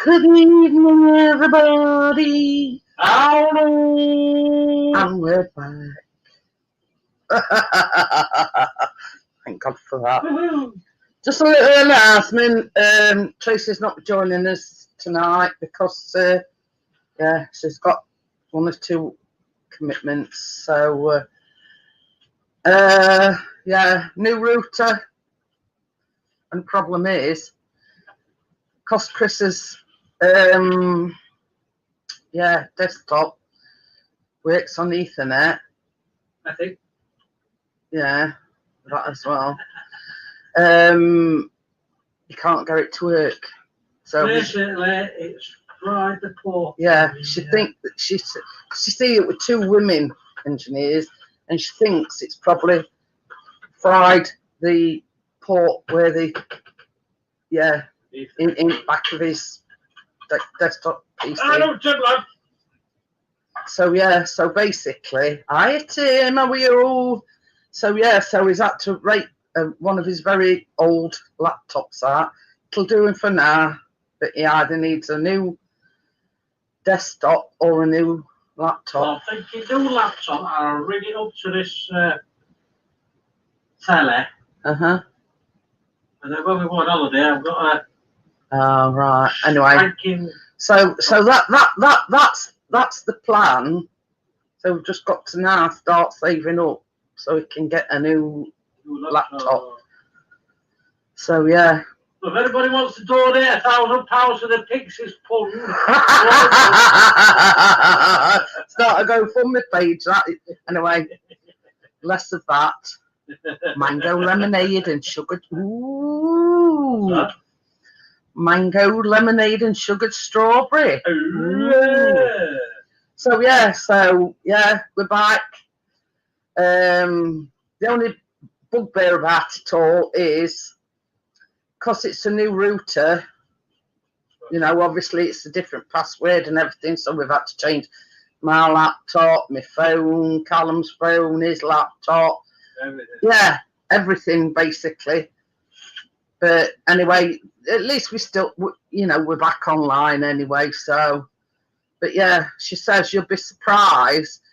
Good evening, everybody. Howdy. And we're back. Thank God for that. Just a little announcement. Tracy's not joining us tonight because, yeah, she's got one or two commitments. So, yeah, new router. And the problem is, because Chris's, yeah, desktop works on Ethernet. I think. Yeah, that as well. You can't get it to work. So basically, it's fried the port. Yeah, she thinks that she see it with two women engineers, and she thinks it's probably fried the port where the in back of his desktop PC. I don't jump, lad. So yeah, so basically, hi Tim, how are you? So yeah, so he's had to rate one of his very old laptops out. It'll do him for now, but he either needs a new desktop or a new laptop. Well, I'm thinking new laptop. I'll ring it up to this telly. Uh-huh. And then when we go on holiday, I've got a. Oh right. Anyway, ranking. so that's the plan. So we've just got to now start saving up so we can get a new laptop. So yeah. If anybody wants to donate £1,000 to the Pixies Fund, start a GoFundMe page. That anyway. Less of that. Mango lemonade and sugar. Ooh. Huh? Mango lemonade and sugared strawberry. Ooh. So yeah, we're back. The only bugbear about it all is because it's a new router. You know, obviously it's a different password and everything, so we've had to change my laptop, my phone, Callum's phone, his laptop. Everything. Yeah, everything basically. But anyway, at least we still, you know, we're back online anyway. So, but yeah, she says you'll be surprised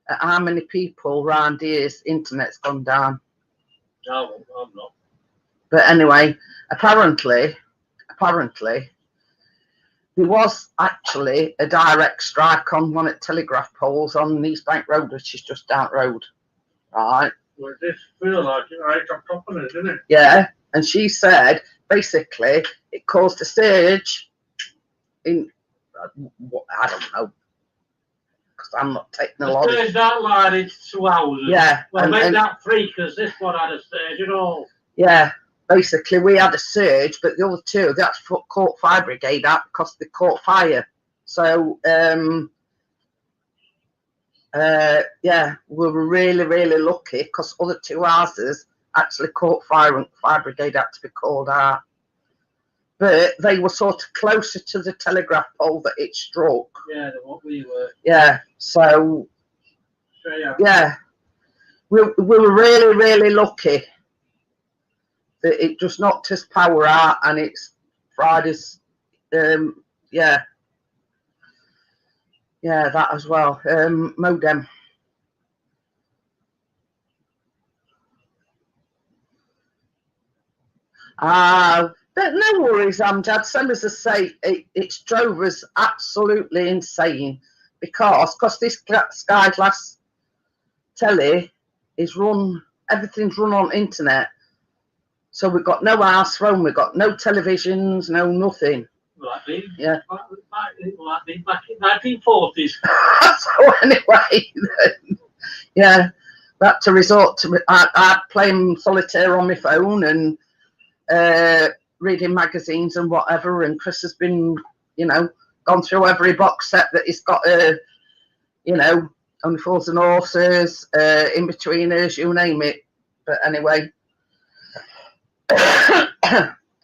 at how many people around here's internet's gone down. No, I'm not. But anyway, apparently, there was actually a direct strike on one at telegraph poles on East Bank Road, which is just down the road, right? Well, this feels like it right on top of it, didn't it? Yeah, and she said basically it caused a surge in, I don't know, because I'm not technological. The stage that line is 2 hours. Yeah. Well, make that 3 because this one had a stage, you know. Yeah, basically we had a surge, but the other two, that's caught fire brigade out because they caught fire. So, yeah, we were really, really lucky because other two houses actually caught fire and fire brigade had to be called out. But they were sort of closer to the telegraph pole that it struck. Yeah, than what we were. Yeah, so, Yeah. we were really, really lucky that it just knocked us power out and it's Friday's, yeah, that as well, modem. But no worries, Amjad. Same as I say, it's drove us absolutely insane because this Sky Glass telly is run, everything's run on internet. So we've got no house phone, we've got no televisions, no nothing. Yeah. Back in 1940s. So anyway, yeah, we had to resort to, I'd playing solitaire on my phone and reading magazines and whatever, and Chris has been, you know, gone through every box set that he's got, you know, Only Fools and Horses, In-Betweeners, you name it. But anyway,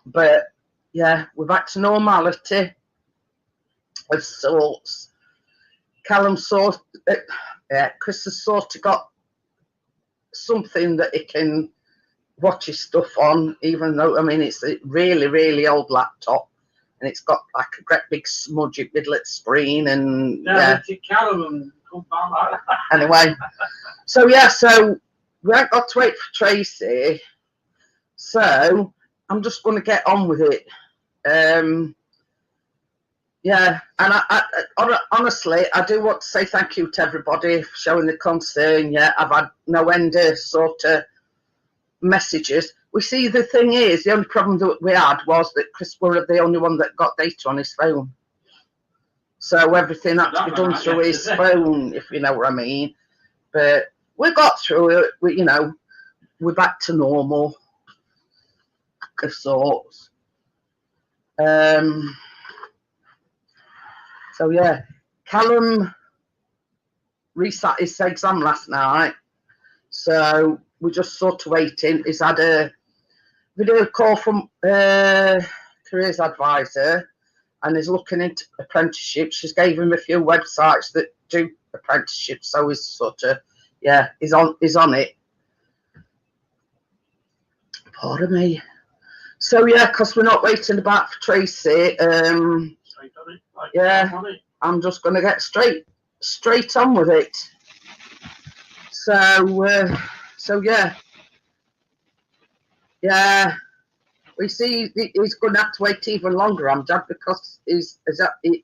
but yeah, we're back to normality of sorts. Callum Chris has sort of got something that he can watch his stuff on, even though, I mean, it's a really, really old laptop and it's got like a great big smudge in the middle of the screen, and Yeah, it's a Callum come back. Anyway, so yeah, so we ain't got to wait for Tracy, so I'm just going to get on with it. Yeah, and honestly, I do want to say thank you to everybody for showing the concern. Yeah, I've had no end of sort of messages. We see, the thing is, the only problem that we had was that Chris were the only one that got data on his phone. So everything had to be done through his phone, if you know what I mean. But we got through it. We, you know, we're back to normal of sorts. So yeah, Callum resat his exam last night, so we're just sort of waiting. He's had a video call from careers advisor, and he's looking into apprenticeships. She's gave him a few websites that do apprenticeships, so he's sort of, yeah, he's on it. Pardon me. So yeah, because we're not waiting about for Tracy. Yeah, I'm just going to get straight on with it. So yeah, we see he's going to have to wait even longer, I'm Dad, because he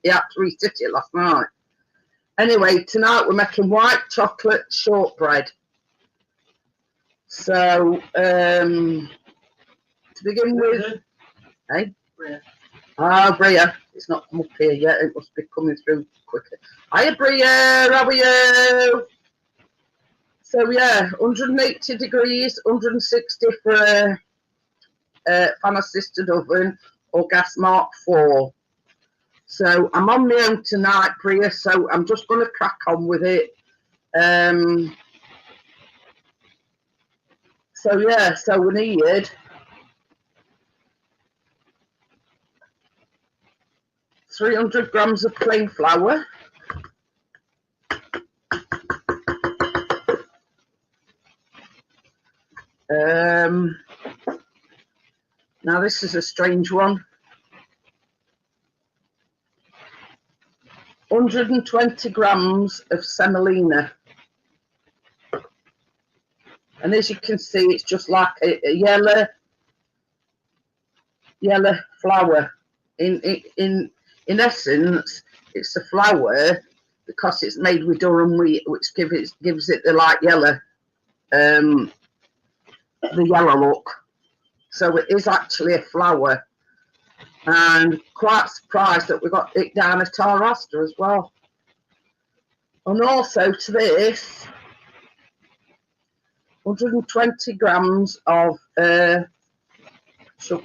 had to resit it last night. Anyway, tonight we're making white chocolate shortbread. So to begin with, hey. Ah, Bria, it's not come up here yet. It must be coming through quicker. Hiya, Bria, how are you? So yeah, 180 degrees, 160 for fan-assisted oven or gas mark 4. So I'm on my own tonight, Bria, so I'm just going to crack on with it. So yeah, so we need 300 grams of plain flour, now this is a strange one, 120 grams of semolina, and as you can see, it's just like a yellow flour. In essence, it's a flour because it's made with durum wheat, which gives it the light yellow, the yellow look. So it is actually a flour, and quite surprised that we got it down at our roster as well. And also to this, 120 grams of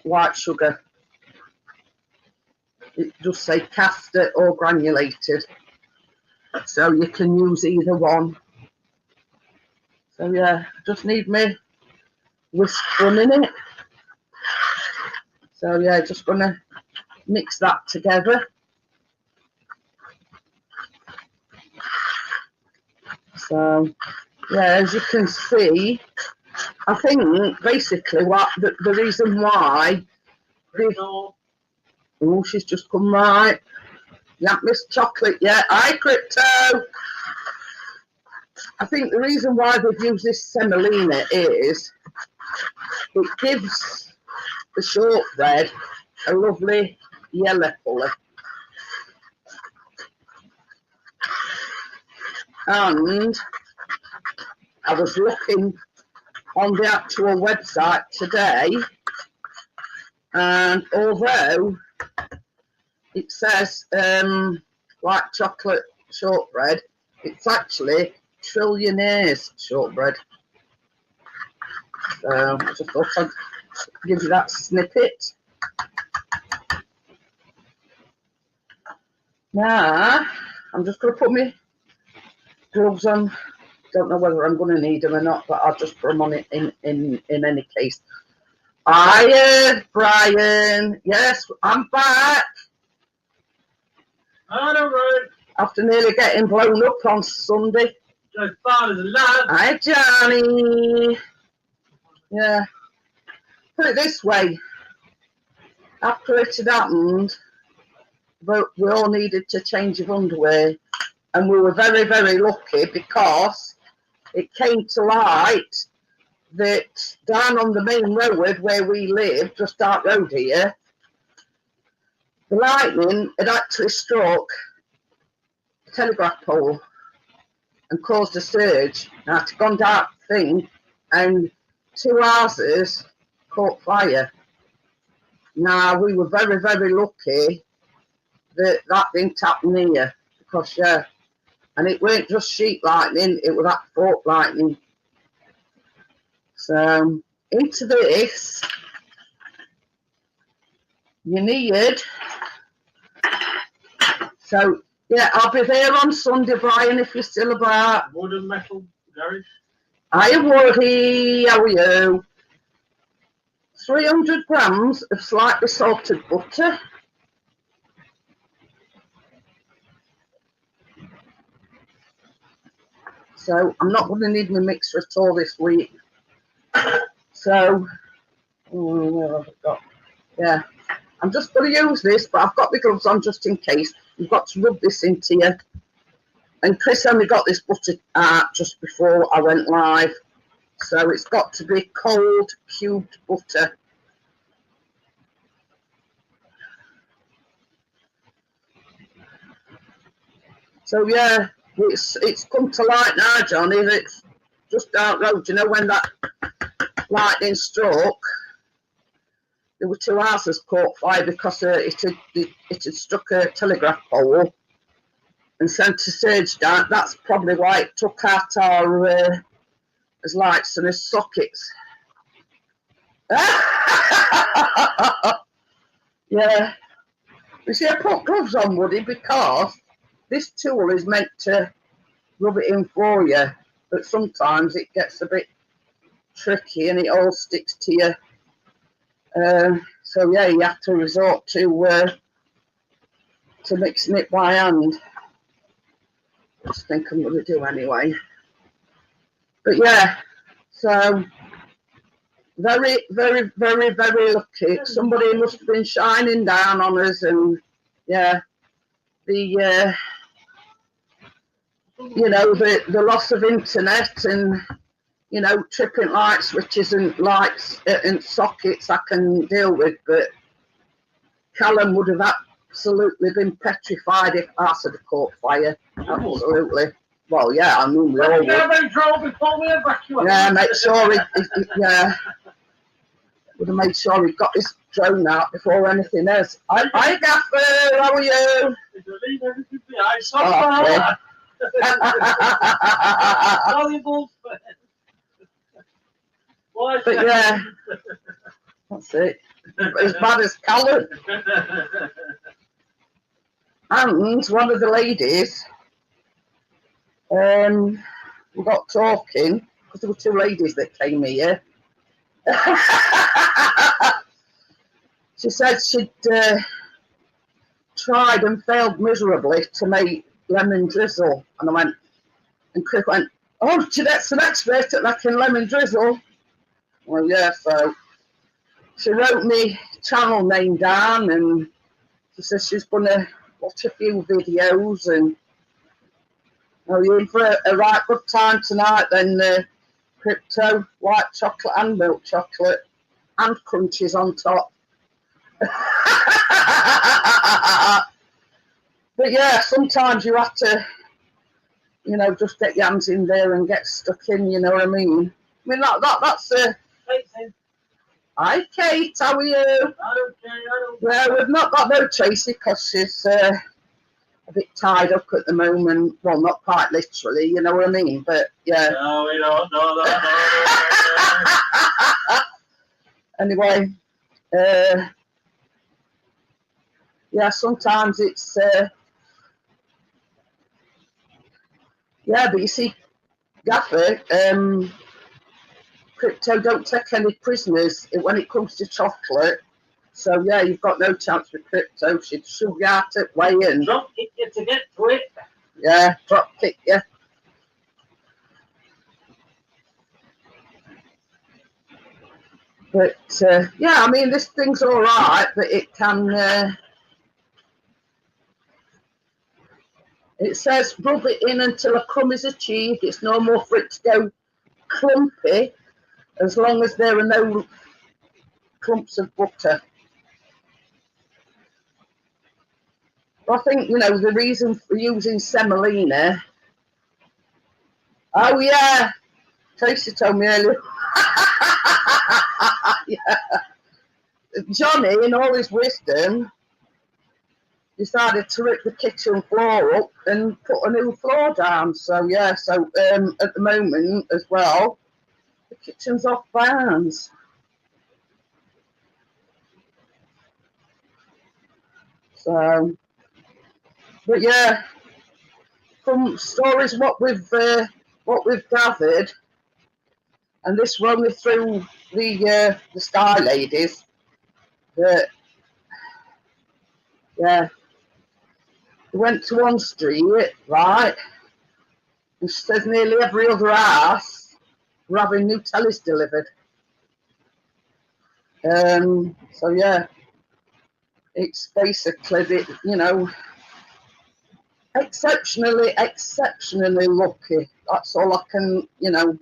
white sugar. It does say caster or granulated, so you can use either one. So yeah, just need me whisk for a minute. So yeah, just gonna mix that together. So yeah, as you can see, I think basically what the reason why oh, she's just come right. You haven't missed chocolate yet. Hi, Crypto. I think the reason why they've used this semolina is it gives the shortbread a lovely yellow colour. And I was looking on the actual website today, and although it says white chocolate shortbread, it's actually Trillionaire's shortbread. So I just thought I'd give you that snippet. Now I'm just going to put my gloves on. Don't know whether I'm going to need them or not, but I'll just put them on it in any case. Hiya, Brian. Yes, I'm back. All right. After nearly getting blown up on Sunday. Hi, Johnny. Yeah. Put it this way. After it had happened, but we all needed to change of underwear. And we were very, very lucky because it came to light that down on the main road where we live, just out road here, the lightning had actually struck a telegraph pole and caused a surge. Now, it's gone dark thing, and 2 houses caught fire. Now, we were very, very lucky that that didn't happen here, because, yeah, and it weren't just sheet lightning, it was that fork lightning. So, into this, you need, so, yeah, I'll be there on Sunday, Brian, if you're still about. Wood and metal garage. Hiya, Woody, how are you? 300 grams of slightly salted butter. So I'm not going to need my mixer at all this week. So, where have I got? Yeah, I'm just going to use this, but I've got the gloves on just in case. You've got to rub this into you. And Chris only got this butter out just before I went live. So it's got to be cold cubed butter. So yeah, it's come to light now, Johnny, that it's just down the road. You know, when that lightning struck, there were 2 houses caught fire because it had struck a telegraph pole and sent a surge down. That's probably why it took out our as lights and as sockets. Yeah. You see, I put gloves on, Woody, because this tool is meant to rub it in for you, but sometimes it gets a bit tricky and it all sticks to you. So yeah, you have to resort to mixing it by hand. I think I'm going to do anyway. But yeah, so very, very, very, very lucky. Somebody must have been shining down on us, and yeah, the you know, the loss of internet and, you know, tripping light switches and lights and sockets I can deal with, but Callum would have absolutely been petrified if ours had caught fire. Absolutely. Well, yeah, I mean, we all would. Yeah, make sure yeah, would have made sure he got his drone out before anything else. Hi, Gaffer, how are you? But yeah, that's it. As bad as Callum. And one of the ladies, we got talking, because there were 2 ladies that came here. She said she'd tried and failed miserably to make lemon drizzle. And I went, and Chris went, oh, Jeanette's an expert at making lemon drizzle. Well, yeah, so she wrote me channel name down, and she says she's going to watch a few videos, and oh, you're in for a right good time tonight then, Crypto, white chocolate and milk chocolate, and crunchies on top. But yeah, sometimes you have to, you know, just get your hands in there and get stuck in, you know what I mean? I mean, that's Hi, Kate, how are you? Yeah, we've not got no Tracy because she's a bit tied up at the moment. Well, not quite literally, you know what I mean? But yeah. No, we don't. No. Anyway, yeah, sometimes it's, yeah, but you see, Gaffer, Crypto don't take any prisoners when it comes to chocolate. So yeah, you've got no chance with Crypto. She'd shove you out at way in. Drop kick you to get to it. Yeah, drop kick you. But yeah, I mean, this thing's all right, but it can It says rub it in until a crumb is achieved. It's normal for it to go clumpy as long as there are no clumps of butter. I think, you know, the reason for using semolina. Oh, yeah. Tracy told me earlier. Yeah. Johnny, in all his wisdom, decided to rip the kitchen floor up and put a new floor down. So, yeah, so at the moment as well, the kitchen's off bounds. So, but yeah, from stories what we've gathered, and this were only through the Sky Ladies, that yeah, we went to one street, right, and she says nearly every other house were having new tellies delivered. So yeah, it's basically the, you know, exceptionally lucky. That's all I can, you know.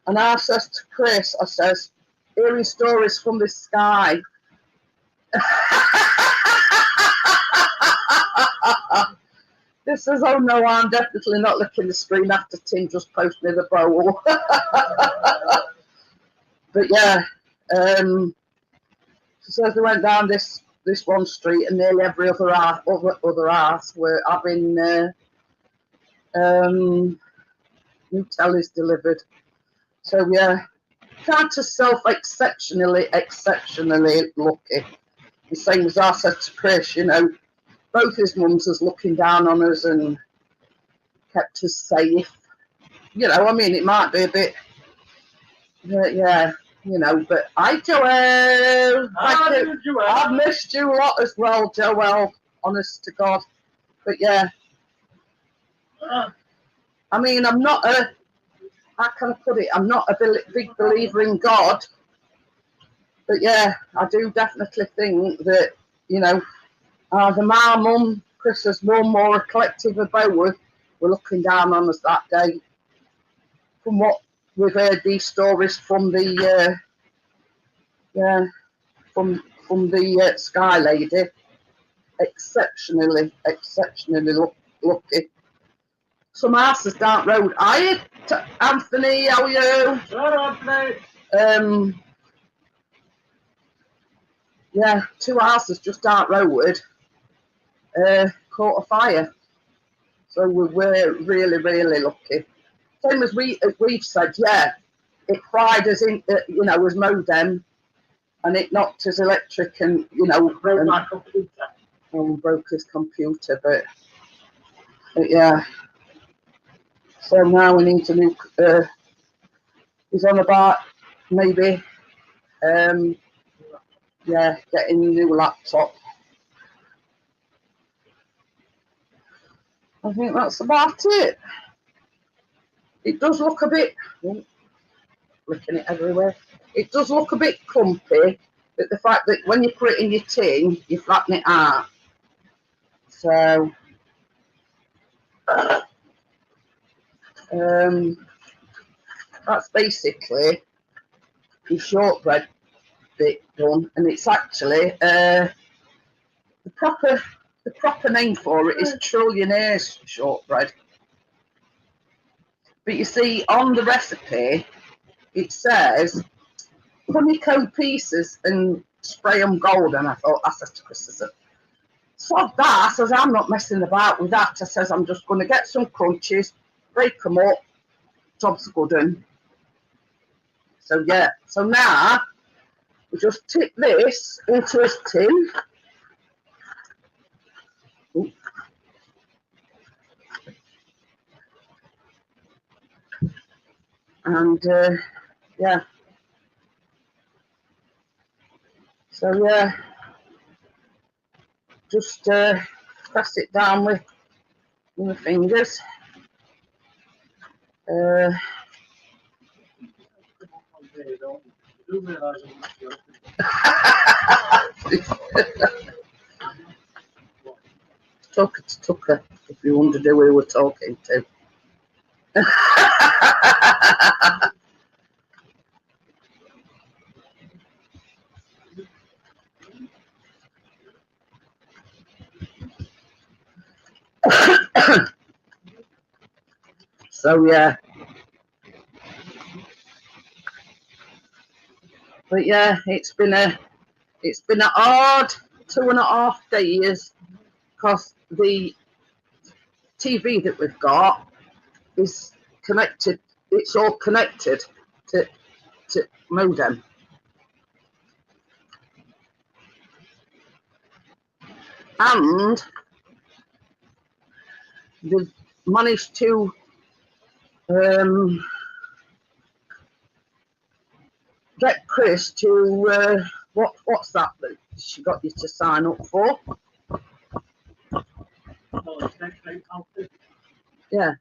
And I says to Chris, I says, hearing stories from the sky. This says, oh no, I'm definitely not licking the screen after Tim just posted me the bowl. But yeah, she says they went down this one street and nearly every other house were having new tellies delivered. So yeah, count yourself exceptionally lucky. The same as I said to Chris, you know, both his mums was looking down on us and kept us safe. You know, I mean, it might be a bit, yeah, you know, but hi, Joel. Thank you. I've missed you a lot as well, Joel, honest to God. But yeah, I mean, I'm not a, how can I put it? I'm not a big believer in God. But yeah, I do definitely think that, you know, either my mum, Chris's mum, or a collective of both were looking down on us that day. From what we've heard, these stories from the from the Sky Lady, exceptionally lucky. Some houses down the road. Hiya, Anthony, how are you? Hello, Anthony. Yeah, two houses just down the road caught a fire. So we were really lucky. Same as we've said, yeah, it fried us in, you know, as modem, and it knocked his electric and, you know, Broke my computer. And broke his computer, but yeah. So now we need to new, he's on about maybe, yeah, getting a new laptop. I think that's about it. It does look a bit, flicking it everywhere. It does look a bit clumpy, but the fact that when you put it in your tin, you flatten it out. So, that's basically your shortbread bit done, and it's actually the proper name for it is trillionaires shortbread. But you see, on the recipe, it says honeycomb pieces and spray them gold. And I thought, I said to Chris, I said, sod that. I says, I'm not messing about with that. I says, I'm just going to get some crunchies, break them up, job's good. And so, yeah. So now, we just tip this into his tin. Ooh. And, yeah. So, yeah. Just press it down with my fingers. Tucker to tucker. if you wondered who we were talking to. So yeah, but yeah, it's been a hard 2.5 days because the TV that we've got is connected. It's all connected to modem. And they've managed to get Chris to what's that she got you to sign up for? Yeah.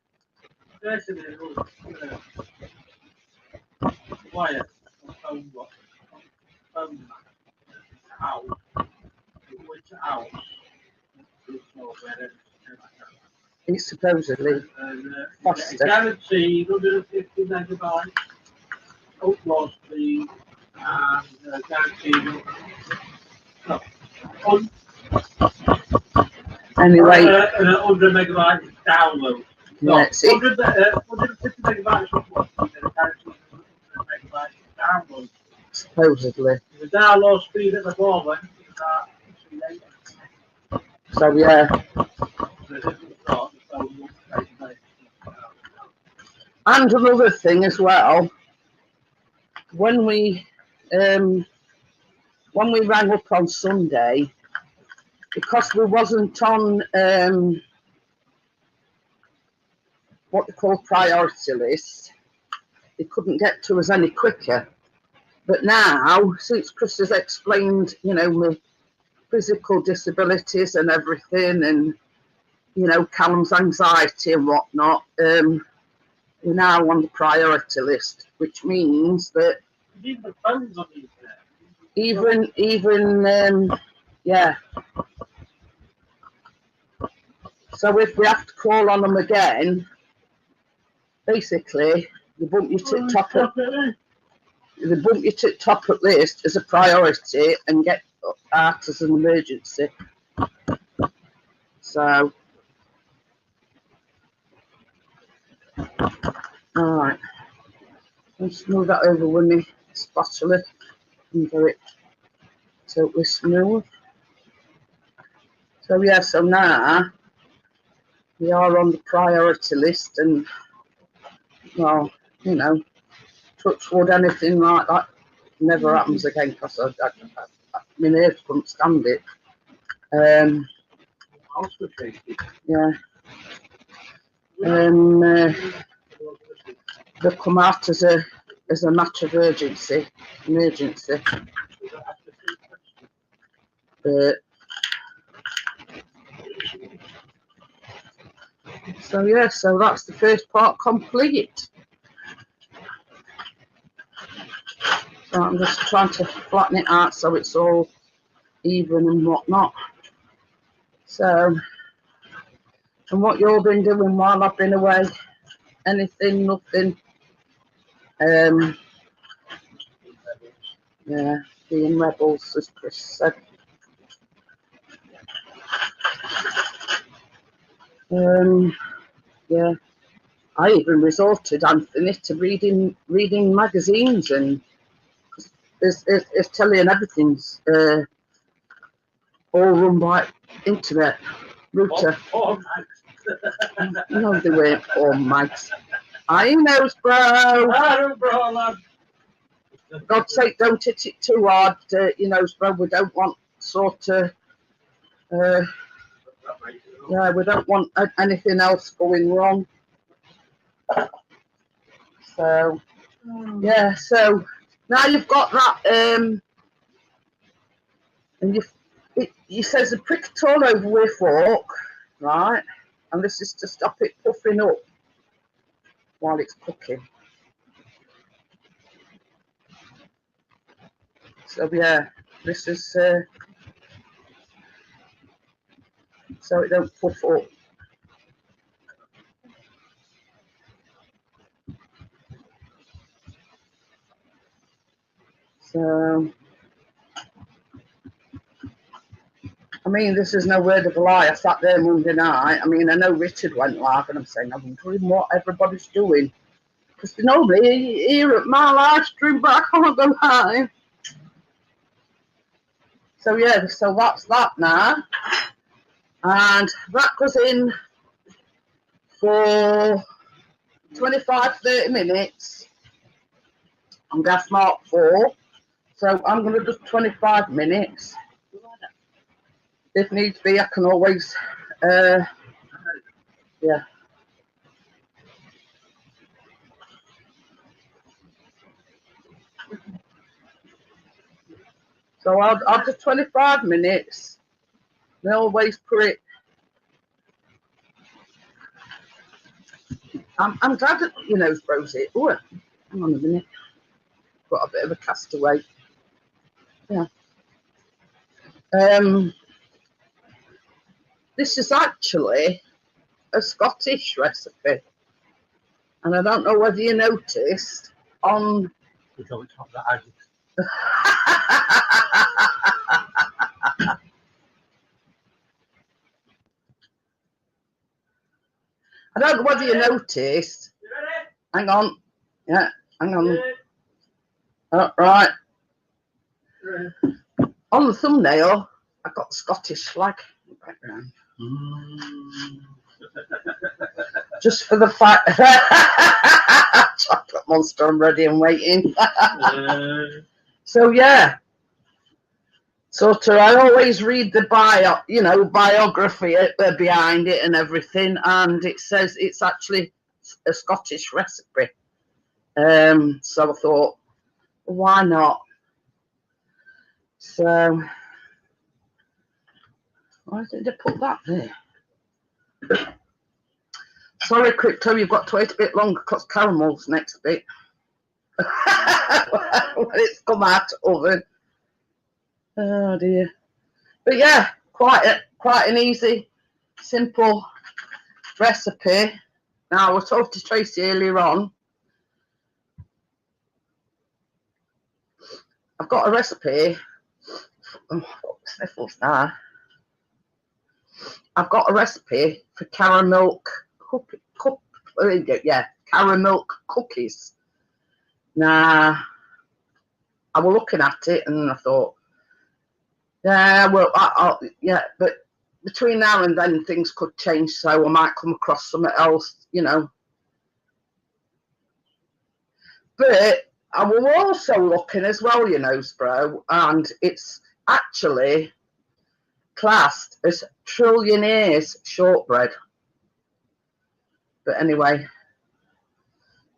It's supposedly faster. Guaranteed 150 megabytes, upload speed, and guaranteed. Anyway, 100 megabytes download. No, yeah, 150 megabytes upload speed and a guaranteed 100 megabytes download. Supposedly. The download speed at the moment is at 380. So yeah. And another thing as well, when we rang up on Sunday, because we wasn't on what they call priority list, they couldn't get to us any quicker. But now, since Chris has explained, you know, my physical disabilities and everything, and you know, Callum's anxiety and whatnot, we're now on the priority list, which means that even yeah. So if we have to call on them again, basically they bump you to top of list as a priority and get out as an emergency. So, all right, let's move that over with me spatula and get it totally smooth. So yeah, so now we are on the priority list, and well, you know, touch wood, anything like that never happens again, because my nerves couldn't stand it. Yeah. They've come out as a matter of emergency. But so yeah, so that's the first part complete. So I'm just trying to flatten it out so it's all even and whatnot. So, and what you've been doing while I've been away? Anything, nothing? Yeah, being rebels, as Chris said. Yeah, I even resorted, Anthony, to reading magazines, and it's telling everything's all run by internet router. No, they weren't all mags. I knows, bro. For God's sake, don't hit it too hard, you know, bro. We don't want sort of, yeah, we don't want anything else going wrong. So, yeah, so now you've got that, and you says a prick it all over with a fork, right? And this is to stop it puffing up while it's cooking. So yeah, this is so it don't puff up. So, I mean, this is no word of a lie. I sat there Monday night. I mean, I know Richard went live, and I'm saying, I'm wondering what everybody's doing. Because they normally here at my live stream, but I can't go live. So, yeah, so that's that now. And that goes in for 25-30 minutes on gas mark 4. So I'm going to do 25 minutes. If needs be, I can always, yeah. So I'll do 25 minutes. I always put it. I'm glad that your nose froze it. Oh, hang on a minute. Got a bit of a castaway. Yeah. This is actually a Scottish recipe, and I don't know whether you noticed on. I don't know whether you noticed. Hang on. Yeah, hang on. Oh, right. On the thumbnail, I've got the Scottish flag in the background. Just for the fact. Chocolate monster, I'm ready and waiting. So, yeah. Sort of, I always read the biography behind it and everything, and it says it's actually a Scottish recipe. So I thought, why not? So, why did I put that there? Sorry, Crypto, you've got to wait a bit longer because caramel's next bit. When it's come out of oven. Oh dear. But yeah, quite an easy, simple recipe. Now, I was talking to Tracy earlier on. I've got a recipe. Oh, I've got sniffles now. I've got a recipe for caramel caramel cookies. Now, I was looking at it and I thought, yeah, well, yeah, but between now and then things could change, so I might come across something else, you know. But I was also looking as well, you know, Spro, and it's actually classed as trillionaire's shortbread. But anyway,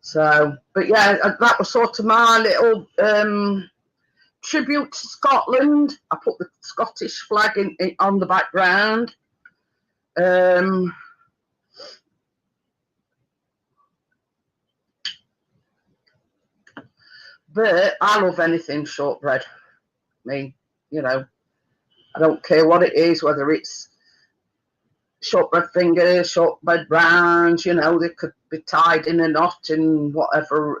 so, but yeah, that was sort of my little tribute to Scotland. I put the Scottish flag in on the background. But I love anything shortbread. I mean, you know, I don't care what it is, whether it's shortbread fingers, shortbread rounds, you know, they could be tied in a knot and whatever.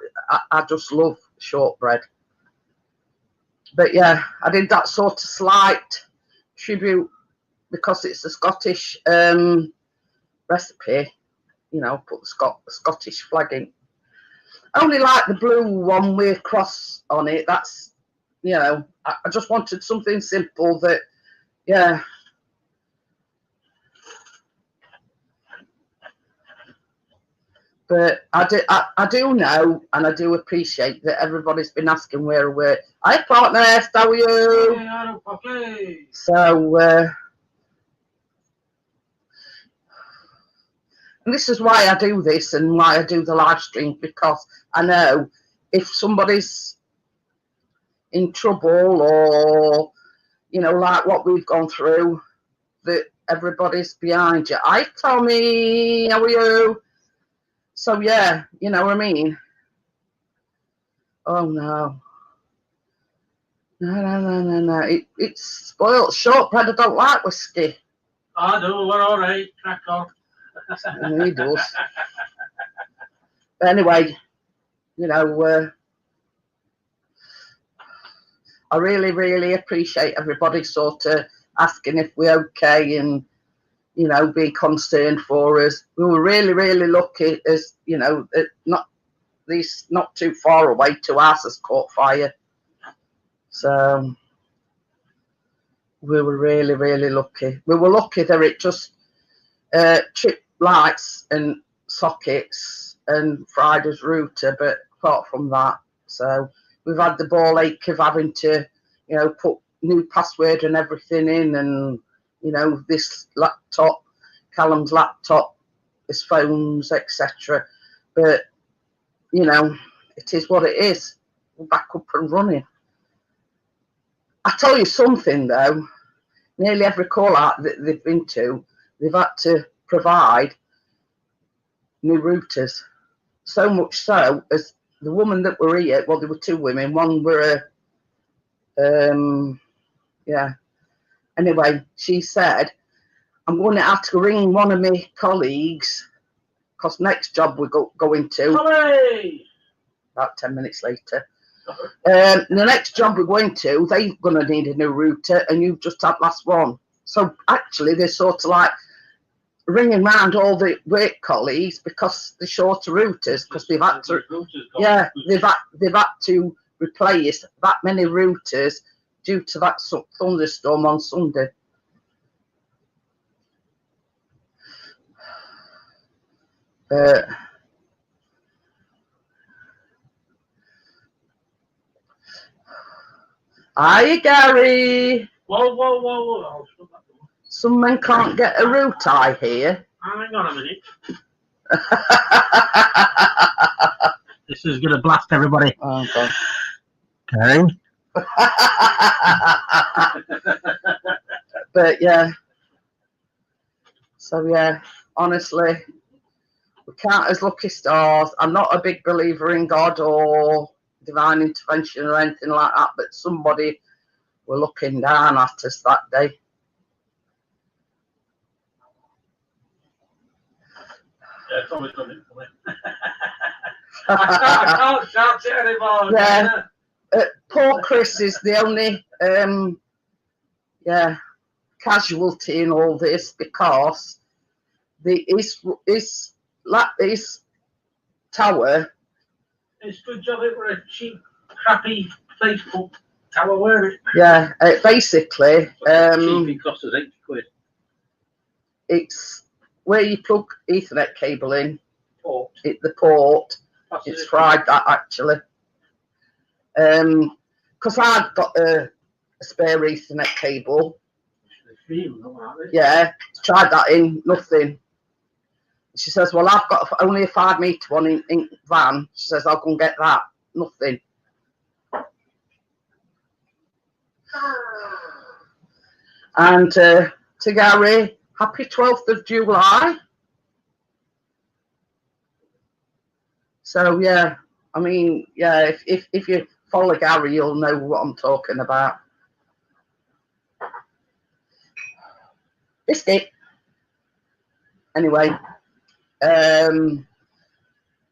I just love shortbread. But yeah, I did that sort of slight tribute because it's a Scottish recipe, you know, put the Scottish flag in. I only like the blue one with a cross on it. That's, you know, I just wanted something simple that, yeah. But I do know, and I do appreciate that everybody's been asking where we're. Hi, partner, how are you? So, and this is why I do this and why I do the live stream, because I know if somebody's in trouble or, you know, like what we've gone through, that everybody's behind you. Hi, Tommy, how are you? So, yeah, you know what I mean? Oh, no. No. It's spoiled shortbread. I don't like whiskey. I do. We're all right. Crack on. He does. But anyway, you know, I really, really appreciate everybody sort of asking if we're okay and, you know, being concerned for us. We were really, really lucky, as you know, not too far away, 2 houses caught fire. So we were really, really lucky. We were lucky that it just tripped lights and sockets and fried us router, but apart from that, so we've had the ball ache of having to, you know, put new password and everything in, and you know, this laptop, Callum's laptop, his phones, etc. But you know, it is what it is. We're back up and running. I tell you something though, nearly every call out that they've been to, they've had to provide new routers. So much so as the woman that were here, well, there were 2 women. One were yeah. Anyway, she said, I'm going to have to ring one of my colleagues because next job we're going to. Hooray! About 10 minutes later. The next job we're going to, they're going to need a new router, and you've just had last one. So actually, they're sort of like ringing round all the work colleagues because they're short of routers, because they've had to, yeah, they've had to replace that many routers due to that thunderstorm on Sunday. Hi, Gary. Whoa. Some men can't get a route, I hear. Hang on a minute. This is going to blast everybody. Oh, God. Okay. But yeah. So yeah, honestly, we count as lucky stars. I'm not a big believer in God or divine intervention or anything like that, but somebody were looking down at us that day. Yeah, it's always coming for me. I can't shout it anymore. Yeah. Poor Chris is the only casualty in all this, because his tower. It's a good job it were a cheap, crappy Facebook tower, weren't it? Yeah, basically, cheap, it cost us £80. It's where you plug Ethernet cable in. Port. The port. It's fried that actually. Because I've got a spare Ethernet cable. Yeah, tried that in, nothing. She says, well, I've got only a 5 metre one in van. She says, I'll go and get that. Nothing. And to Gary, happy 12th of July. So, yeah, I mean, yeah, if you follow Gary, you'll know what I'm talking about. Biscuit. Anyway,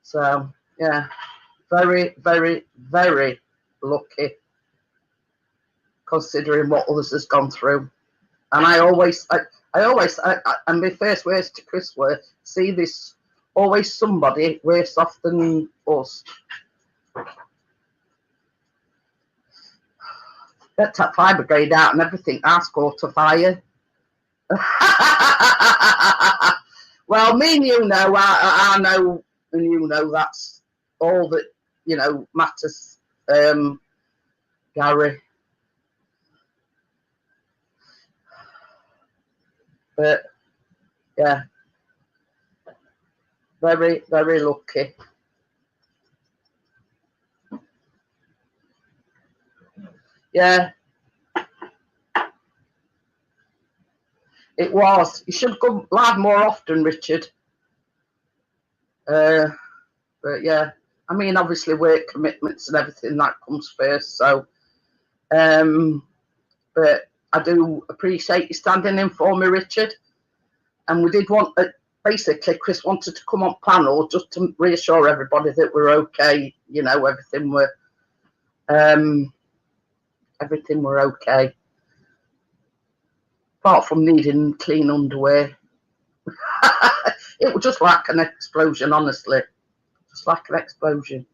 so, yeah, very, very, very lucky, considering what others has gone through. And I always, and my first words to Chris were, see this, always somebody worse off than us. Let that fire brigade out and everything, ask caught a fire. Well, me and you know, I know, and you know, that's all that, you know, matters, Gary. But yeah, very, very lucky. Yeah, it was. You should come live more often, Richard. But yeah, I mean, obviously work commitments and everything that comes first. So, but I do appreciate you standing in for me, Richard. And we did want, basically, Chris wanted to come on panel just to reassure everybody that we're okay. You know, everything were, everything were okay. Apart from needing clean underwear. It was just like an explosion, honestly. Just like an explosion.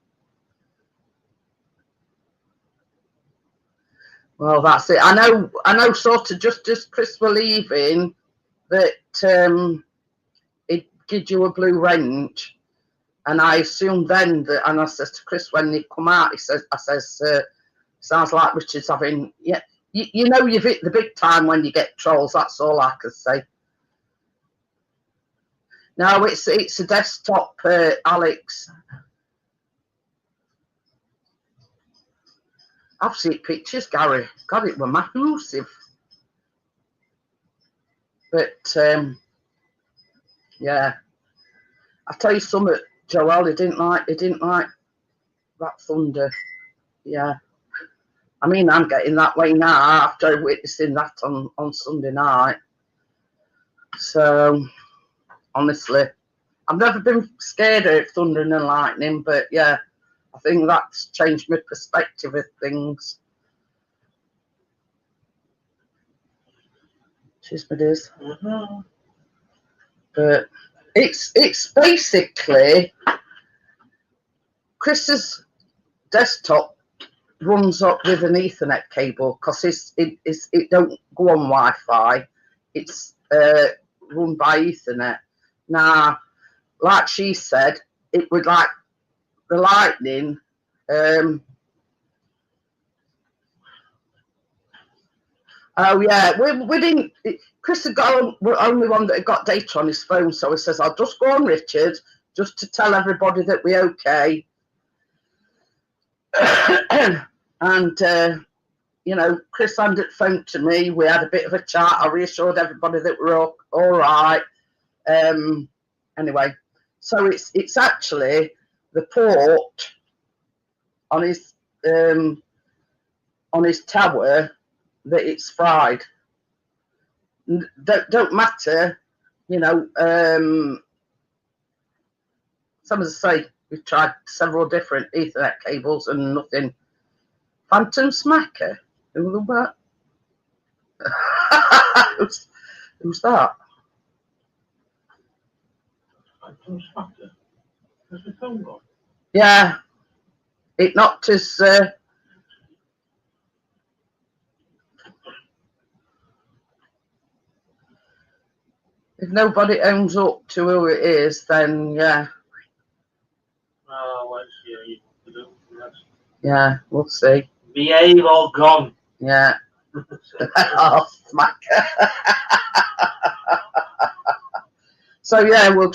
Well, that's it. I know sort of just as Chris were leaving that it gives you a blue range. And I assumed then that, and I says to Chris when he come out, I says, sounds like Richard's having, yeah, you know you've hit the big time when you get trolls, that's all I can say. No, it's a desktop, Alex. I've seen pictures, Gary. God, it were massive. But, yeah. I tell you something, Joel, he didn't like that thunder. Yeah. I mean, I'm getting that way now after witnessing that on Sunday night. So, honestly, I've never been scared of thunder and lightning, but yeah, I think that's changed my perspective of things. Cheers, my dears. But it's basically Chris's desktop runs up with an Ethernet cable because it don't go on Wi-Fi. It's run by Ethernet. Now, like she said, it would like the lightning. Oh yeah, we didn't. Chris had got the only one that had got data on his phone, so he says, "I'll just go on Richard just to tell everybody that we're okay." And you know, Chris handed the phone to me. We had a bit of a chat. I reassured everybody that we're all right. Anyway, so it's actually the port on his tower that it's fried. Don't matter, you know. Some of us say we've tried several different Ethernet cables and nothing. Phantom Smacker? Who was that? Who's that? Phantom Smacker? Has the phone gone? Yeah. It knocked us. If nobody owns up to who it is, then yeah. Oh, let's see. Yeah, we'll see. Behave or gone. Yeah. Oh, smacker. So yeah, we'll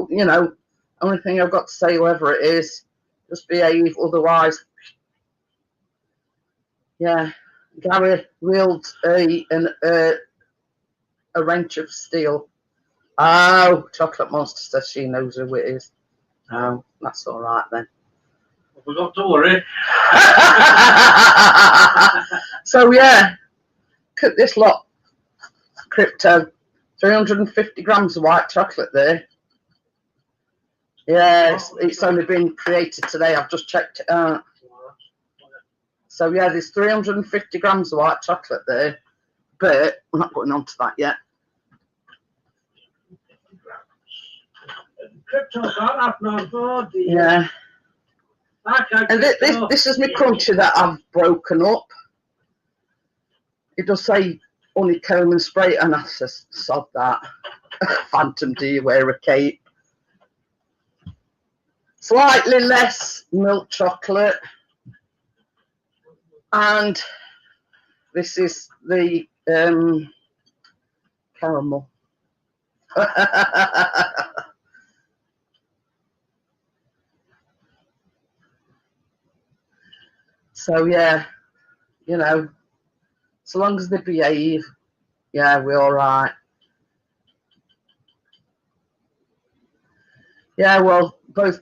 you know, only thing I've got to say, whoever it is, just behave. Otherwise, yeah. Gary wields a wrench of steel. Oh, Chocolate Monster says she knows who it is. Oh, that's all right then. We got to worry. So yeah, cut this lot, crypto, 350 grams of white chocolate there. Yeah, it's only been created today. I've just checked it out. So yeah, there's 350 grams of white chocolate there, but we're not going on to that yet. Yeah. And this is my crunchy that I've broken up. It does say honeycomb and spray, and I just sod that. Phantom, do you wear a cape? Slightly less milk chocolate. And this is the caramel. So yeah, you know, so long as they behave, yeah, we're all right. Yeah, well, both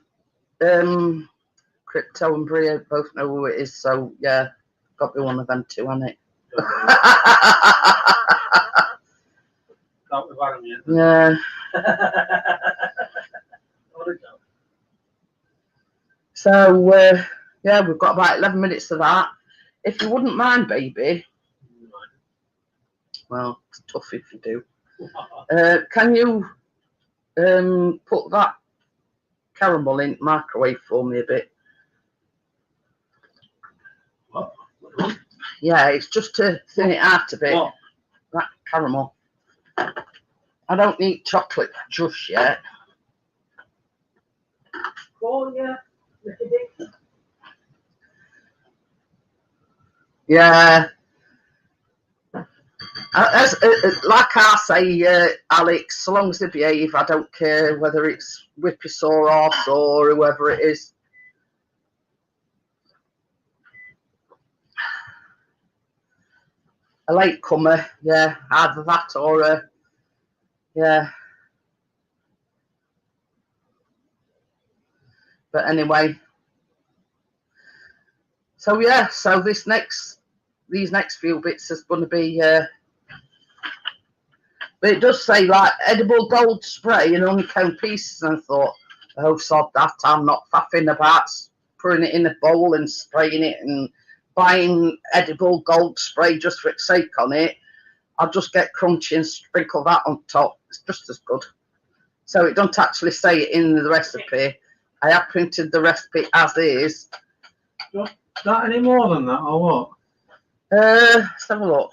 Crypto and Bria both know who it is, so yeah, got to be one of them two, hasn't it? Yeah. So yeah, we've got about 11 minutes of that. If you wouldn't mind, baby. Well, it's tough if you do. Can you put that caramel in the microwave for me a bit? What? Yeah, it's just to thin it out a bit. What? That caramel. I don't need chocolate just yet. Oh, yeah. Yeah. Like I say, Alex, so long as they behave, I don't care whether it's Whippy Sawhorse or whoever it is. A latecomer, yeah, either that or a, yeah. But anyway, so yeah, so these next few bits is going to be, but it does say like edible gold spray and honeycomb pieces, and I thought, oh sod that, I'm not faffing about putting it in a bowl and spraying it and buying edible gold spray just for its sake on it. I'll just get crunchy and sprinkle that on top. It's just as good. So it don't actually say it in the recipe. I have printed the recipe as is. That any more than that, or what? Let's have a look.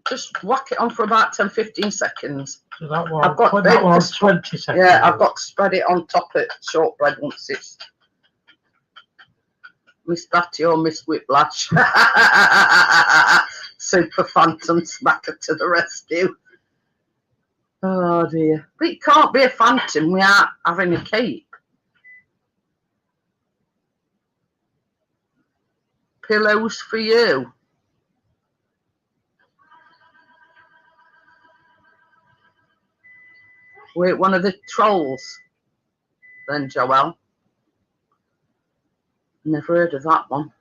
Just whack it on for about 10-15 seconds. So that one, I've got that one 20 seconds. Yeah, I've got to spread it on top of shortbread once it's Miss Batty or Miss Whiplash. Super Phantom Smacker to the rescue. Oh dear. But it can't be a phantom without having a cape. Pillows for you. We're one of the trolls then, Joelle. Never heard of that one.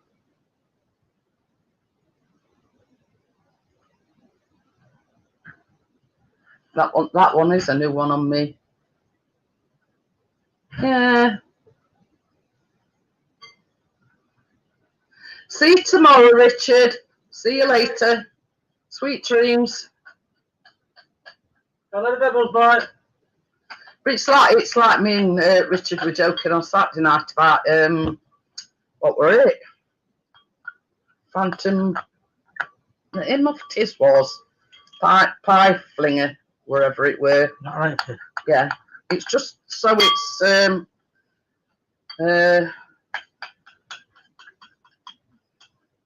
That one is a new one on me. Yeah. See you tomorrow, Richard. See you later. Sweet dreams. A little bit was by. But it's like me and Richard were joking on Saturday night about what were it? Phantom. In of tis was pie flinger, wherever it were. Not right. Yeah, it's just so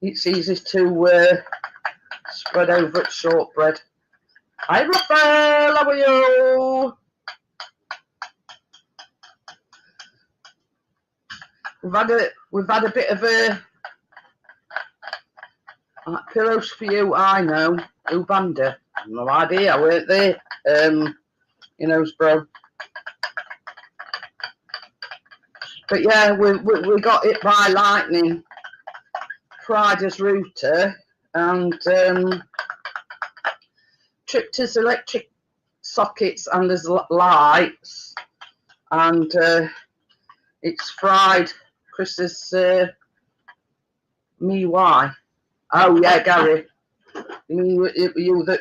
it's easy to spread over at shortbread. Hi, Raphael, how are you? We've had a bit of a pillows for you. I know who banned her. No idea. I weren't there. You know, bro. But yeah, we got hit by lightning. Fried his router and tripped his electric sockets and his lights, and it's fried Chris's me why. Oh yeah, Gary, you that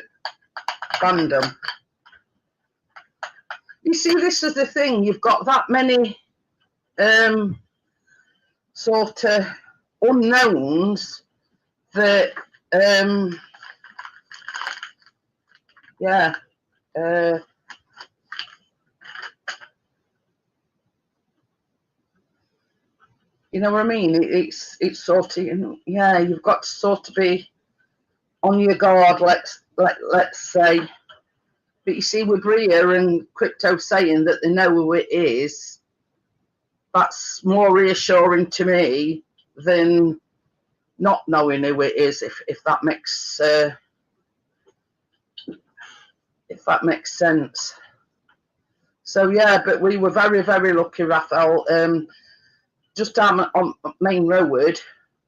banned them. You see, this is the thing. You've got that many sort of unknowns that yeah. You know what I mean? It's sort of, yeah, you've got to sort of be on your guard, let's say. But you see, with Bria and Crypto saying that they know who it is, that's more reassuring to me than not knowing who it is, if that makes sense. So yeah, but we were very, very lucky, Raphael. Just down on Main Road,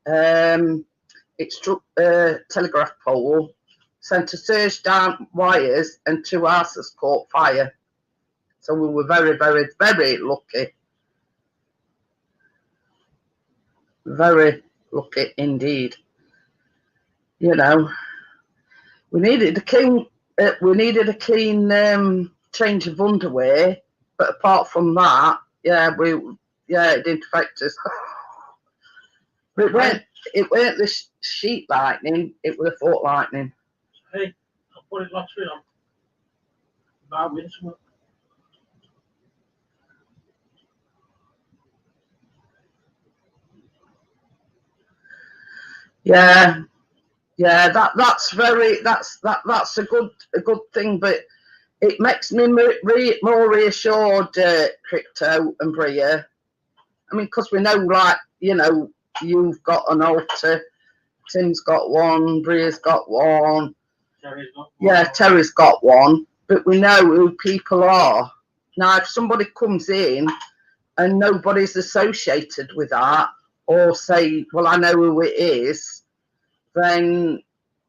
it struck a telegraph pole, sent a surge down wires, and 2 houses caught fire. So we were very, very, very lucky. Very, look it indeed. You know, we needed a clean change of underwear, but apart from that, yeah, it didn't affect us. But it weren't the sheet lightning, it was a fork lightning. Hey, I'll put it last week on. About winter. Yeah, that's a good thing, but it makes me more reassured, Crypto and Bria. I mean, because we know, like, you know, you've got an altar, Tim's got one, Bria's got one. Terry's got one. Yeah, Terry's got one, but we know who people are. Now, if somebody comes in and nobody's associated with that, or say, well, I know who it is, then,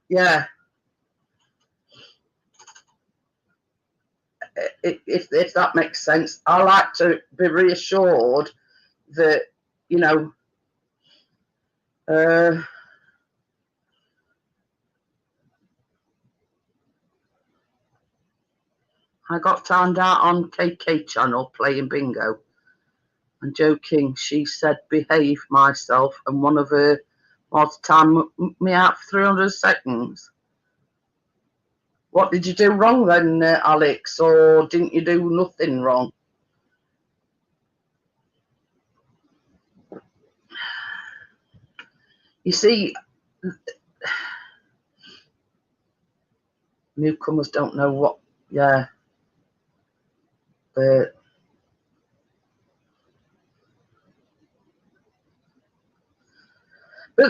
yeah. If that makes sense, I like to be reassured that, you know, I got found out on KK channel playing bingo. I'm joking. She said behave myself, and one of her was time me out for 300 seconds. What did you do wrong then, Alex, or didn't you do nothing wrong? You see, newcomers don't know what, yeah. But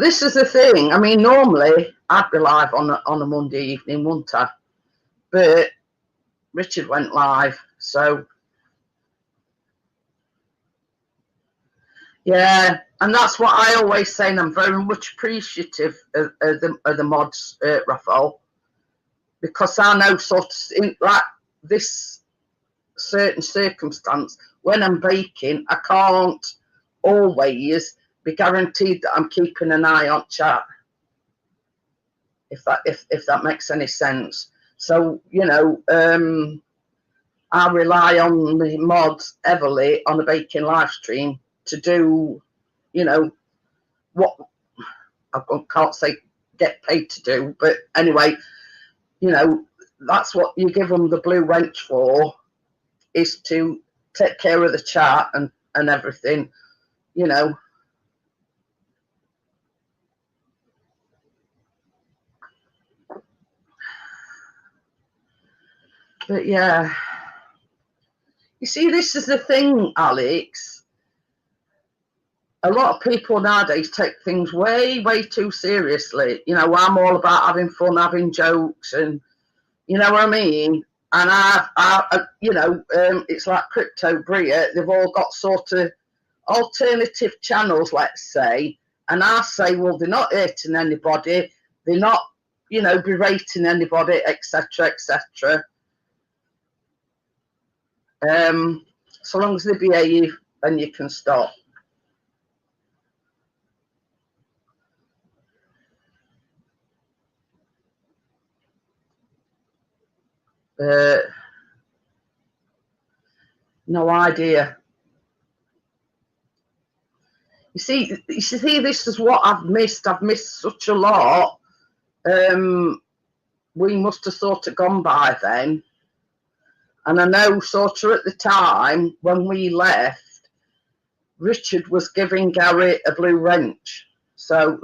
this is the thing. I mean, normally I'd be live on a Monday evening, wouldn't I? But Richard went live, so yeah. And that's what I always say, and I'm very much appreciative of the mods, Raphael, because I know sort of in like this certain circumstance when I'm baking, I can't always be guaranteed that I'm keeping an eye on chat. If that makes any sense. So, you know, I rely on the mods heavily on a baking live stream to do, you know, what I can't say get paid to do, but anyway, you know, that's what you give them the blue wrench for, is to take care of the chat and everything, you know. But yeah, you see, this is the thing, Alex. A lot of people nowadays take things way too seriously. You know, I'm all about having fun, having jokes, and you know what I mean. And I you know, it's like Crypto, Bria. They've all got sort of alternative channels, let's say. And I say, well, they're not hurting anybody. They're not, you know, berating anybody, etc., etc. So long as they behave, then you can stop. No idea. You see, this is what I've missed. I've missed such a lot. We must have sort of gone by then. And I know sort of at the time when we left, Richard was giving Gary a blue wrench. So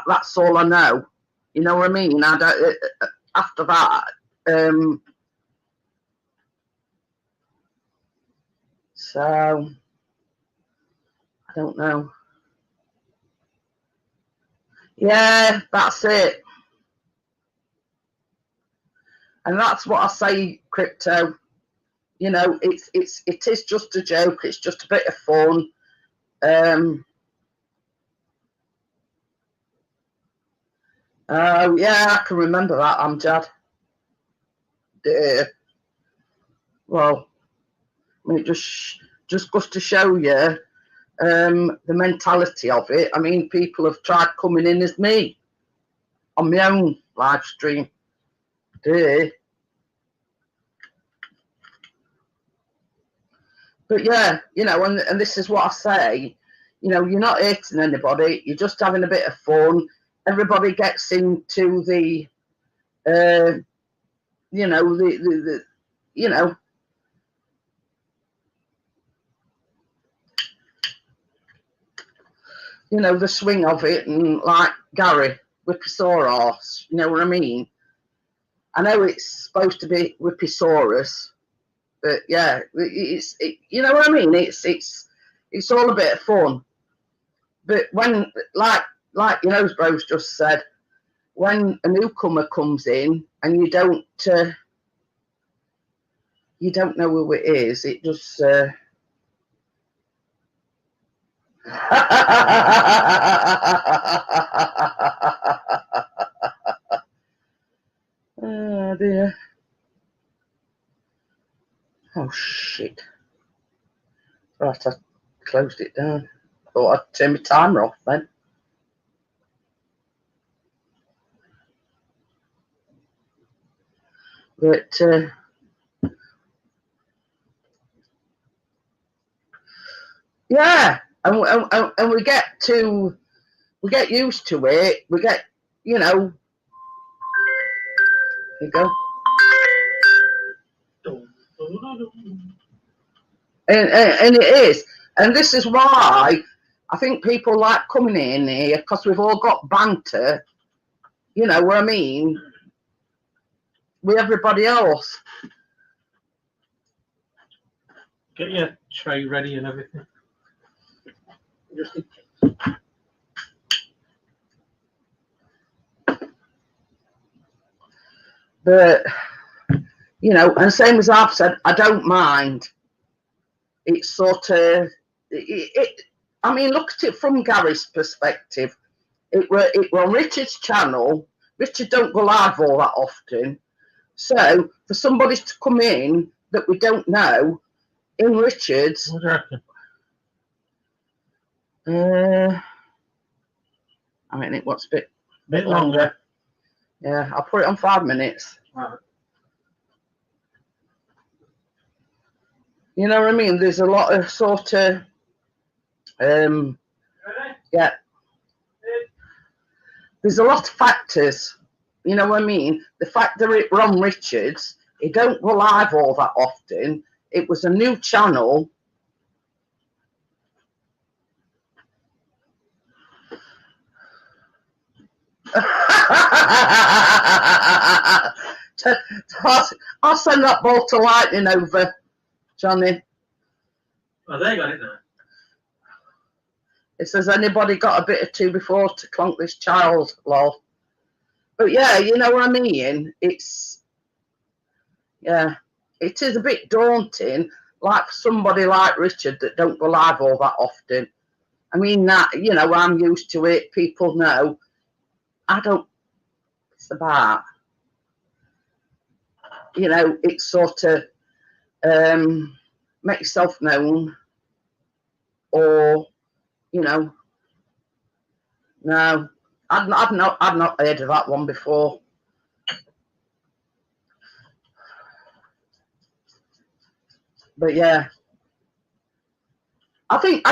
that's all I know. You know what I mean? I don't, after that, so I don't know. Yeah, that's it. And that's what I say, Crypto. You know, it is just a joke. It's just a bit of fun. Oh yeah, I can remember that, Amjad. Well, I mean, it just goes to show you the mentality of it. I mean, people have tried coming in as me on my own live stream. But yeah, you know, and this is what I say, you know, you're not hating anybody, you're just having a bit of fun. Everybody gets into the, you know, the you know, the swing of it, and like Gary, Whipposaurus, you know what I mean? I know it's supposed to be Whipposaurus, but yeah, you know what I mean? It's all a bit of fun. But when, like your nose bros just said, when a newcomer comes in and you don't know who it is, it just oh dear. Oh shit. Right, I closed it down. Thought I'd turn my timer off then. But yeah, and we get used to it. We get, you know. There you go. And it is, and this is why I think people like coming in here, because we've all got banter. You know what I mean? With everybody else. Get your tray ready and everything. But, you know, and same as I've said, I don't mind. It's sort of, I mean, look at it from Gary's perspective. It were on Richard's channel. Richard don't go live all that often. So for somebody to come in that we don't know in Richard's, What do you reckon? I mean, it was a Bit longer. Yeah, I'll put it on 5 minutes. Right. You know what I mean? There's a lot of sort of, yeah. There's a lot of factors. You know what I mean? The fact that it were on Richard's, it don't go live all that often. It was a new channel. I'll send that bolt of lightning over, Johnny. Oh, they got it now. It says, anybody got a bit or two before to clonk this child, lol. But yeah, you know what I mean? It's, yeah, it is a bit daunting, like for somebody like Richard that don't go live all that often. I mean, that, you know, I'm used to it. People know. I don't, it's about, you know, it's sort of, make yourself known, or, you know, no, I've not heard of that one before. But yeah, I think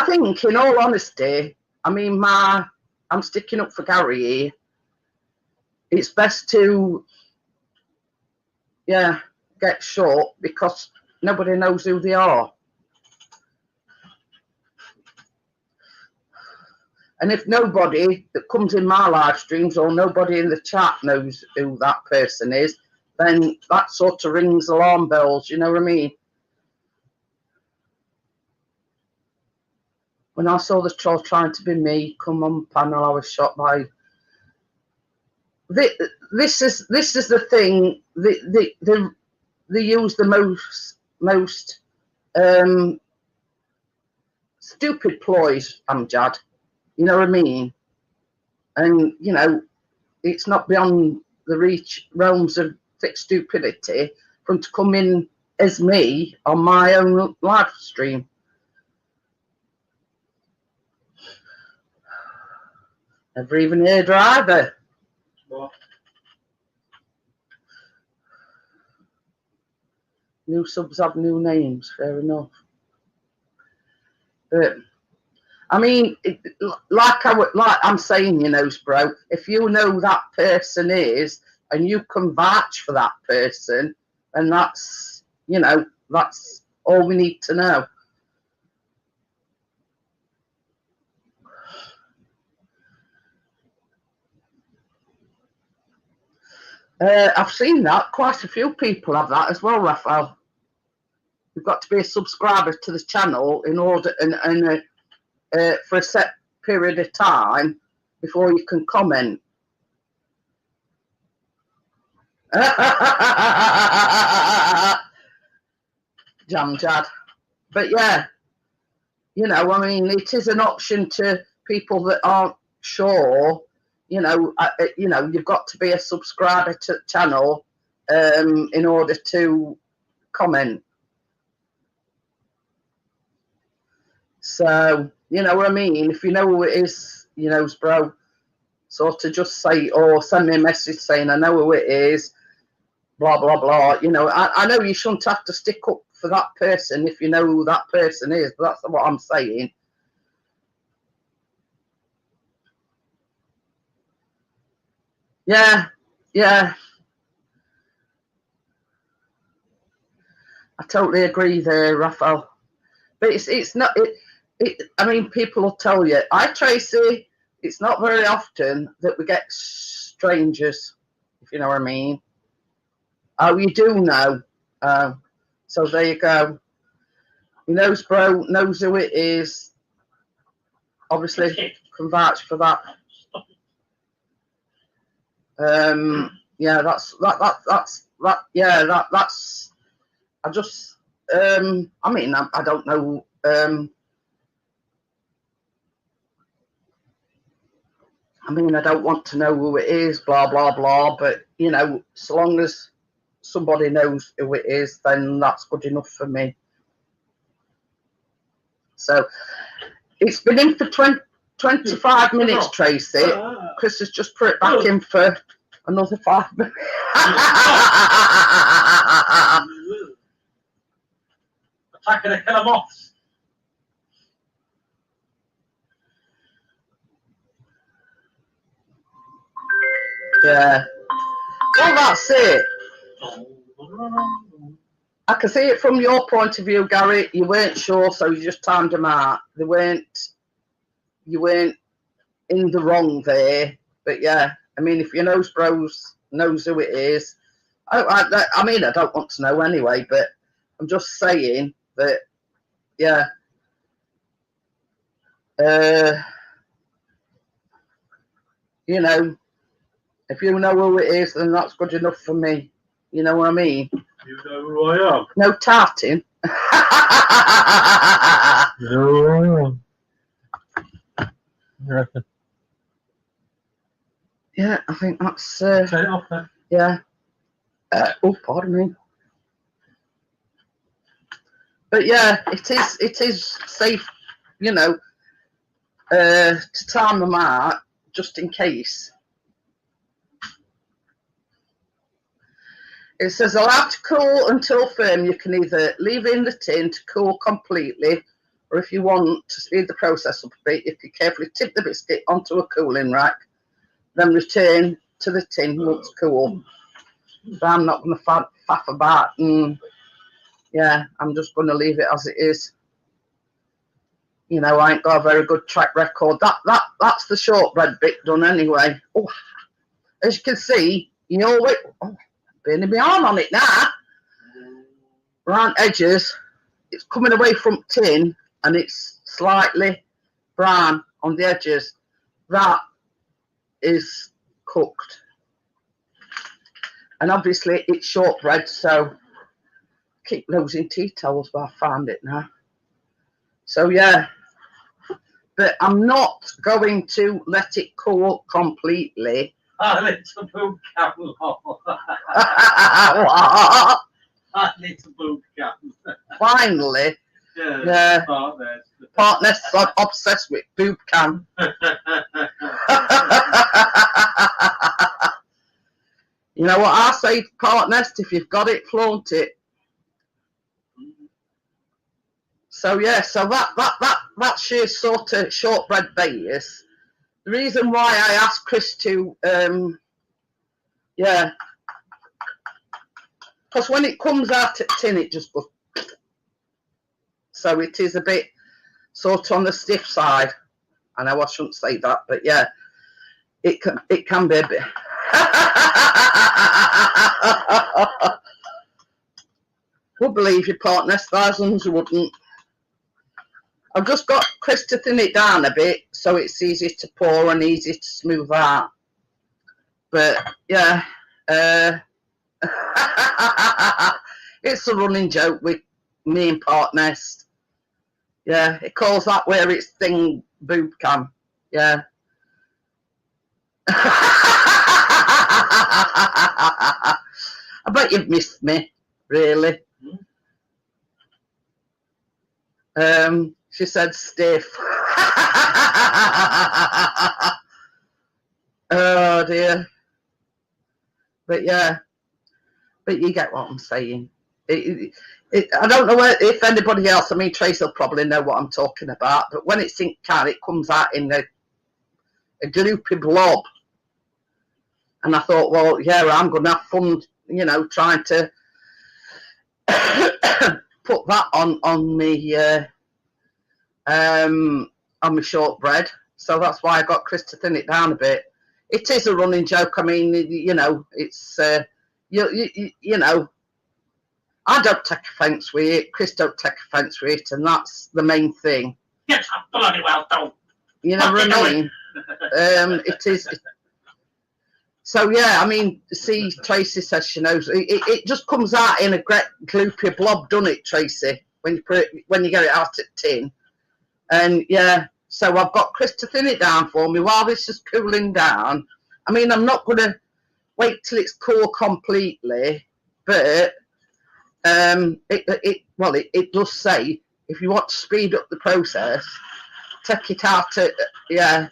in all honesty, I mean, I'm sticking up for Gary here. It's best to, yeah, get short, because nobody knows who they are. And if nobody that comes in my live streams or nobody in the chat knows who that person is, then that sort of rings alarm bells, you know what I mean? When I saw the troll trying to be me, come on panel, I was shocked by. This is the thing. They use the most stupid ploys, Amjad. You know what I mean? And you know, it's not beyond the realms of thick stupidity for them to come in as me on my own live stream. Never even heard either. What? New subs have new names, fair enough. But I mean, like I'm saying, you know, bro, if you know who that person is and you can vouch for that person, and that's, you know, that's all we need to know. I've seen that. Quite a few people have that as well, Raphael. You've got to be a subscriber to the channel in order, and for a set period of time before you can comment. Jam Jad. But yeah, you know, I mean, it is an option to people that aren't sure. You know, you've got to be a subscriber to the channel in order to comment. So, you know what I mean? If you know who it is, you know, bro, sort of just say, or send me a message saying, I know who it is, blah, blah, blah. You know, I know you shouldn't have to stick up for that person if you know who that person is, but that's what I'm saying. Yeah, yeah. I totally agree there, Raphael. But it's not, I mean, people will tell you, hi, Tracy, it's not very often that we get strangers, if you know what I mean. Oh, you do know. So there you go. He knows, bro, knows who it is. Obviously, can vouch for that. Yeah, that's. I just. I mean, I don't know. I mean, I don't want to know who it is, blah blah blah. But you know, so long as somebody knows who it is, then that's good enough for me. So it's been in for 25 minutes, Tracy. Chris has just put it back in for another 5 minutes. Attacking a killer moths. Yeah. Well, that's it. I can see it from your point of view, Gary. You weren't sure, so you just timed them out. You weren't in the wrong there. But yeah, I mean, if your nose bros knows who it is, I mean, I don't want to know anyway, but I'm just saying that, yeah. You know, if you know who it is, then that's good enough for me. You know what I mean? You know who I am? No tarting. No. Yeah, I think that's. Take it off then. Yeah. Oh, pardon me. But yeah, it is safe, you know, to time them out just in case. It says allowed to cool until firm. You can either leave it in the tin to cool completely, or if you want to speed the process up a bit, you can carefully tip the biscuit onto a cooling rack, then return to the tin once cool. So I'm not going to faff about, and yeah, I'm just going to leave it as it is. You know, I ain't got a very good track record. That's the shortbread bit done anyway. Oh, as you can see, you always burning my arm on it now. Round edges, it's coming away from tin, and it's slightly brown on the edges. That is cooked, and obviously it's shortbread, so I keep losing tea towels, but I found it now. So yeah, but I'm not going to let it cool completely. I need to boot camp. I need to boot camp. Finally. Yeah. Yeah. Start there. Partner's obsessed with boob cam. You know what I say, partners? If you've got it, flaunt it. So yeah, so that's your sort of shortbread base. The reason why I asked Chris to, yeah, because when it comes out at tin, it just goes. So it is a bit sort of on the stiff side. I know I shouldn't say that, but yeah, it can be a bit. Would believe your partner, thousands wouldn't. I've just got Chris to thin it down a bit so it's easy to pour and easy to smooth out. But yeah, it's a running joke with me and partners. Yeah, it calls that where it's thing boob cam. Yeah. I bet you've missed me, really. She said stiff. Oh dear. But yeah, but you get what I'm saying. I don't know if anybody else, I mean, Trace will probably know what I'm talking about, but when it's in can, it comes out in a gloopy blob. And I thought, well, yeah, I'm going to have fun, you know, trying to put that on my shortbread. So that's why I got Chris to thin it down a bit. It is a running joke. I mean, you know, it's, you know, I don't take offence with it. Chris don't take offence with it, and that's the main thing. Yes, I bloody well don't. You know what I mean? It is. So yeah, I mean, see, Tracy says she knows. It just comes out in a great gloopy blob, doesn't it, Tracy? When you put it, when you get it out at tin, and yeah. So I've got Chris to thin it down for me while this is cooling down. I mean, I'm not going to wait till it's cool completely, but it does say if you want to speed up the process, take it out at, yeah.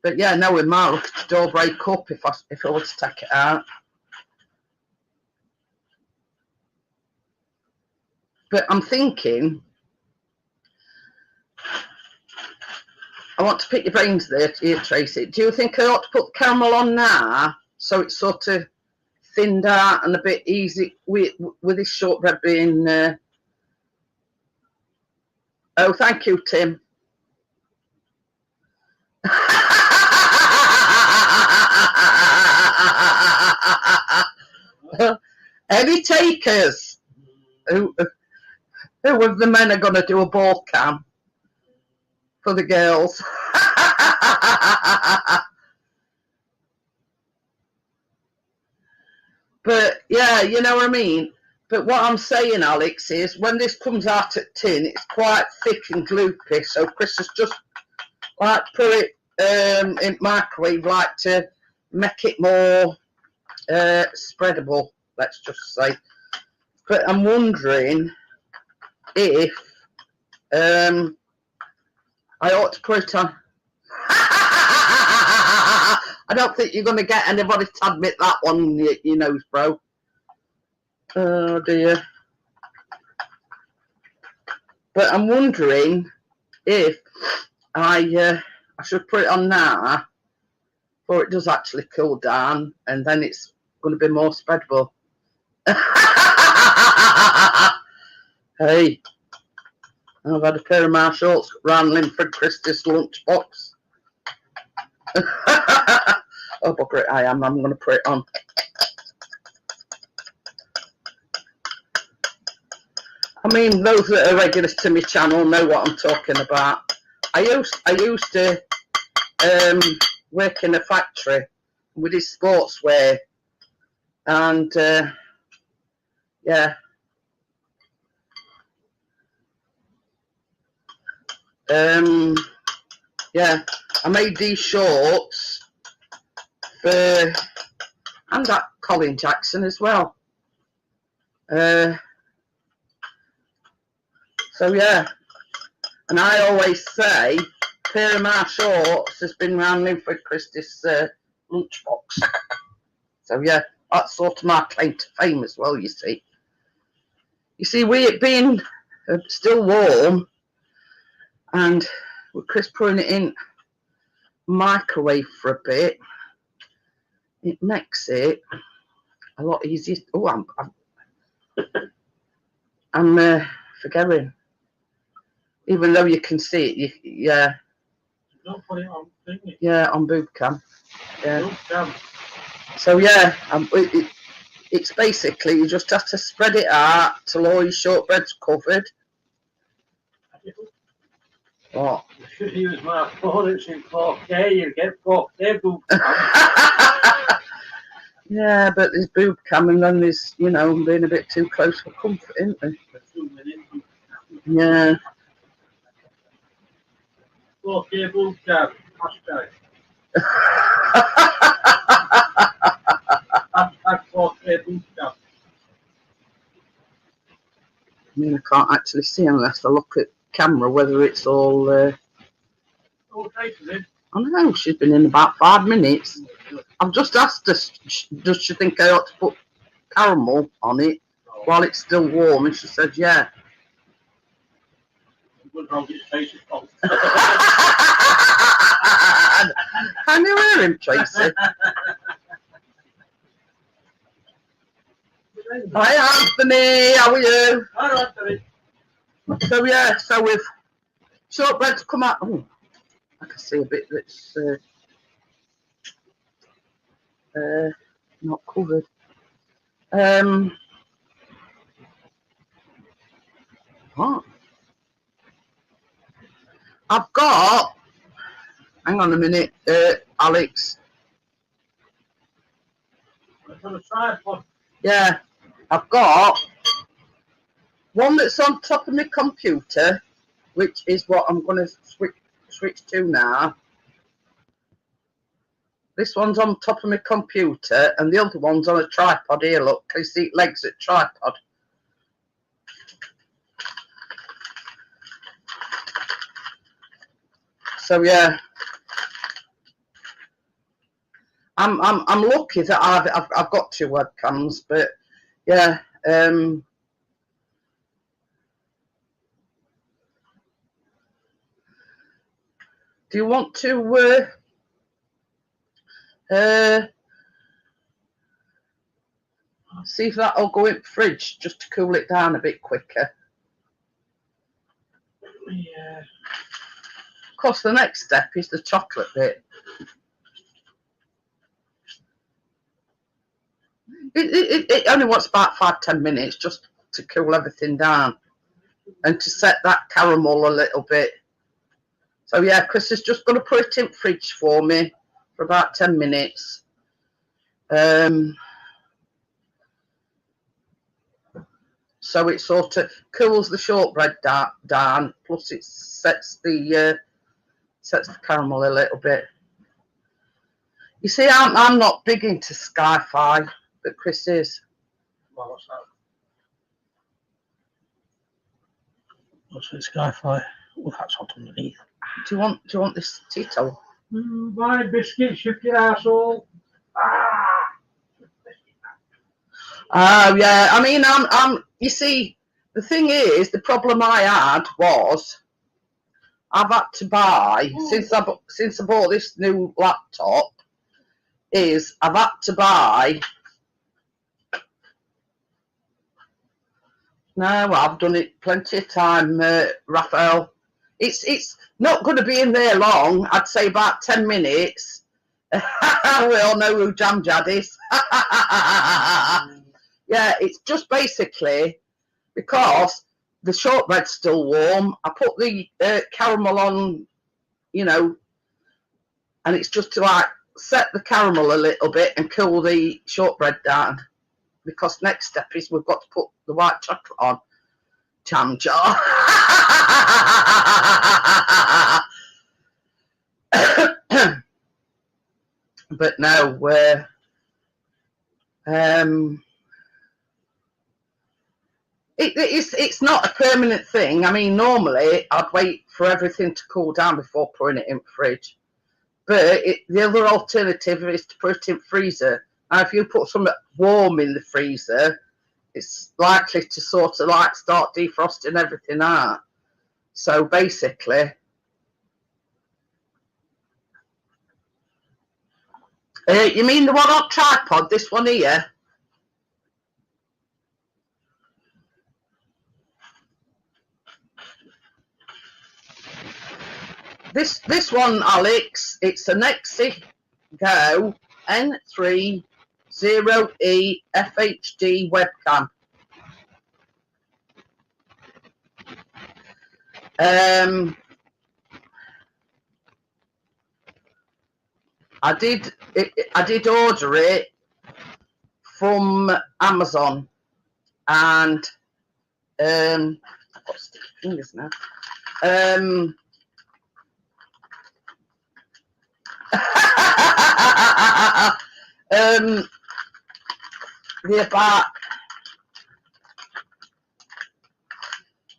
But yeah, no, it might look at the door break up if I were to take it out. But I'm thinking, I want to pick your brains there, here, Tracy. Do you think I ought to put the caramel on now so it's sort of thinned out and a bit easy with this shortbread being? Oh, thank you, Tim. Any takers? Who of the men are going to do a ball cam for the girls? But yeah, you know what I mean. But what I'm saying, Alex, is when this comes out at tin, it's quite thick and gloopy. So Chris has just like put it in microwave, like to make it more spreadable. Let's just say. But I'm wondering if I ought to put it on. I don't think you're going to get anybody to admit that one, you know, bro. Oh dear. But I'm wondering if I should put it on now, or it does actually cool down, and then it's going to be more spreadable. Hey, I've had a pair of my shorts round Linford Christie's lunchbox. Oh, bugger it, I'm going to put it on. I mean, those that are regulars to my channel know what I'm talking about. I used to work in a factory with his sportswear, and yeah. Yeah, I made these shorts for, and that Colin Jackson as well. So yeah, and I always say, pair of my shorts has been round Linford Christie's lunchbox. So yeah, that's sort of my claim to fame as well, you see. You see, with it being still warm, and with Chris putting it in microwave for a bit, it makes it a lot easier. Oh, I'm forgetting. Even though you can see it, yeah. Don't put it on thingy. Yeah, on boob cam. Yeah. Boob cam. So yeah, it's basically you just have to spread it out till all your shortbread's covered. What? You should use my phone. It's in 4K. You get 4K boob cam. Yeah, but there's boob cam and then there's, you know, being a bit too close for comfort, isn't there? For 2 minutes. Yeah. 4K boob cam. Hashtag. Hashtag 4K boob cam. I mean, I can't actually see unless I look at camera whether it's all. Oh, Tracy's in. I don't know, she's been in about 5 minutes. I've just asked her, does she think I ought to put caramel on it while it's still warm? And she said, yeah. Can you hear him, Tracy? Hi, Anthony. How are you? Hi, Anthony. So, yeah, so with shortbread's come out. Oh, I can see a bit that's not covered. What? I've got, hang on a minute, Alex. On a tripod. Yeah, I've got one that's on top of my computer, which is what I'm going to switch to now. This one's on top of my computer, and the other one's on a tripod here. Look, can you see legs at tripod? So yeah, I'm lucky that I've got 2 webcams, but yeah, do you want to see if that'll go in the fridge just to cool it down a bit quicker? Yeah. Of course, the next step is the chocolate bit. It only wants about 5-10 minutes just to cool everything down and to set that caramel a little bit. So yeah, Chris is just going to put it in the fridge for me for about 10 minutes. So it sort of cools the shortbread down, plus it sets the caramel a little bit. You see, I'm not big into sci-fi, but Chris is. Well, what's that? What's it, sci-fi? Oh, that's hot underneath. Do you want this tea towel? My biscuits, you your asshole. Oh yeah, I mean, I'm. You see, the thing is, the problem I had was I've had to buy since I bought this new laptop. I've had to buy. No, I've done it plenty of time, Raphael. It's not going to be in there long. I'd say about 10 minutes. We all know who Jam Jad is. Yeah, it's just basically because the shortbread's still warm. I put the caramel on, you know, and it's just to like set the caramel a little bit and cool the shortbread down. Because next step is we've got to put the white chocolate on. Jam jar. But no, It's not a permanent thing. I mean, normally I'd wait for everything to cool down before putting it in the fridge. But the other alternative is to put it in the freezer. Now, if you put something warm in the freezer, it's likely to sort of like start defrosting everything out. So basically, you mean the one on tripod, this one here? This one, Alex, it's a Nexi Go N30E FHD webcam. I did order it from Amazon, and I've got sticky fingers now. The back.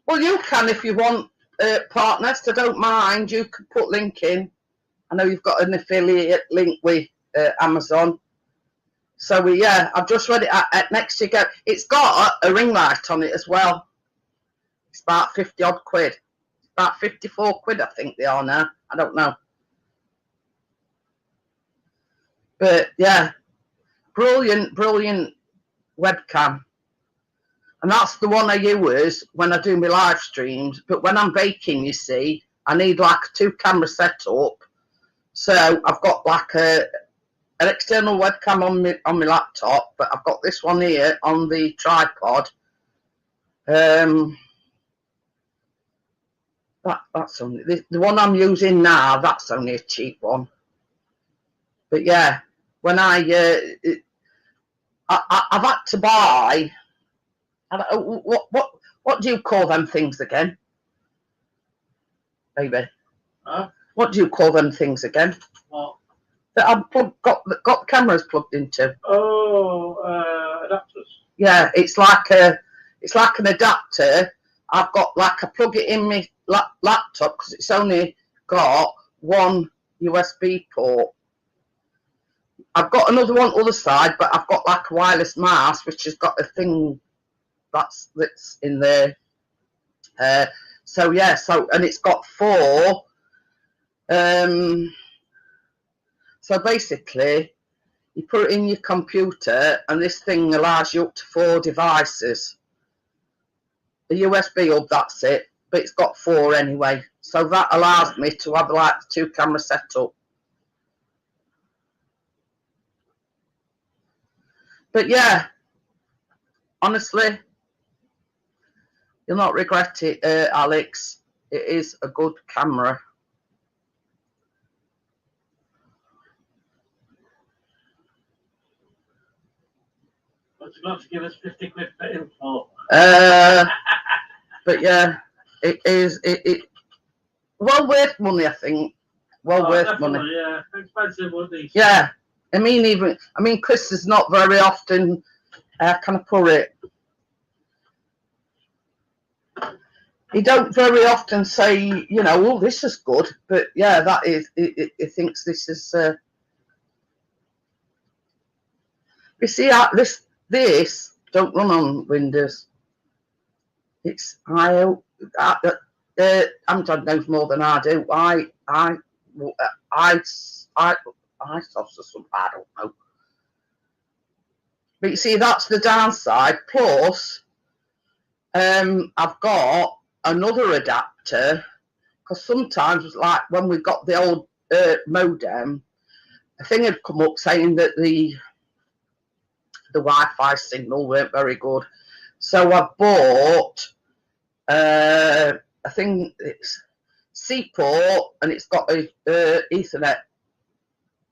Well, you can if you want, partners. I don't mind. You can put link in. I know you've got an affiliate link with Amazon. So yeah, I've just read it at next to go. It's got a ring light on it as well. It's about 50 odd quid. About 54 quid, I think they are now. I don't know. But yeah, brilliant webcam. And that's the one I use when I do my live streams. But when I'm baking, you see, I need like a 2-camera setup. So I've got like an external webcam on my laptop, but I've got this one here on the tripod. That's only the one I'm using now. That's only a cheap one. But yeah, when I've had to buy. What do you call them things again, baby? Huh? What do you call them things again? What? That I've got cameras plugged into. Oh, adapters. Yeah, it's like an adapter. I've got like I plug it in my laptop because it's only got one USB port. I've got another one other side, but I've got like a wireless mouse which has got a thing that's in there. So yeah, and it's got 4. So basically, you put it in your computer, and this thing allows you up to 4 devices. The USB hub, that's it, but it's got 4 anyway. So that allows me to have like 2-camera setup. But yeah, honestly, you'll not regret it, Alex. It is a good camera. But you've got to give us 50 quid for info. But yeah, it is. It well worth money, I think. Well worth money. Yeah, expensive, weren't these? Yeah, I mean, Chris is not very often. Can I put it? He don't very often say, you know, oh, this is good. But yeah, that is. He thinks this is. You see, this don't run on Windows. It's Amazon knows more than I do. I sauce or something, I don't know. But you see, that's the downside. Plus, I've got another adapter because sometimes, like when we got the old modem, a thing had come up saying that the Wi-Fi signal weren't very good. So I bought I think it's C-port, and it's got a Ethernet,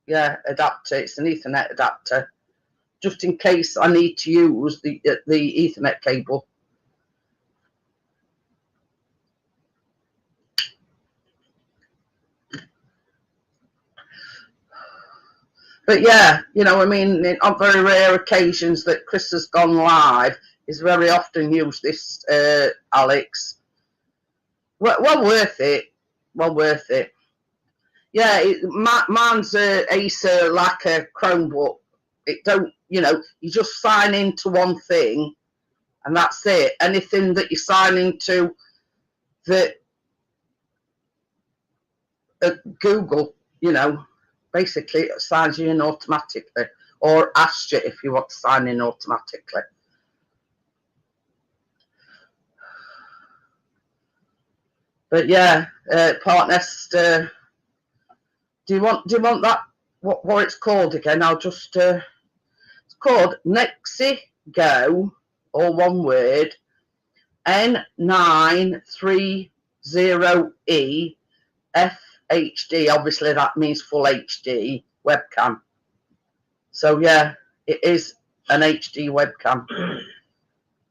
adapter. It's an Ethernet adapter, just in case I need to use the Ethernet cable. But yeah, you know, I mean, on very rare occasions that Chris has gone live, he's very often used this, Alex. Well worth it. Well worth it. Yeah, mine's a Acer like a Chromebook. It don't, you know, you just sign into one thing and that's it. Anything that you sign into that Google, you know, basically it signs you in automatically, or asks you if you want to sign in automatically. But yeah, Partnest, do you want that? What it's called again? I'll just. It's called Nexi Go, all one word. N930E FHD. Obviously, that means full HD webcam. So yeah, it is an HD webcam.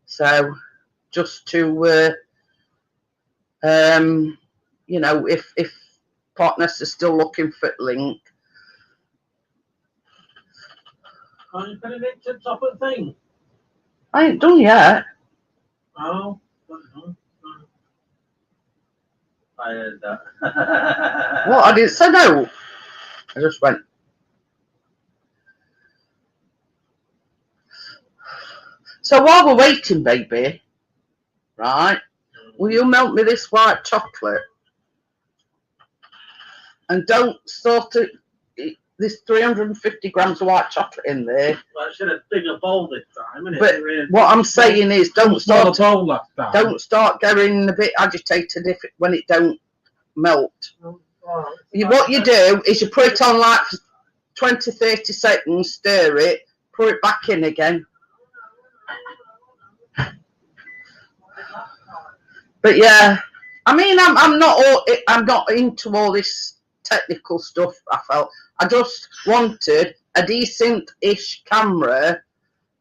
So just to you know, if Partners is still looking for a link. Can't you put it into the top of the thing? I ain't done yet. Oh, I heard that. What? I didn't say no. I just went. So while we're waiting, baby, right, will you melt me this white chocolate? And don't sort of, there's 350 grams of white chocolate in there. Well, I should have bigger bowl this time, innit? But what I'm saying is, don't start getting a bit agitated when it don't melt. What you do is you put it on like for 20, 30 seconds, stir it, put it back in again. But yeah, I mean, I'm not into all this technical stuff. I just wanted a decent-ish camera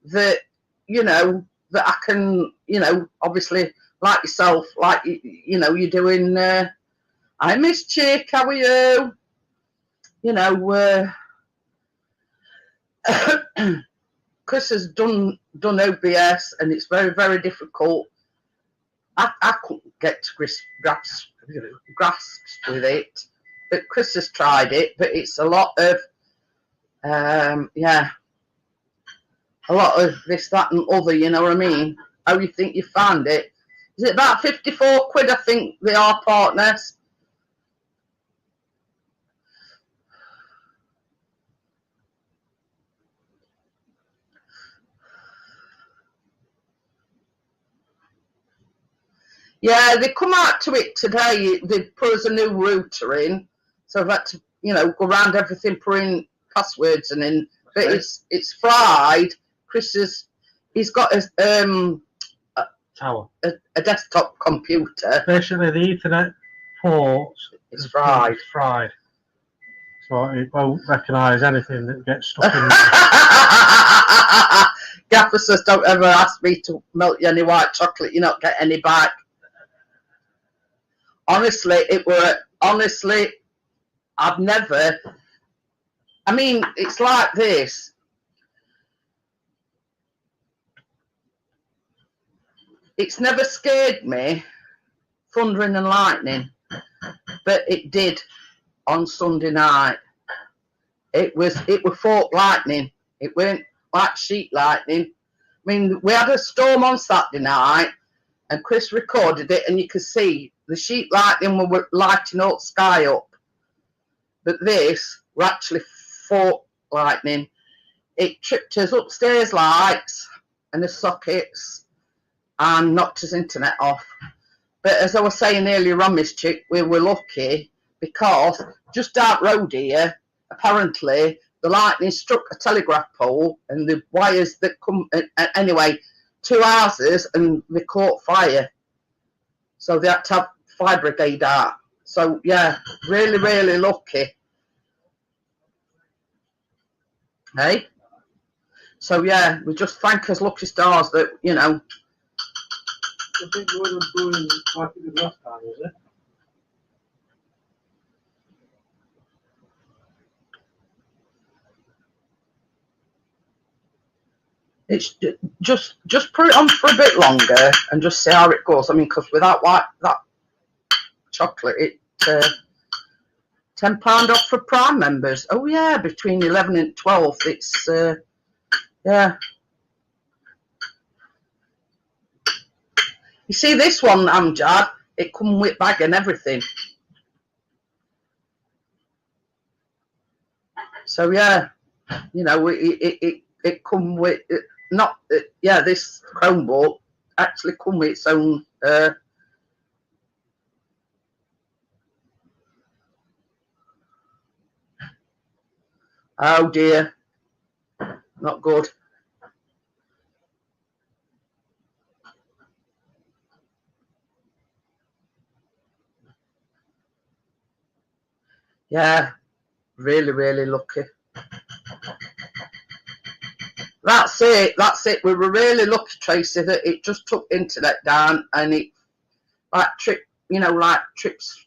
that, you know, that I can, you know, obviously like yourself, like you know, you're doing. I miss Chick. How are you? You know, Chris has done OBS, and it's very, very difficult. I couldn't get to grasp with it, but Chris has tried it. But it's a lot of, yeah, a lot of this, that, and other. You know what I mean? How you think you found it? Is it about 54 quid? I think they are, Partners. Yeah, they come out to it today. They put us a new router in, so I've had to, you know, go around everything, put in passwords and in. But it's fried. He's got a tower, a desktop computer. Basically, the Ethernet port is fried. It's fried, so it won't recognise anything that gets stuck in. Gaffer says, "Don't ever ask me to melt you any white chocolate. You not get any back." Honestly, I've never. I mean, it's like this. It's never scared me, thundering and lightning, but it did on Sunday night. It was fork lightning. It weren't like sheet lightning. I mean, we had a storm on Saturday night, and Chris recorded it, and you could see the sheet lightning were lighting up sky up. But this were actually fork lightning. It tripped his upstairs lights and the sockets and knocked his internet off. But as I was saying earlier on, Miss Chick, we were lucky because just down the road here, apparently the lightning struck a telegraph pole and the wires that come, anyway, 2 houses, and they caught fire. So they had to have fire brigade out. So yeah, really, really lucky. Hey? So yeah, we just thank us lucky stars that, you know. I think you were doing like it was last time, was it? It's just put it on for a bit longer and just see how it goes. I mean, because without that chocolate, it £10 off for Prime members. Oh yeah, between 11 and 12, it's yeah. You see this one, Amjad? It come with bag and everything. So yeah, you know, it come with not yeah. This Chromebook actually come with its own. Oh dear, not good. Yeah, really, really lucky. That's it. That's it. We were really lucky, Tracy, that it just took internet down and it like trips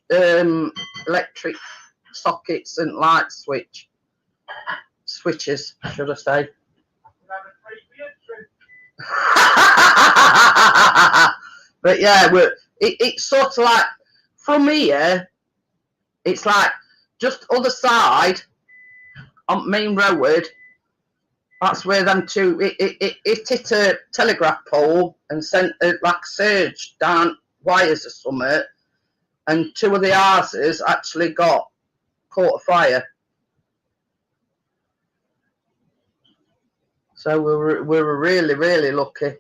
electric sockets and light switches, should I say? But yeah, it's sort of like from here. It's like just other side on Main Road. That's where them two it hit a telegraph pole and sent like surge down wires or something, and two of the houses actually got caught afire. So we were really, really lucky.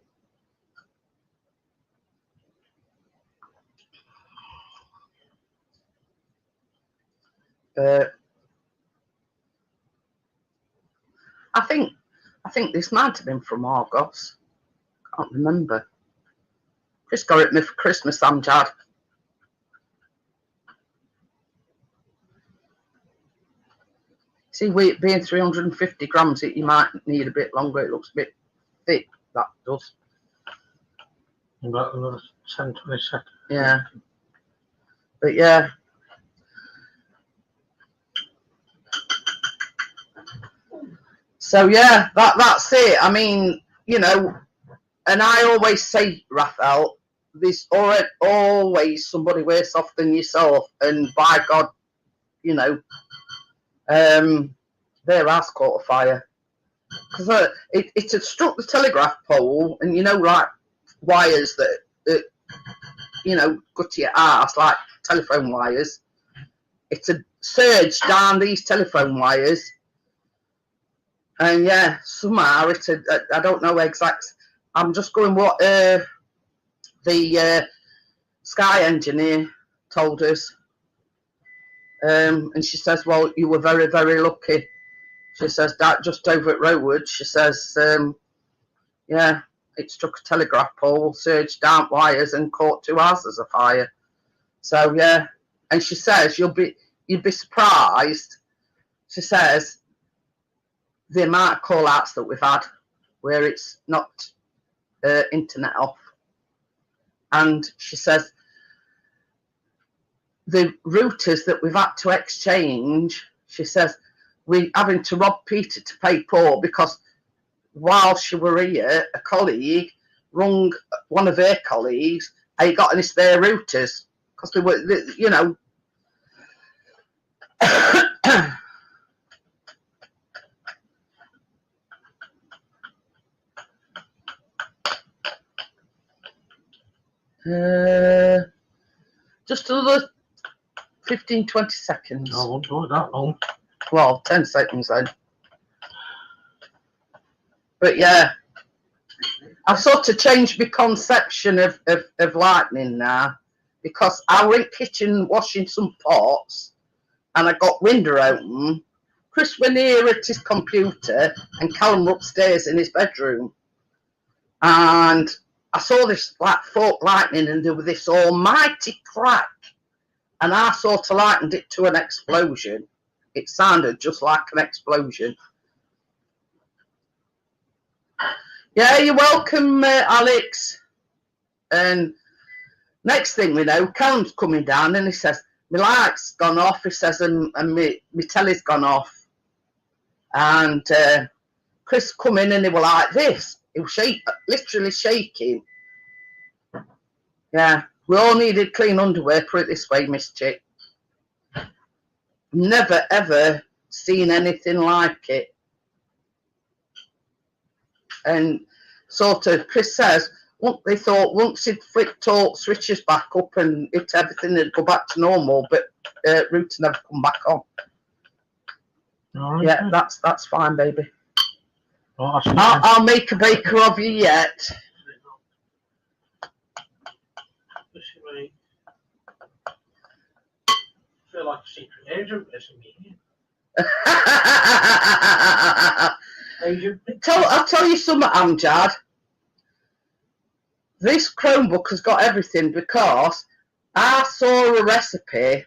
I think this might have been from Argos. Can't remember. Just got it me for Christmas, Amjad. See, weight being 350 grams, you might need a bit longer. It looks a bit thick, that does. About another 10, 20 seconds. Yeah. But yeah. So yeah, that's it. I mean, you know, and I always say, Raphael, there's always somebody worse off than yourself. And by God, you know, their ass caught a fire. Because it had struck the telegraph pole, and you know, like wires that you know, go to your ass, like telephone wires. It had surged down these telephone wires. And yeah, somehow it had, I don't know exact. I'm just going what the Sky engineer told us. And she says, well, you were very, very lucky. She says that just over at Rowood, she says, yeah, it struck a telegraph pole, surged down wires and caught two houses afire. So yeah, and she says you'd be surprised. She says the amount of call outs that we've had where it's knocked internet off. And she says the routers that we've had to exchange, she says we're having to rob Peter to pay Paul, because while she were here, a colleague rung one of her colleagues, "Have you got any spare routers?" Because they were, you know. Just another 15, 20 seconds. I won't do it that long. Well, 10 seconds then. But yeah, I've sort of changed my conception of lightning now, because I were in the kitchen washing some pots and I got window open. Chris went here at his computer and Callum upstairs in his bedroom. And I saw this like fork lightning, and there was this almighty crack. And I sort of likened it to an explosion. It sounded just like an explosion. Yeah, you're welcome, Alex. And next thing we know, Callum's coming down and he says, my light's gone off, he says, and my telly's gone off. And Chris come in and they were like this. It was literally shaking. Yeah, we all needed clean underwear, put it this way, Miss Chick. Never ever seen anything like it. And sort of, Chris says, they thought once he'd flicked all switches back up and hit everything, it'd go back to normal, but router never come back on. Right, yeah, that's fine, baby. Oh, I'll make a baker of you yet. I feel like a secret agent missing me. I'll tell you something, Amjad. This Chromebook has got everything because I saw a recipe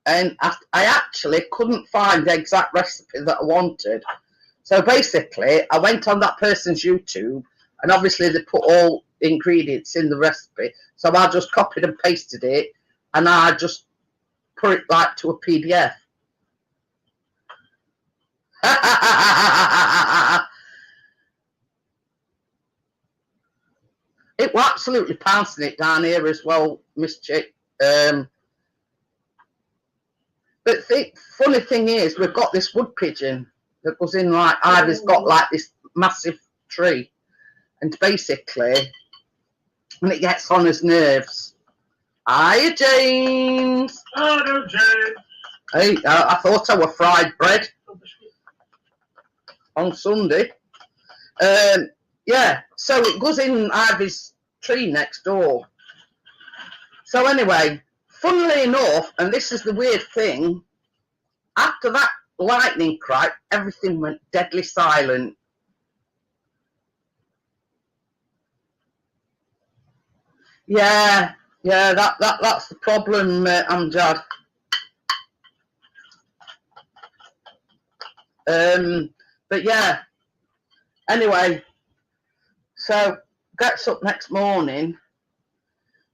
and I actually couldn't find the exact recipe that I wanted. So basically, I went on that person's YouTube and obviously they put all the ingredients in the recipe. So I just copied and pasted it and I just put it like to a PDF. It was absolutely pouncing it down here as well, Miss Chick. But the funny thing is, we've got this wood pigeon that goes in like, Ivy's got like this massive tree. And basically, when it gets on his nerves, hiya, James. Hello, James. Hey, I thought I were fried bread on Sunday. Yeah, so it goes in Ivy's tree next door. So anyway, funnily enough, and this is the weird thing, after that lightning crack, everything went deadly silent. Yeah, that's the problem, Amjad. But yeah, anyway, so gets up next morning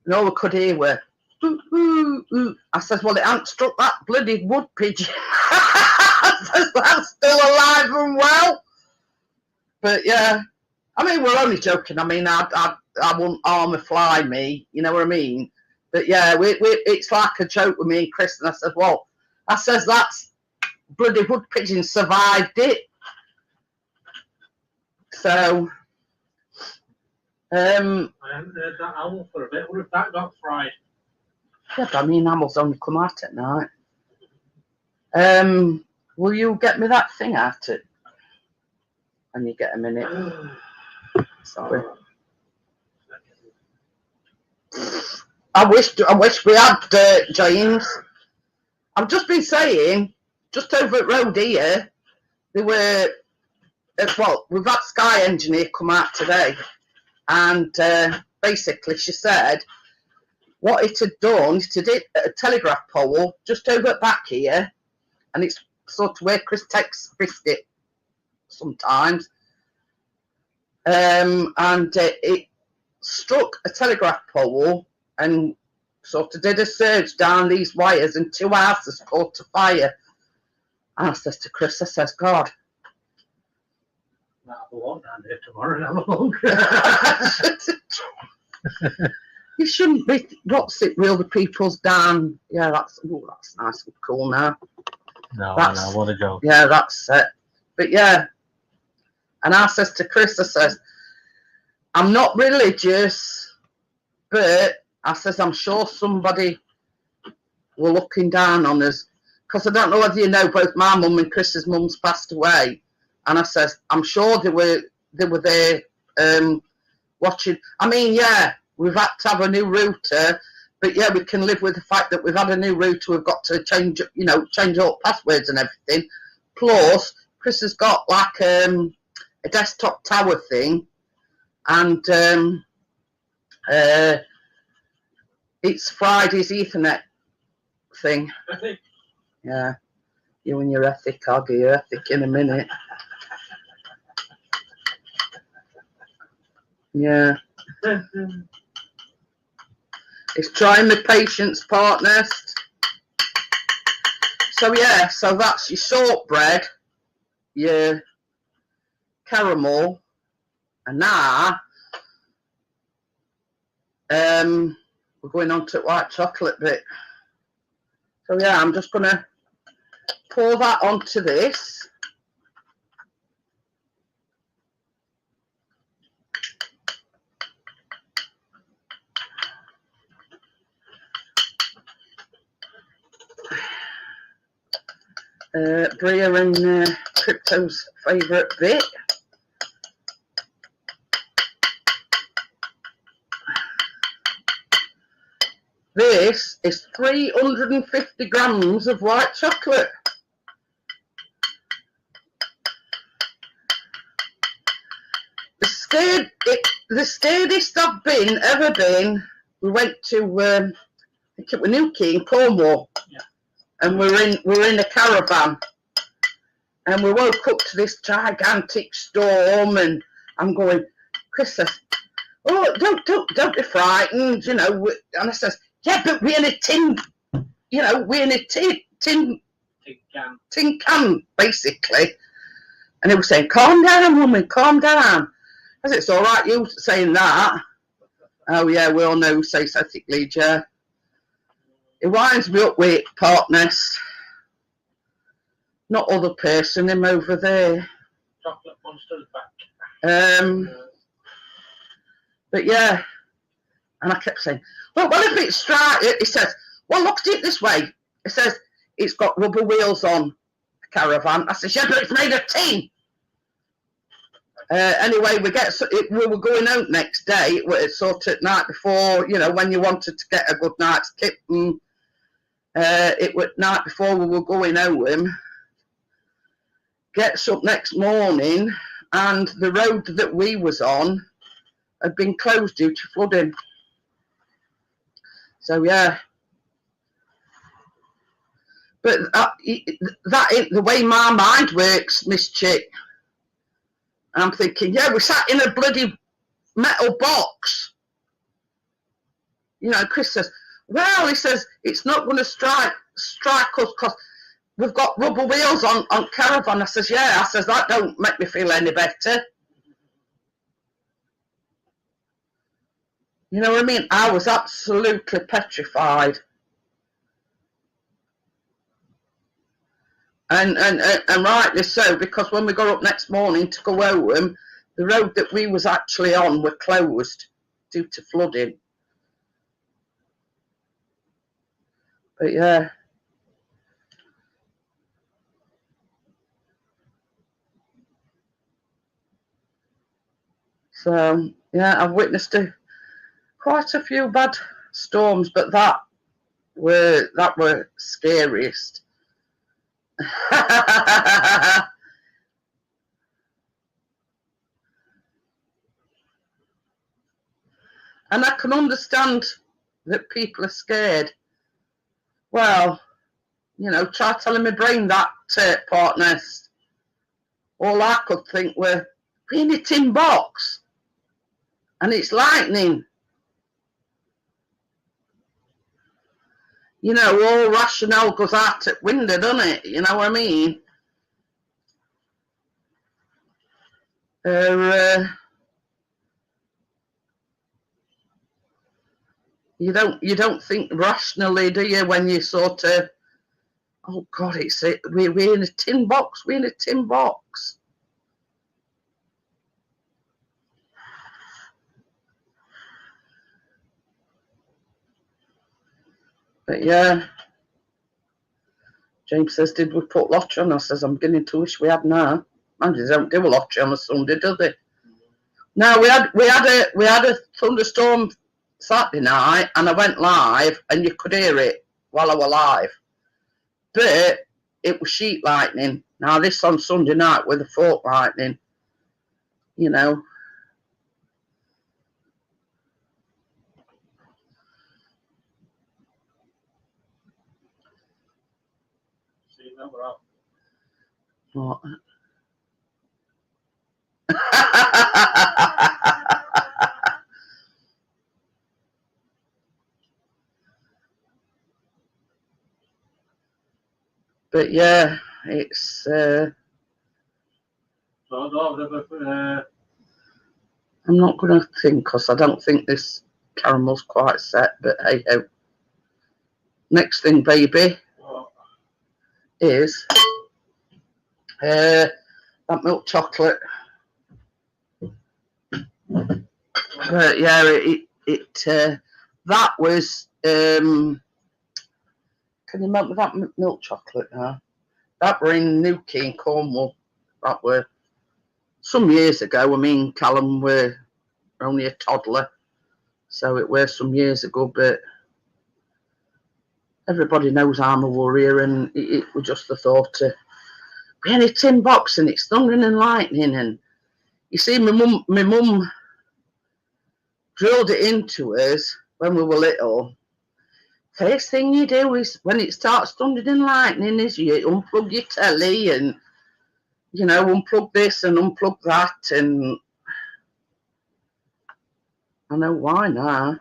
and all we could hear were ooh, ooh, ooh. I says, well, it hadn't struck that bloody wood pigeon. I says, that's still alive and well. But yeah, I mean, we're only joking. I mean, I wouldn't harm a fly, me, you know what I mean? But yeah, it's like a joke with me and Chris. And I said, well, I says, that's bloody wood pigeon survived it. So, I haven't heard that owl for a bit. What if that got fried? yeah, but I mean, owls only come out at night. Will you get me that thing out it? And you get a minute. Sorry. I wish we had James. I've just been saying, just over at road here, they were, well, we've had Sky Engineer come out today, and basically she said what it had done, it had hit a telegraph pole just over at back here, and it's sort of where Chris takes biscuit sometimes, and it struck a telegraph pole and sort of did a surge down these wires, and 2 houses caught to fire. And I says to Chris, I says, God. That'll be one down here tomorrow. You shouldn't be, what's it, reel the people's down. Yeah, that's nice and cool now. No, I know, what a joke. Yeah, that's it. But yeah, and I says to Chris, I says, I'm not religious, but I says, I'm sure somebody were looking down on us. Because I don't know whether you know, both my mum and Chris's mum's passed away. And I says, I'm sure they were there watching. I mean, yeah, we've had to have a new router, but yeah, we can live with the fact that we've had a new router. We've got to change all passwords and everything. Plus, Chris has got like a desktop tower thing, and it's Friday's Ethernet thing. Yeah, you and your ethic, I'll get your ethic in a minute. Yeah. It's trying the patience, partners. So yeah, so that's your shortbread, your caramel, And now, we're going on to white chocolate bit. So yeah, I'm just going to pour that onto this. Bria and Crypto's favourite bit. This is 350 grams of white chocolate. The steadiest I've ever been. We went to I think it was Newquay in Cornwall, yeah. And we're in a caravan, and we woke up to this gigantic storm, and I'm going, Chris says, "Oh, don't be frightened, you know." And I says, "Yeah, but we're in a tin, you know, we're in a tin can, basically." And he was saying, "Calm down, woman, calm down." I said, "It's all right, you saying that." "Oh yeah, we all know," says ethically, yeah. It winds me up with partners, not other person, him over there. Chocolate monster's back. But yeah, and I kept saying, "Well, what if it's dry?" He says, "Well, look at it this way." He says, "It's got rubber wheels on a caravan." I said, "Yeah, but it's made of tin." Anyway, we were going out next day. It was sort of night before, you know, when you wanted to get a good night's kip. And it was night before we were going home. Gets up next morning, and the road that we was on had been closed due to flooding. So yeah, but that ain't the way my mind works, Miss Chick. I'm thinking, yeah, we sat in a bloody metal box. You know, Chris says, "Well," he says, "it's not going to strike us because we've got rubber wheels on caravan." I says, "Yeah." I says, "That don't make me feel any better." You know what I mean? I was absolutely petrified. And rightly so, because when we got up next morning to go home, the road that we was actually on were closed due to flooding. But yeah. So yeah, I've witnessed quite a few bad storms, but that were scariest. And I can understand that people are scared. Well, you know, try telling my brain that, partners. All I could think were, we're in a tin box, and it's lightning. You know, all rationale goes out the window, doesn't it? You know what I mean? You don't think rationally, do you? When you sort of, oh God, we're in a tin box. We're in a tin box. But yeah, James says, "Did we put lottery on?" I says, "I'm beginning to wish we had now." Man, they don't do a lottery on a Sunday, do they? No, we had a thunderstorm Saturday night, and I went live, and you could hear it while I was live. But it was sheet lightning. Now this on Sunday night with the fork lightning, you know. See, now we're out. What? But yeah, it's So, I'm not going to think, because I don't think this caramel's quite set, but hey ho. Next thing, baby, is that milk chocolate. But yeah, that was, can you remember that milk chocolate now? That were in Newquay in Cornwall. That were some years ago. I mean, Callum were only a toddler, so it was some years ago, but everybody knows I'm a warrior, and it was just the thought of being a tin box and it's thundering and lightning. And you see, my mum drilled it into us when we were little. First thing you do is when it starts thundering and lightning is you unplug your telly and, you know, unplug this and unplug that. And I know why now.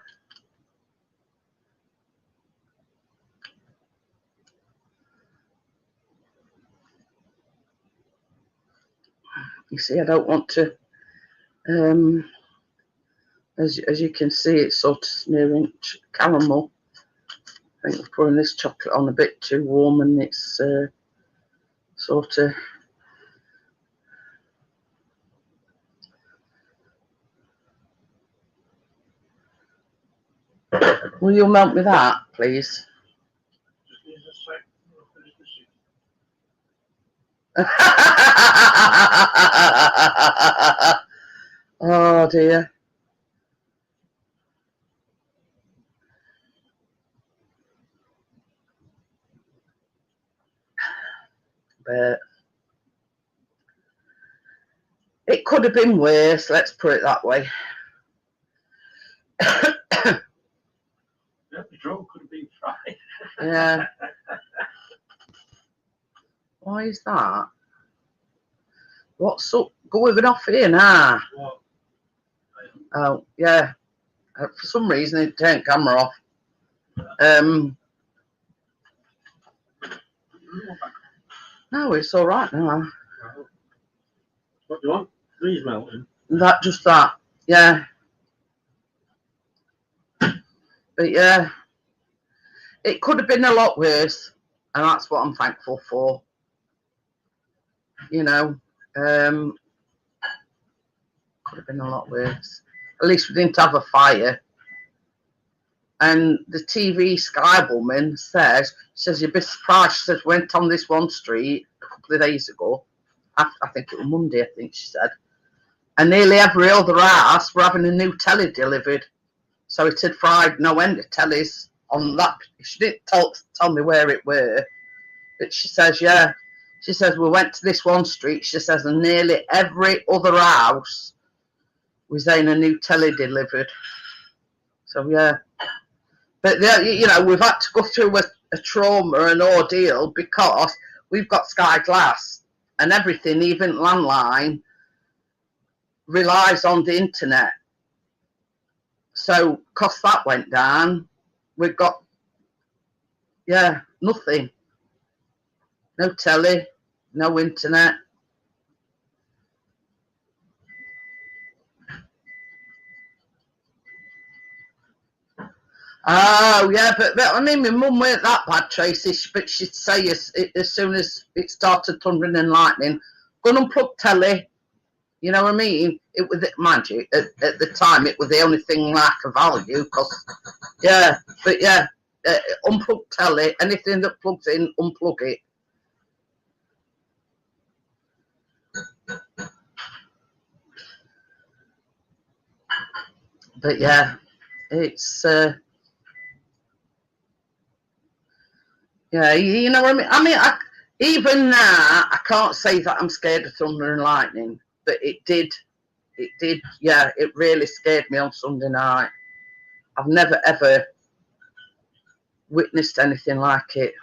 You see, I don't want to, as you can see, it's sort of smearing caramel. I think we're putting this chocolate on a bit too warm, and it's sort of. Will you melt me that, please? Oh dear. But it could have been worse, let's put it that way. Yeah, the drum could have been fried. Yeah. Why is that? What's up? Going off here now? What? Oh, yeah. For some reason, it turned camera off. No, it's all right now. What do you want? These melting. That, yeah. But yeah, it could have been a lot worse, and that's what I'm thankful for. You know, could have been a lot worse. At least we didn't have a fire. And the TV Sky woman says, you'd be surprised. She says, went on this one street a couple of days ago. I think it was Monday, I think she said. And nearly every other house were having a new telly delivered. So it had fried no end of tellies on that. She didn't tell me where it were. But she says, yeah. She says, we went to this one street. She says, and nearly every other house was having a new telly delivered. So, yeah. But, you know, we've had to go through a trauma, an ordeal, because we've got Sky Glass and everything, even landline, relies on the internet. So, because that went down, we've got, yeah, nothing. No telly, no internet. Oh, yeah, but I mean, my mum weren't that bad, Tracy, but she'd say as soon as it started thundering and lightning, go and unplug telly. You know what I mean? It was magic. At the time, it was the only thing like a value, because, yeah, but yeah, unplug telly, anything that plugs in, unplug it. But yeah, it's, yeah, you know what I mean? Even now, I can't say that I'm scared of thunder and lightning, but it did, yeah, it really scared me on Sunday night. I've never, ever witnessed anything like it.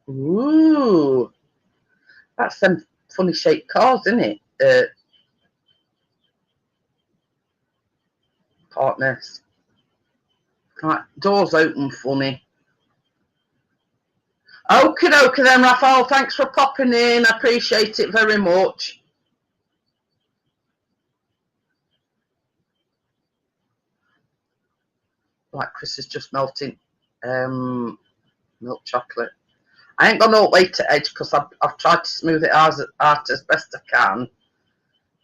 Ooh, that's some funny shaped cars, isn't it? Partners. Like, doors open funny. Okie dokie then, Raphael. Thanks for popping in. I appreciate it very much. Like Chris is just melting milk chocolate. I ain't got no way to edge because I've tried to smooth it out as best I can.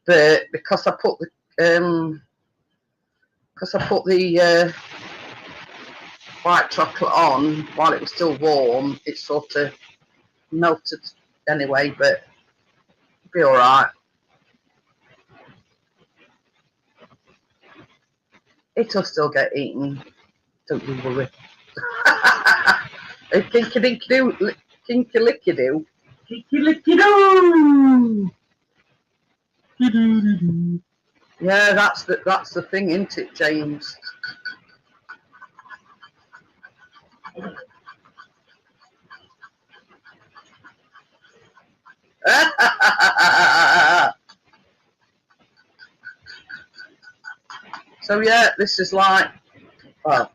But because I put the white chocolate on while it was still warm, it sort of melted anyway, but it'll be alright. It'll still get eaten. Don't you worry. Kinky dinky doo, kinky licky doo. Kinky licky doo. Yeah, that's the thing, isn't it, James? So yeah, this is like, well,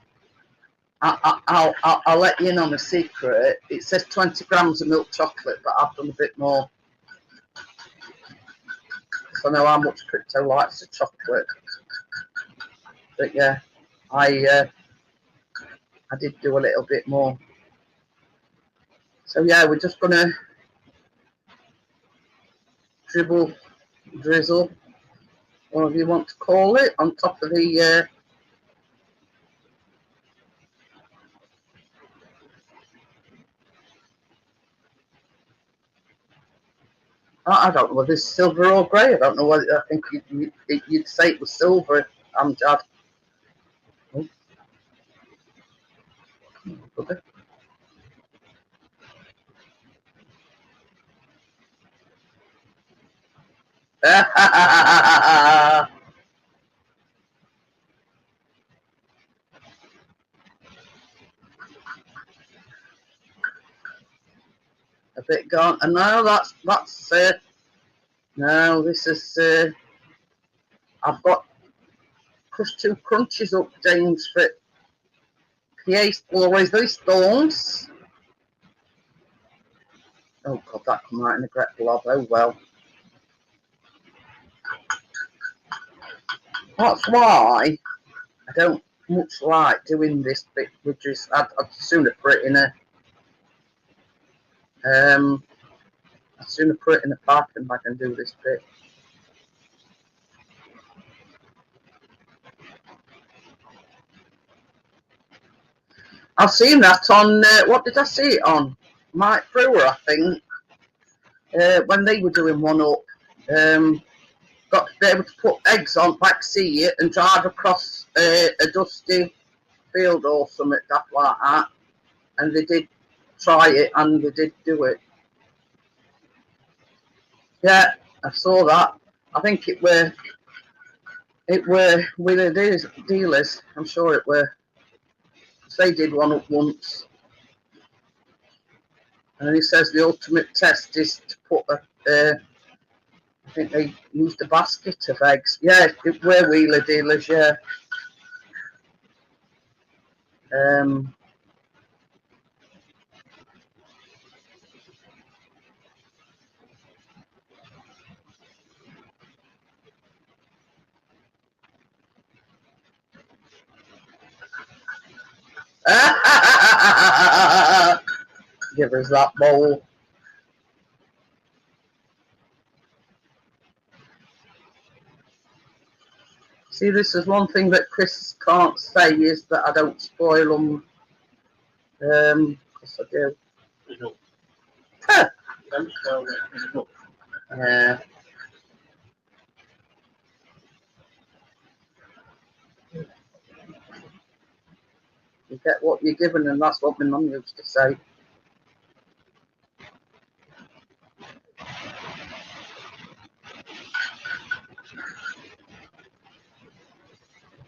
I'll let you in on a secret. It says 20 grams of milk chocolate, but I've done a bit more. So I know how much Crypto likes the chocolate. But yeah, I did do a little bit more. So yeah, we're just gonna drizzle, whatever you want to call it, on top of the I don't know whether it's silver or grey. I don't know whether, I think you'd say it was silver, Amjad. Oh, a bit gone. And now that's no, this is I've got crushed 2 crunches up, James, for PA always these stones. Oh god, that come out in a great blob. Oh well. That's why I don't much like doing this bit, which is I'd sooner put it in a I'd sooner put it in a piping bag and do this bit. I've seen that on what did I see it on? Mike Brewer, I think. When they were doing one up, got to be able to put eggs on, back seat, and drive across a dusty field or something like that. And they did try it, and they did do it. Yeah, I saw that. I think it were with the dealers. I'm sure it were. They did one up once. And he says the ultimate test is to put I think they used a basket of eggs. Yeah, it were wheeler dealers, yeah. Give us that bowl. See, this is one thing that Chris can't say is that I don't spoil them. Because I do. Yeah. You get what you're given, and that's what my mum used to say.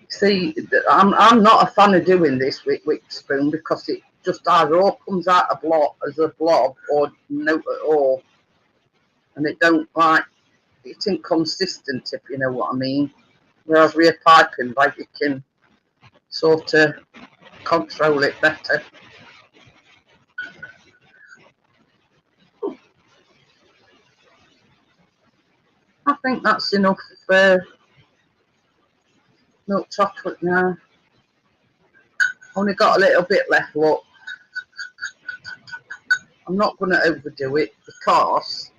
See, I'm not a fan of doing this with spoon because it just either all comes out as a blob or no at all, and it don't like it's inconsistent, if you know what I mean. Whereas with a piping bag, you can sort of control it better. I think that's enough milk chocolate now. Only got a little bit left, look. I'm not going to overdo it because,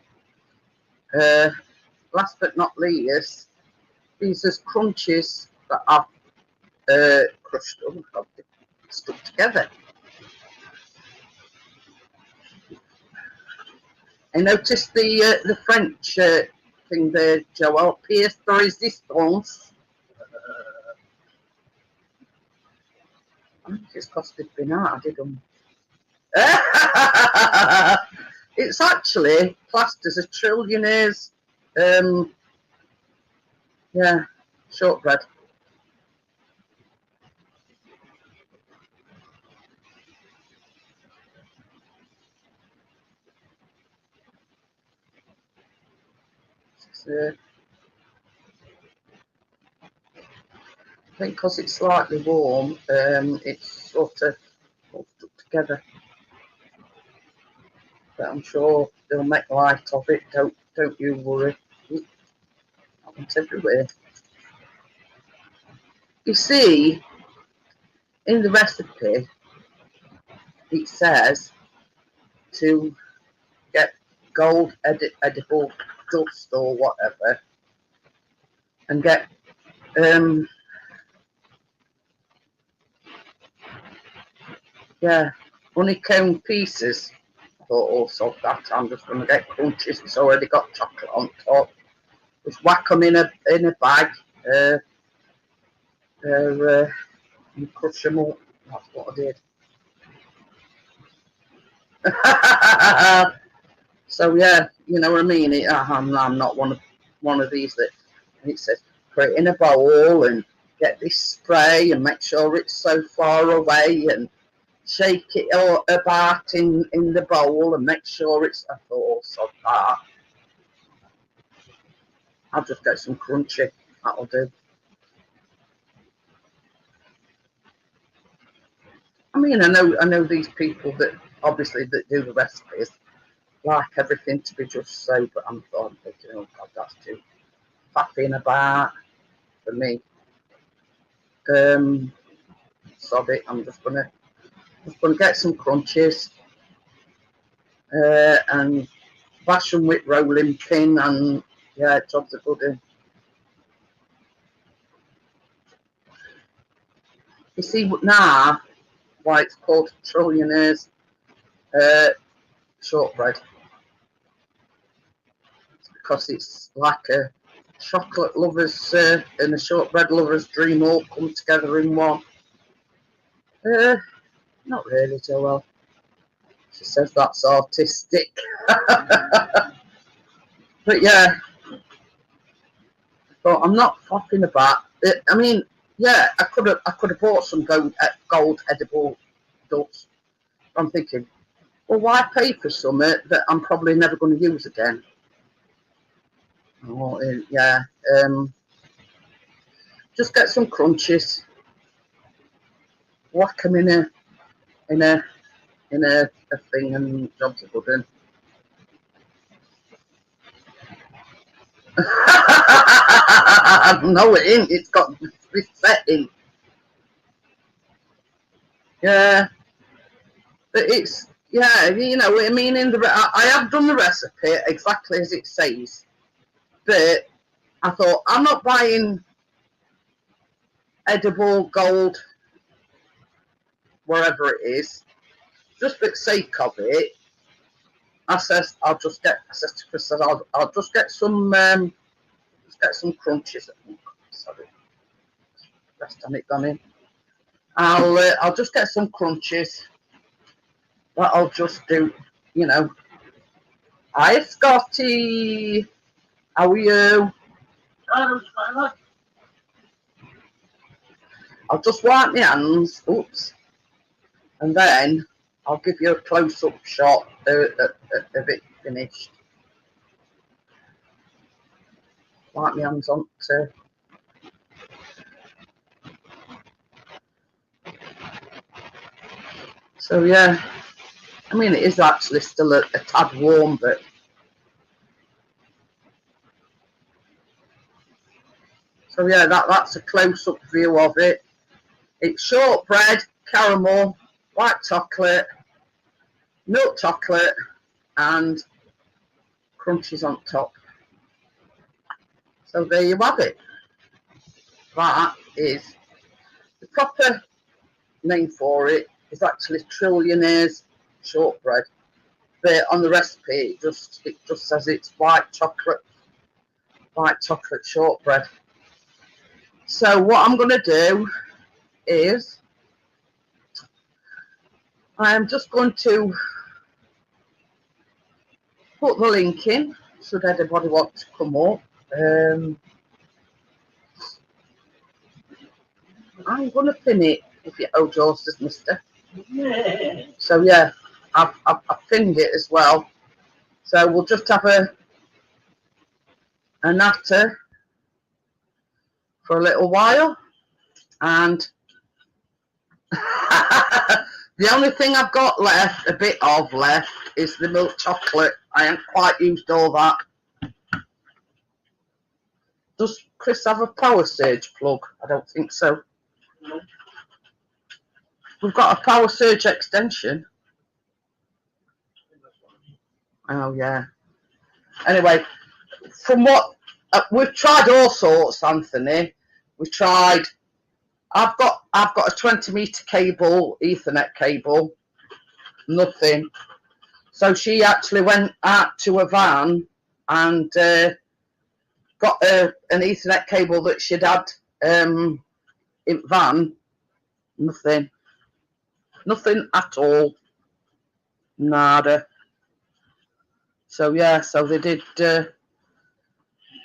last but not least, these are crunches that I've crushed up, stuck together. I noticed the French thing there, Joel. Pièce de résistance. I think it's because they've been out. I did them. It's actually classed as a trillionaire's, yeah, shortbread. I think because it's slightly warm, it's sort of all stuck together. But I'm sure they'll make light of it. Don't you worry. Happens everywhere. You see, in the recipe, it says to get gold edible dust or whatever, and get yeah, honeycomb pieces. I thought also that I'm just going to get crunches. It's already got chocolate on top. Just whack them in a bag. And crush them up. That's what I did. So yeah, you know what I mean. I'm not one of these that. And it says put it in a bowl and get this spray and make sure it's so far away and shake it all about in the bowl and make sure it's. I thought also that. I'll just get some crunchy. That'll do. I mean, I know these people that obviously that do the recipes like everything to be just so, but I'm thinking, oh God, that's too faffing about for me. Sod it. I'm just gonna get some crunches and bash them with rolling pin, and yeah, jobs are good in. You see now why it's called trillionaire's shortbread. It's because it's like a chocolate lover's and a shortbread lover's dream all come together in one. Not really, Joel. She says that's artistic. But yeah, but I'm not fucking about it. I mean, yeah, I could have bought some gold edible dust. I'm thinking, well, why pay for something that I'm probably never going to use again? Oh, yeah. Just get some crunches, whack them in a thing, and jobs are good in. No, it ain't. It's got this setting. Yeah, but it's yeah. You know what I mean. I have done the recipe exactly as it says, but I thought I'm not buying edible gold wherever it is, just for the sake of it. I says I'll just get. I says to Chris, I'll just get some crunches. Sorry, rest on it gone in. I'll just get some crunches. What I'll just do, you know. Hi Scotty, how are you? I'll just wipe my hands. Oops. And then I'll give you a close-up shot of it finished. Wipe my hands on to. So yeah, I mean it is actually still a tad warm, but So yeah, that's a close-up view of it. It's shortbread, caramel, white chocolate, milk chocolate, and crunchies on top. So there you have it. That is the proper name for it. Is actually Trillionaire's shortbread. But on the recipe, it just says it's white chocolate shortbread. So what I'm going to do is I'm just going to put the link in should anybody want to come up. I'm going to pin it if you owe yours, mister. Yeah. So yeah, I've pinned it as well. So we'll just have a natter for a little while, and the only thing I've got left, a bit of left, is the milk chocolate. I haven't quite used all that. Does Chris have a power surge plug? I don't think so. No. We've got a power surge extension. Oh yeah. Anyway, from what we've tried all sorts, Anthony. We've tried. I've got a 20-meter cable, Ethernet cable. Nothing. So she actually went out to a van and got an Ethernet cable that she'd had in van. Nothing at all. Nada. So yeah, so they did.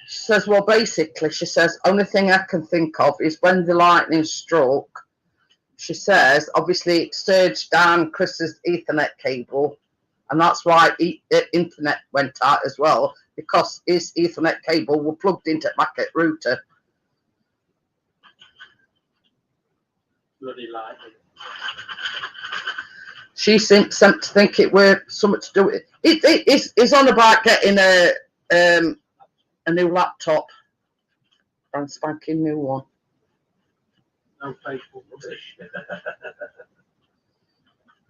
She says, well, basically, she says, only thing I can think of is when the lightning struck. She says, obviously, it surged down Chris's Ethernet cable, and that's why internet went out as well, because his Ethernet cable were plugged into the packet router. Bloody lightning. She seems to think it were something to do with it. It's on about getting a new laptop, brand spanking new one. No Facebook rubbish.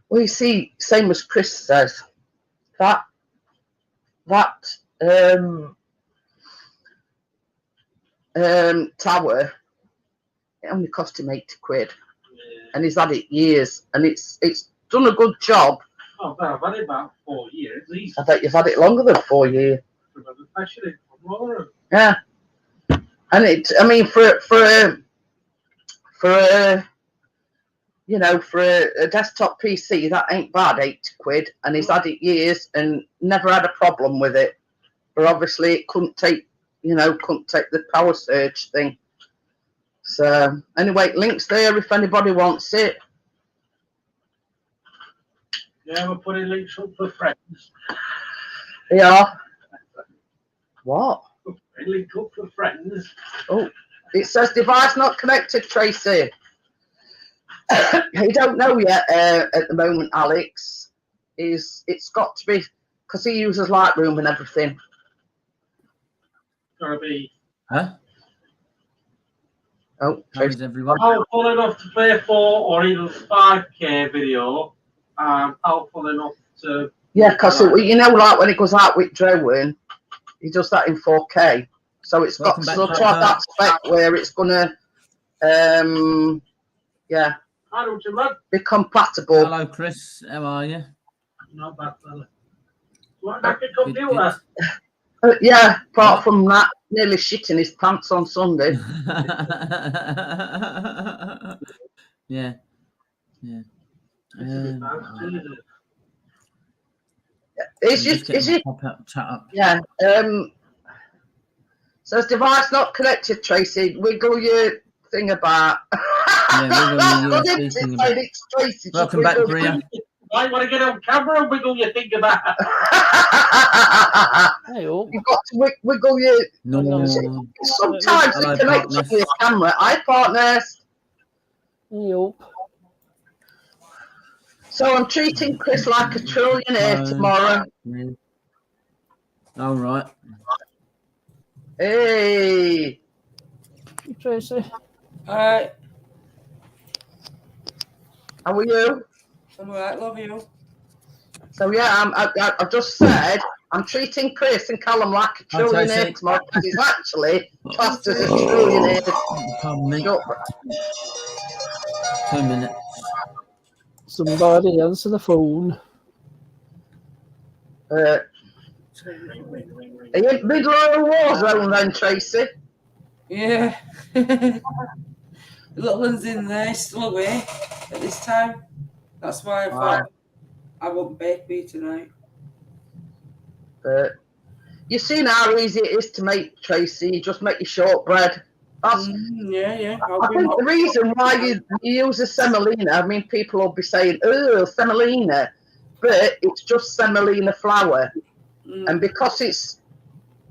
Well, you see, same as Chris says, that tower, it only cost him 80 quid, yeah. And he's had it years, and it's done a good job. Oh, I've had it about 4 years at least. I bet you've had it longer than 4 years. Yeah, and it. I mean, for you know, for a desktop PC, that ain't bad, 80 quid, and he's had it years and never had a problem with it. But obviously, it couldn't take the power surge thing. So anyway, links there if anybody wants it. Yeah, we're putting links up for friends. Yeah. What? Link up for friends. Oh, it says device not connected, Tracy. You don't know yet at the moment, Alex. It's got to be, because he uses Lightroom and everything. Gotta be. Huh? Oh, how is everyone? Powerful enough to play 4 or even 5K video. Powerful enough to. Yeah, because you know, like when it goes out with drone, he does that in 4K. So it's got sort of that spec where it's gonna, yeah, be compatible. Hello, Chris. How are you? Not bad, fella. What about the computer? Yeah, apart from that, nearly shitting his pants on Sunday. Yeah. Is it? Chat up. Yeah. Says device not connected, Tracy. Wiggle your thing about. Yeah, wiggle your thing about. Tracy, welcome back, Bria. I want to get on camera and wiggle your thing about. Hey, oh. You've got to wiggle your. No. Sometimes it connects to your camera. Hi, partners. Hey, oh. So I'm treating Chris like a trillionaire tomorrow. All right. Hey. you, Tracy. Alright, How are you? I'm alright, love you. So yeah, I've just said I'm treating Chris and Callum like a Hi, Tracy. trillionaire tomorrow because he's actually classed as a trillionaire. Pardon me. Shortbread. 2 minutes. Somebody answer the phone. Are you in the middle of a war zone then, Tracy? Yeah. The little one's in there, still away at this time. That's why I thought I won't bake me tonight. You've seen how easy it is to make, Tracy. You just make your shortbread. That's, Yeah. I think the reason why you use a semolina, I mean, people will be saying, oh, semolina, but it's just semolina flour. And because it's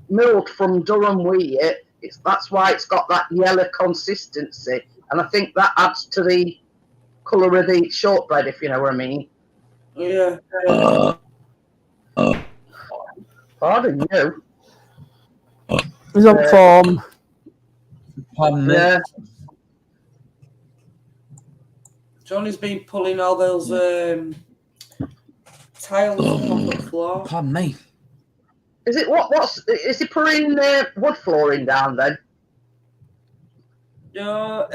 milled from durum wheat, that's why it's got that yellow consistency. And I think that adds to the colour of the shortbread, if you know what I mean. Yeah. Pardon you. He's on form. Pardon me. Yeah. Johnny's been pulling all those tiles off the floor. Pardon me. Is it is he putting wood flooring down then? No,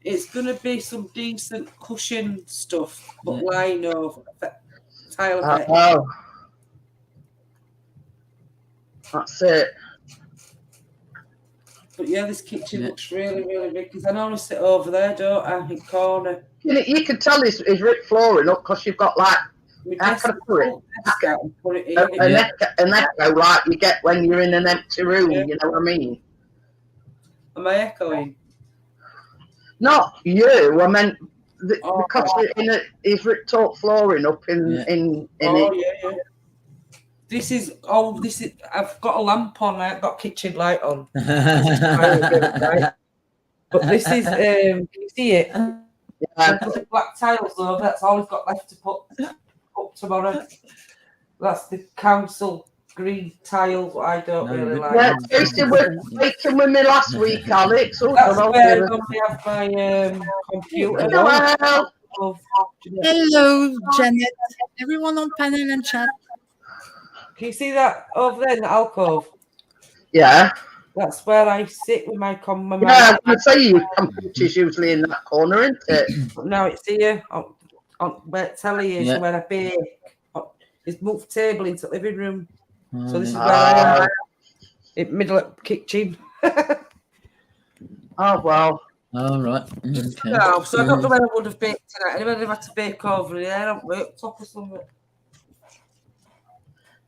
it's gonna be some decent cushion stuff, but lino tile effect. Oh. That's it. But yeah, this kitchen looks really, really big because I normally sit over there, don't I, in the corner. You can tell he's ripped flooring up because you've got like how can I put it? An echo like you get when you're in an empty room. You know what I mean? Am I echoing? Not you. I meant because he's ripped up flooring up in it. Yeah. This is I've got a lamp on, I've got kitchen light on. But this is can you see it? Yeah. The black tiles though, that's all we've got left to put up tomorrow. That's the council green tiles, what I don't really like. Yeah, Tracy was speaking with me last week, Alex. That's where I'm going to have my computer. Hello, Janet. Everyone on panel and chat. Can you see that over there in the alcove? Yeah. That's where I sit with my Yeah, I was going to say your computer's usually in that corner, isn't it? No, it's here on where telly is where I bake. It's moved table into the living room. So this is where I am. In middle of the kitchen. Oh, well. All right. Okay. No, so I don't know where I would have baked tonight. I would have had to bake over there on top of something.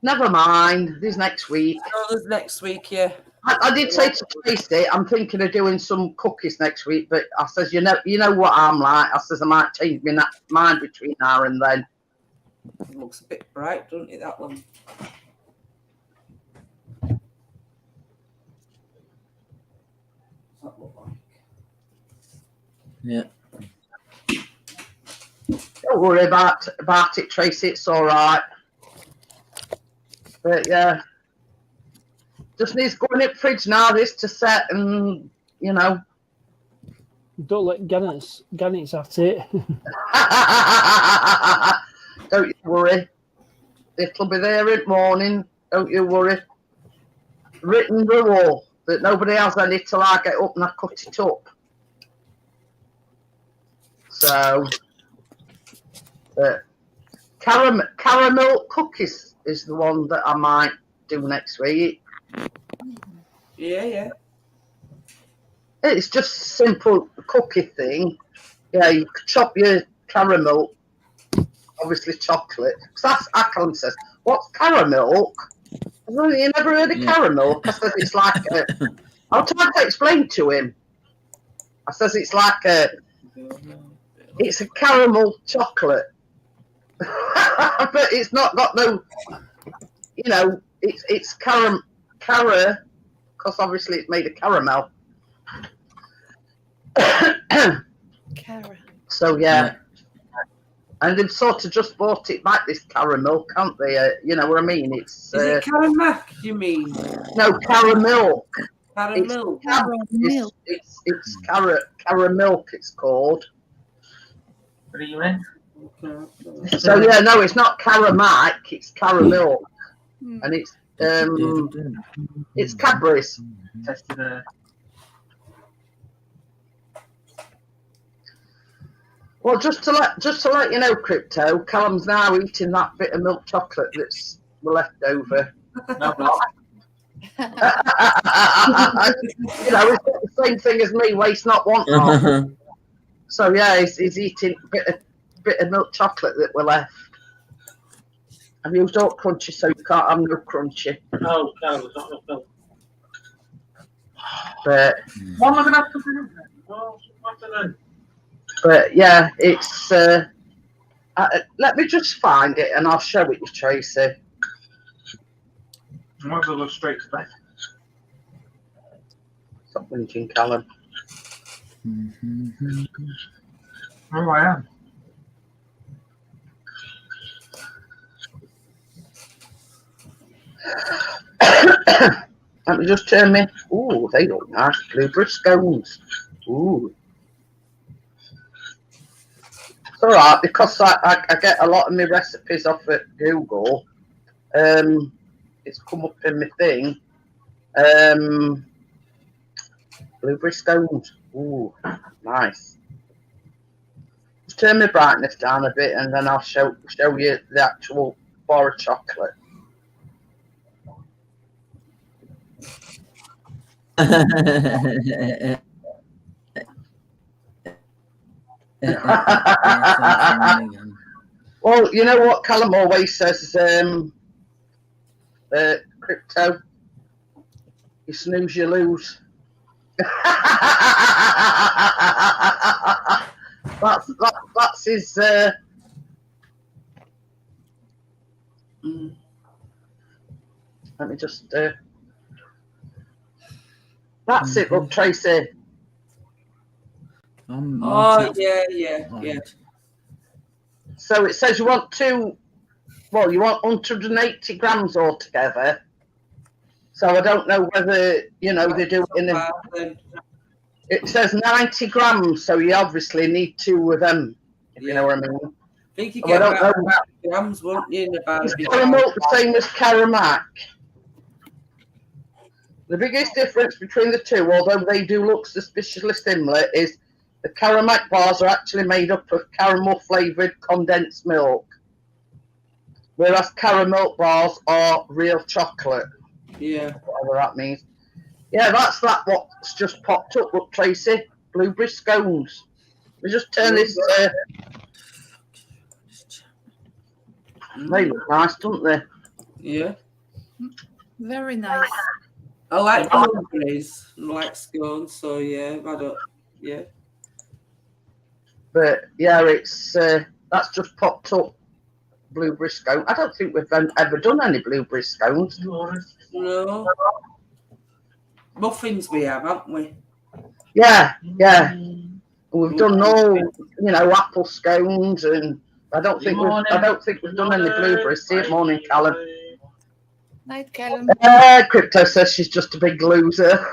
Never mind. There's next week. Oh, there's next week, yeah. I did say to Tracy, I'm thinking of doing some cookies next week, but I says, you know what I'm like. I says I might change my mind between now and then. It looks a bit bright, doesn't it, that one? What's that look like? Yeah. Don't worry about it, Tracy. It's all right. But yeah, just needs going in the fridge now. This to set, and you know. Don't let Gannett's at it. Don't you worry. It'll be there in the morning. Don't you worry. Written the wall that nobody has any till I get up and I cut it up. So, caramel cookies is the one that I might do next week. Yeah. It's just a simple cookie thing. Yeah, you chop your caramel, obviously chocolate. Because that's Ackland says, what's caramel? You never heard of caramel? I says it's like I'll try to explain to him. I says it's like it's a caramel chocolate. But it's not got no, it's cara, because obviously it's made of caramel. So yeah. And they've sort of just bought it back, this caramel, can't they? You know what I mean? It's is it caramel, you mean? No, caramel. Caramel. Caramel. It's caramel. It's called. What are you in? So yeah, no, it's not caramac. It's caramel, Hmm. and it's Cadbury's. Tested Well, just to let you know, Crypto, Callum's now eating that bit of milk chocolate that's left over. No, no. You know, it's the same thing as me, waste not, want not. So yeah, he's eating a bit of milk chocolate that were left. I've used all crunchy, so you can't have no crunchy. No, there's not enough milk. But What am I going to have to do? Oh, what to do? But yeah, it's. Let me just find it and I'll show it you, Tracy. I might as well go straight to bed. Stop whinging, Callum. Oh, I am. Let me just turn me. Ooh, they look nice. Blueberry scones. Ooh. It's all right because I get a lot of my recipes off at Google. It's come up in my thing. Blueberry scones. Ooh, nice. Just turn my brightness down a bit, and then I'll show you the actual bar of chocolate. Well, you know what Callum always says, Crypto, you snooze, you lose. That's his. Let me just. That's it, look, Tracy. Oh, yeah. So it says you want you want 180 grams altogether. So I don't know whether, you know, they do it in a. It says 90 grams, so you obviously need 2 of them, if you know what I mean. I think you I get don't about know. grams, won't you, in about Is caramel the same as caramac? The biggest difference between the two, although they do look suspiciously similar, is the caramac bars are actually made up of caramel flavoured condensed milk, whereas caramel bars are real chocolate. Yeah. Whatever that means. Yeah, that's what's just popped up. Look, Tracy, blueberry scones. We just turn this. They look nice, don't they? Yeah. Very nice. I like blueberries, I like scones, so yeah, yeah. But yeah, it's that's just popped up. Blueberry scone. I don't think we've ever done any blueberry scones. No. Muffins we have, haven't we? Yeah. We've done all, apple scones, and I don't think we've done any blueberries. See it, morning, Callum. Night, Callum. Crypto says she's just a big loser.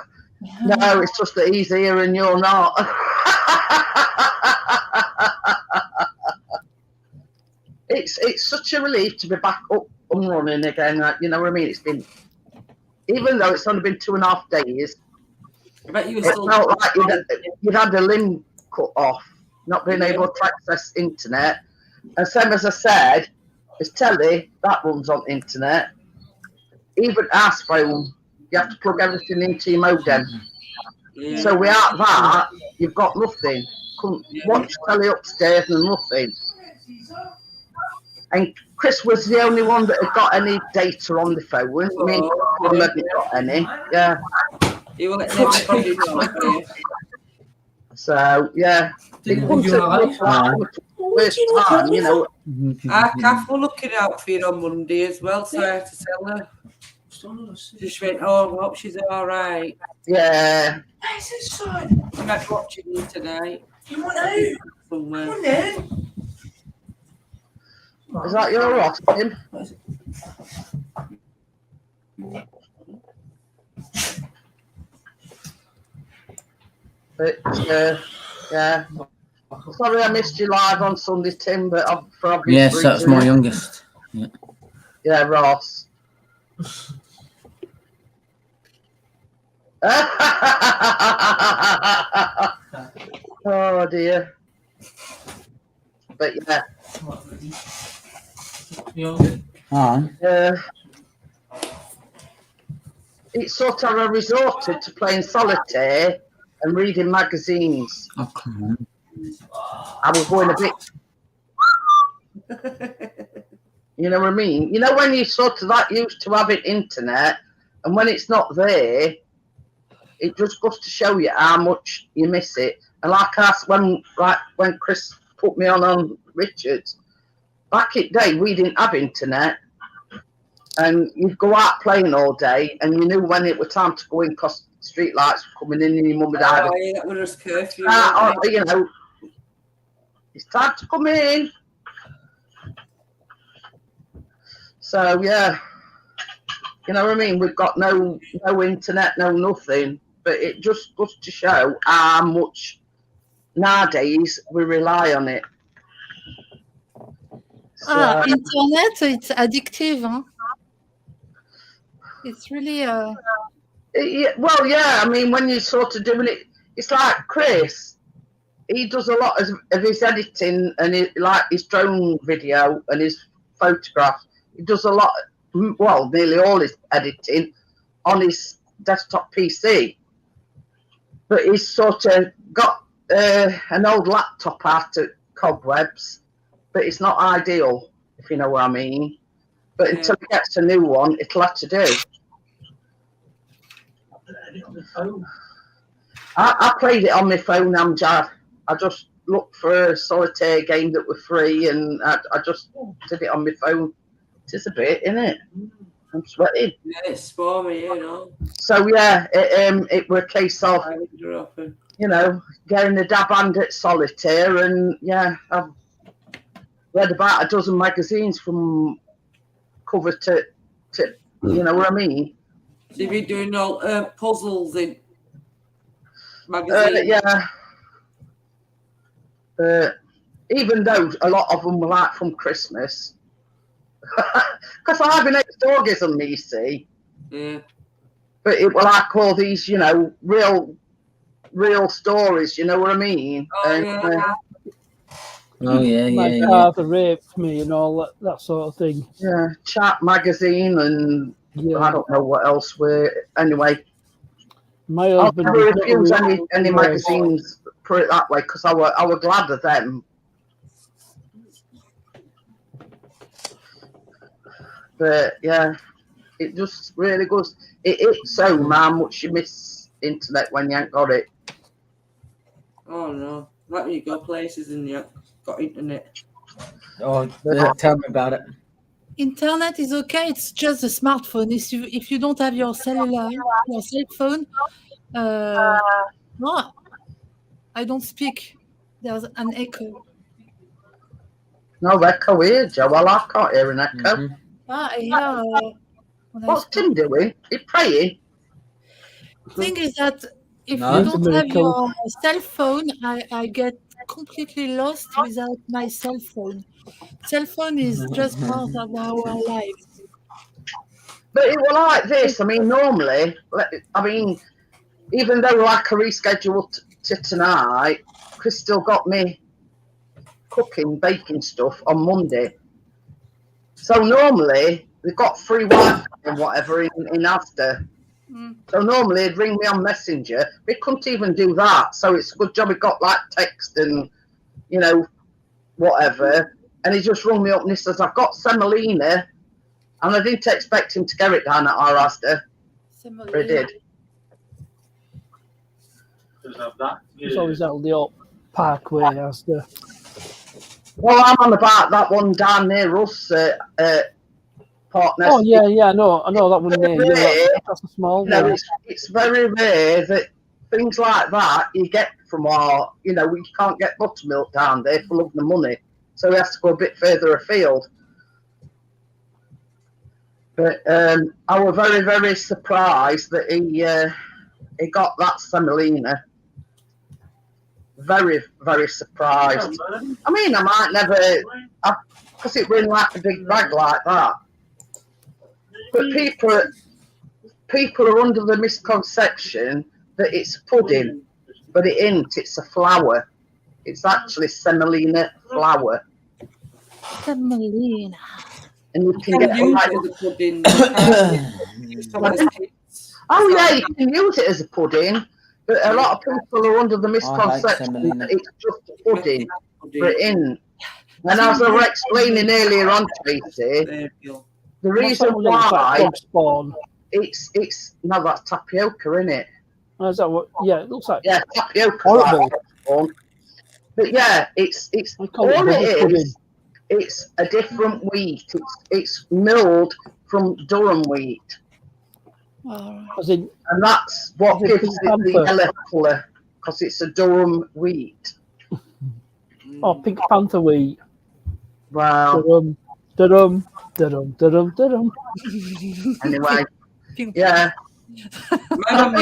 No, it's just that he's here and you're not. It's such a relief to be back up and running again. You know what I mean? It's been, even though it's only been 2.5 days. I bet you were It still. felt like you'd had a limb cut off, not being able to access internet. And same as I said, it's telly, that runs on internet. Even our phone, you have to plug everything into your modem. Yeah. So without that, you've got nothing. Couldn't watch telly upstairs and nothing. And Chris was the only one that had got any data on the phone. Me and Colin hadn't got any. Yeah. You will let everybody know. So yeah, it comes at worst time, you know. Our calf were looking out for you on Monday as well, so I had to tell her. She went, oh, I hope she's all right. Yeah. She might be watching you tonight. You want out? Somewhere. Is that your lot, Tim? But yeah. Sorry I missed you live on Sunday, Tim, but for obvious Yes, reasons. that's my youngest. Yeah. Yeah, Ross. Oh dear. But yeah. It's sort of I resorted to playing solitaire and reading magazines. Oh, come on. I was going a bit, you know what I mean? You know when you sort of that used to having internet, and when it's not there, it just goes to show you how much you miss it. And like when Chris put me on Richards, back in the day we didn't have internet, and you'd go out playing all day, and you knew when it was time to go in because street lights were coming in, and your mum would either that was curfew. you know, it's time to come in. So yeah, you know what I mean. We've got no internet, no nothing, but it just goes to show how much nowadays we rely on it. So, Internet, it's addictive, huh? It's really well, yeah. I mean, when you're sort of doing it, it's like Chris. He does a lot of his editing and like his drone video and his photographs. He does a lot, well, nearly all his editing on his desktop PC. But he's sort of got an old laptop out at Cobwebs, but it's not ideal, if you know what I mean. But until he gets a new one, it'll have to do. I played it on my phone, Amjad. I just looked for a solitaire game that were free, and I just did it on my phone. It is a bit, isn't it? I'm sweating. Yeah, it's spormy, you know. So yeah, it were a case of, you know, getting a dab hand at solitaire, and yeah, I've read about a dozen magazines from cover to you know what I mean. So you've been doing all puzzles in magazines? Yeah. Even though a lot of them were like from Christmas, because I have an ex-orgasm, you see. Yeah. But it were like all these, you know, real stories. You know what I mean? Oh, My father raped me and all that sort of thing. Yeah, Chat magazine and I don't know what else were. Anyway, my husband I refuse any magazines. Put it that way, because I were glad of them. But yeah, it just really goes. It's so much you miss internet when you ain't got it. Oh no! Like when you go places and you got internet. Oh, tell me about it. internet is okay. It's just a smartphone. If you don't have your cell phone, no, I don't speak. There's an echo. No echo here, Joe. Well, I can't hear an echo. I hear. What's Tim doing? He's praying. Thing is that if you don't have your cell phone, I get completely lost without my cell phone. Cell phone is just part of our lives. But it was like this. I mean, normally, even though like I rescheduled to tonight, Chris still got me cooking, baking stuff on Monday. So normally they've got free Wi-Fi and whatever in Asda. So normally he'd ring me on Messenger. He couldn't even do that. So it's a good job he got like text and, you know, whatever. And he just rung me up and he says, I've got semolina. And I didn't expect him to get it down at our Asda. But he did. It's always out the up Parkway Asda. Well, I'm on about that one down near us, Partners. Oh yeah, I know that one there. That's a small one. No, it's very rare that things like that you get from our, you know, we can't get buttermilk down there for love the money, so we have to go a bit further afield. But I was very, very surprised that he got that semolina. very, very surprised. I mean, I might never, because it went like a big bag like that. But people are under the misconception that it's pudding, but it isn't. It's a flour. It's actually semolina flour. Semolina. And you can get like, pudding. oh yeah, you can use it as a pudding, but a lot of people are under the misconception that it's just a pudding, but it isn't. And as I was explaining earlier on, Tracy, the reason why it's no, that's tapioca, isn't it? Oh, is that what? Yeah, it looks like. Yeah, tapioca. Horrible. But yeah, it's all it is. It's a different wheat. It's milled from durum wheat, and that's what gives it the yellow colour, because it's a durum wheat. Oh, Pink Panther wheat. Wow. Anyway, yeah. My mum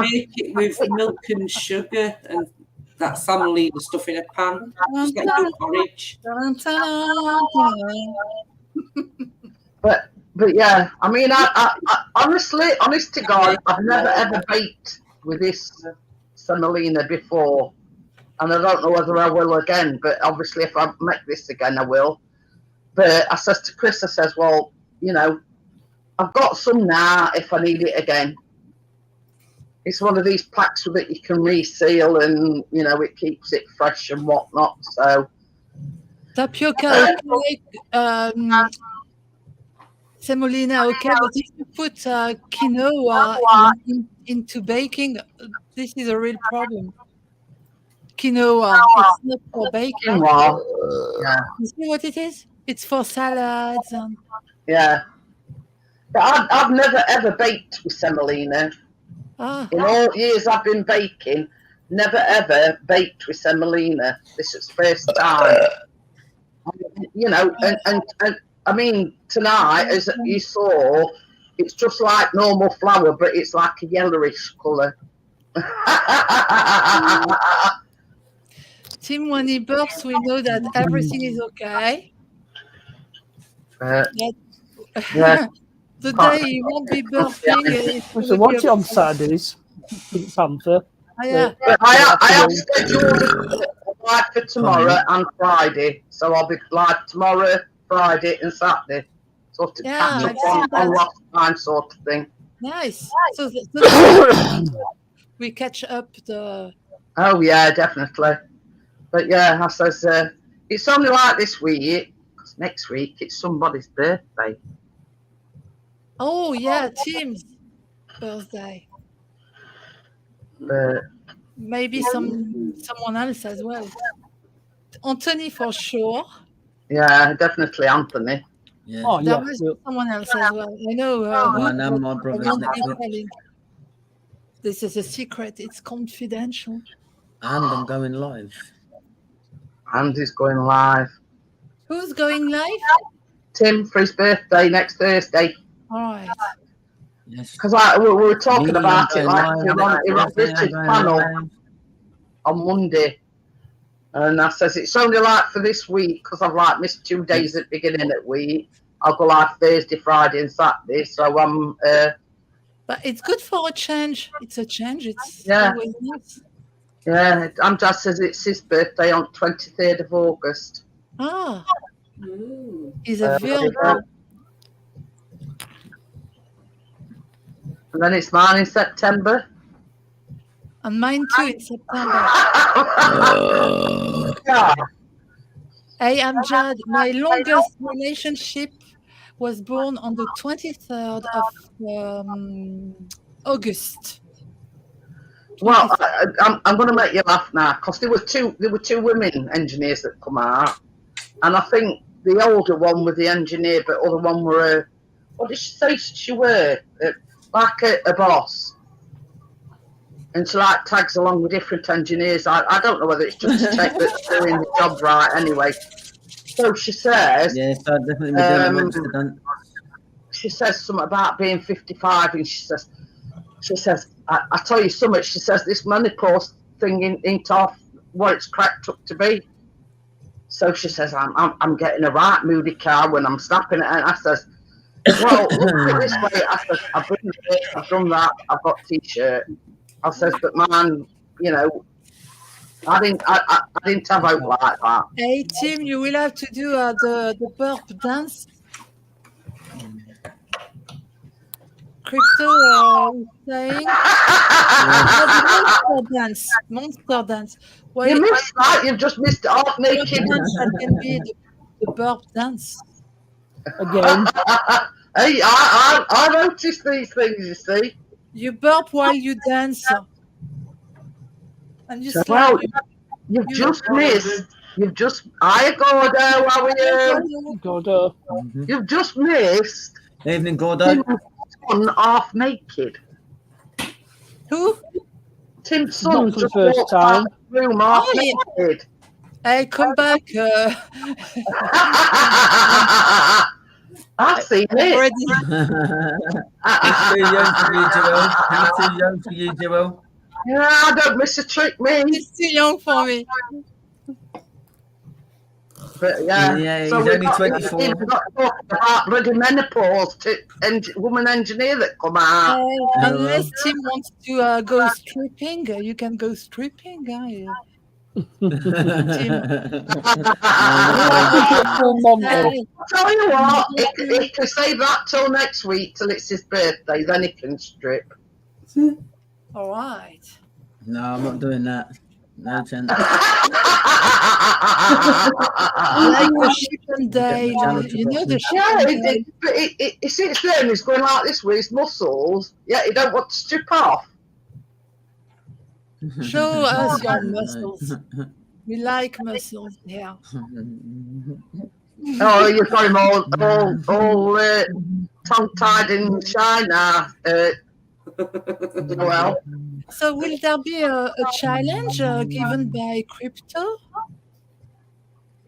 make it with milk and sugar and that semolina stuff in a pan. Just like the porridge. But yeah, I mean, I honest to God, I've never ever baked with this semolina before, and I don't know whether I will again. But obviously, if I make this again, I will. But I says to Chris, I says, well, you know, I've got some now if I need it again. It's one of these packs that you can reseal, and you know it keeps it fresh and whatnot. So tapioca, okay, semolina, okay, but if you put quinoa into baking, this is a real problem. Quinoa, it's not for baking. Yeah. You see what it is? It's for salads. Yeah. But I've never ever baked with semolina. In all years I've been baking, never ever baked with semolina. This is the first time. You know, and I mean, tonight, as you saw, it's just like normal flour, but it's like a yellowish colour. Tim, when he burps, we know that everything is okay. Yeah. The day he won't be burping. So watch it on Saturdays, Pink Panther. Yeah. I have scheduled live for tomorrow and Friday, so I'll be live tomorrow, Friday, and Saturday. Sort of catch up on last time, sort of thing. Nice. So we catch up the. Oh yeah, definitely. But yeah, I says it's only like this week, because next week it's somebody's birthday. Oh yeah, Tim's birthday. Maybe someone else as well. Anthony for sure. Yeah, definitely Anthony. Yeah. Oh, there must be someone else as well. I know. My brother's next week. This is a secret. It's confidential. And I'm going live. Andy's going live. Who's going live? Tim for his birthday next Thursday. All right. Yes. Because we were talking about it, like you're on Richard's panel on Monday, and I says it's only like for this week because I've like missed 2 days at the beginning of the week. I'll go live Thursday, Friday, and Saturday. So I'm. But it's good for a change. It's a change. It's always nice. Yeah, Amjad says it's his birthday on 23rd of August. Ah. He's a Virgo. And then it's mine in September. And mine too in September. Hey, Amjad, my longest relationship was born on the 23rd of August. Well, I'm going to make you laugh now because there were two women engineers that come out, and I think the older one was the engineer, but the other one were what did she say she were? Like a boss, and she like tags along with different engineers. I don't know whether it's just to check that they're doing the job right anyway. So she says, yeah, so definitely doing she says something about being 55, and she says, I tell you something. She says this menopause thing ain't off what it's cracked up to be. So she says, I'm getting a right moody car when I'm snapping it. And I says, well, look at it this way. I says, I've done this, I've done that, I've got T-shirt. I says, but man, you know, I didn't have out like that. Hey, Tim, you will have to do the burp dance. Crypto is saying monster dance. Well, you missed that. You've just missed it half naked. That can be the burp dance. Again. Hey, I noticed these things. You see. You burp while you dance. And you Well, you've just missed. You've just. Hi, Gordo. How are you? Gordo. You've just missed. Evening, Gordo. Son half naked. Who? Tim's son Not for the just first walked time. out of the room half naked. Hey, come back. I've seen it. Already. He's too young for you, Joel. He's too young for you, Joel. Yeah, I don't miss a trick, me. He's too young for me. But yeah, Yeah, so he's we've only got, 24. We've got to talk about bloody menopause to woman engineer that come out. Unless Tim wants to go stripping, you can go stripping. I'll tell you what, he can save that till next week, till it's his birthday, then he can strip. All right. No, I'm not doing that. No chance. Like the Shipping Day, you know the Shipping Day. But he sits there and he's going like this with his muscles, yet he don't want to strip off. Show us your muscles. We like muscles here. Oh, you've got him all tongue-tied in China, Noel. So will there be a challenge given by Crypto?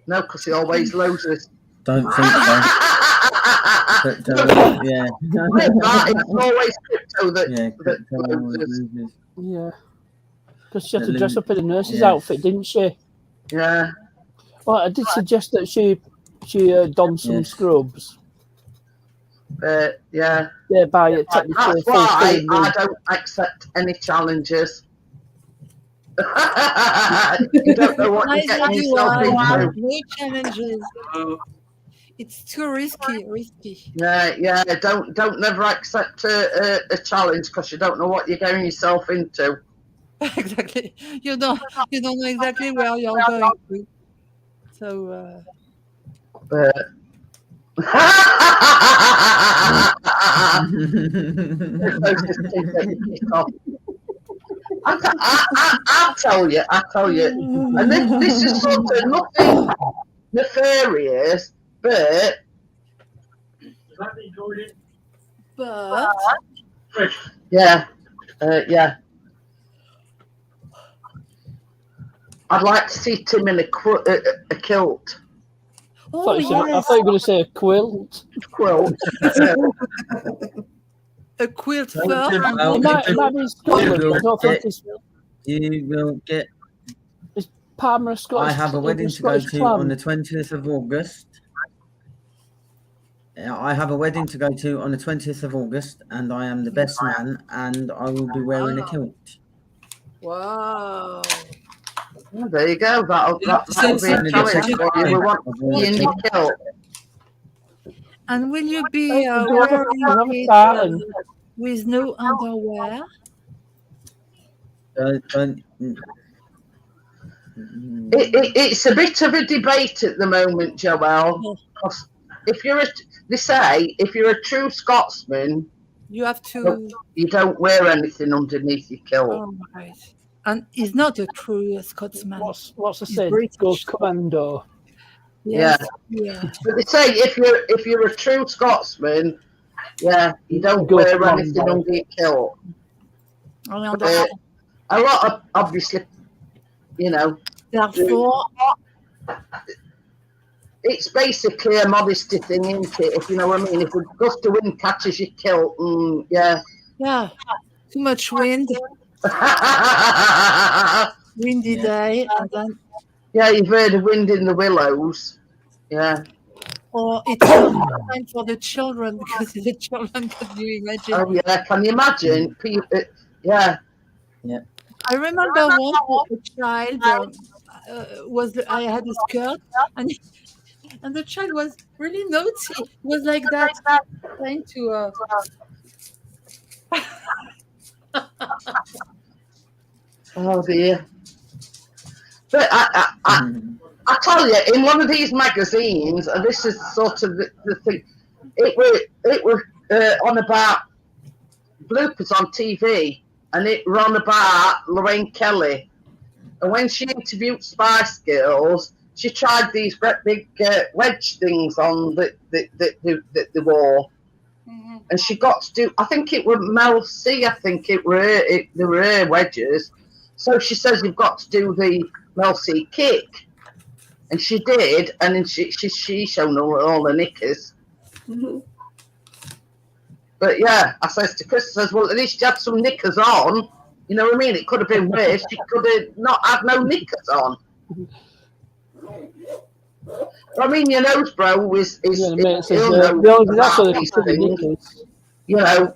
No, because he always loses. Don't think so. But, yeah. It's always Crypto that loses. Yeah. Because she had to dress up in a nurse's outfit, didn't she? Yeah. Well, I did suggest that she donned some scrubs. Yeah. Thereby, technically, that's why I don't accept any challenges. You don't know what you're getting yourself into. No challenges. It's too risky. Yeah. Don't never accept a challenge because you don't know what you're getting yourself into. Exactly. You don't know exactly where you're going to. So. I'll tell you, and this is sort of nothing nefarious, but yeah. I'd like to see Tim in a kilt. Oh, I thought you were going to say a quilt. A quilt fur. It might be Scotland. You will get. Is Palmer Scottish? I have a wedding to go to on the 20th of August. I have a wedding to go to on the 20th of August, and I am the best man, and I will be wearing a kilt. Wow. Oh, there you go. That'll be a challenge for you. We want you in your kilt. And will you be wearing it with no underwear? It's a bit of a debate at the moment, Joelle. If you're a true Scotsman, you have to. You don't wear anything underneath your kilt. Oh, right. And he's not a true Scotsman. What's the saying? Goes commando. Yes. Yeah. But they say if you're a true Scotsman, you don't wear anything under your kilt. A lot of obviously, Therefore, it's basically a modesty thing, isn't it? If you know what I mean. If a gust of wind catches your kilt, yeah, too much wind. windy day, and then Yeah, you've heard of wind in the willows. Yeah. or it's time for the children because the children can you imagine? Oh yeah, can you imagine? Yeah. I remember once a child I had a skirt and and the child was really naughty. It was like that, trying to. Oh dear. But I tell you, in one of these magazines, and this is sort of the thing, it were on about bloopers on TV, and it ran about Lorraine Kelly. And when she interviewed Spice Girls, she tried these great big wedge things on the wall. Mm-hmm. And she got to do, I think it were Mel C, I think they were her wedges. So she says, you've got to do the Mel C kick. And she did, and then she shown all the knickers. Mm-hmm. But yeah, I says to Chris, I says, well, at least you had some knickers on. You know what I mean? It could have been worse. She could have not had no knickers on. I mean, your nose bro is That's what they consider knickers. You know,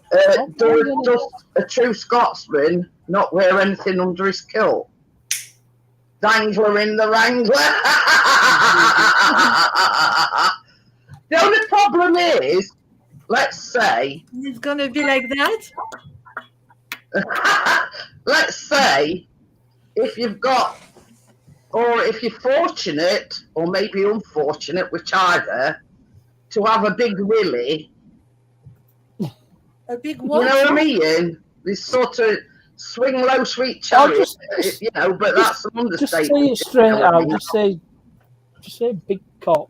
does a true Scotsman not wear anything under his kilt? Dangler in the Wrangler. The only problem is, let's say, It's gonna be like that. let's say, if you've got, or if you're fortunate, or maybe unfortunate, whichever, to have a big willy. A big You what? know what I mean? This sort of swing low, sweet cherry. You know, but that's an understatement. Just say it straight out. Just say big cock.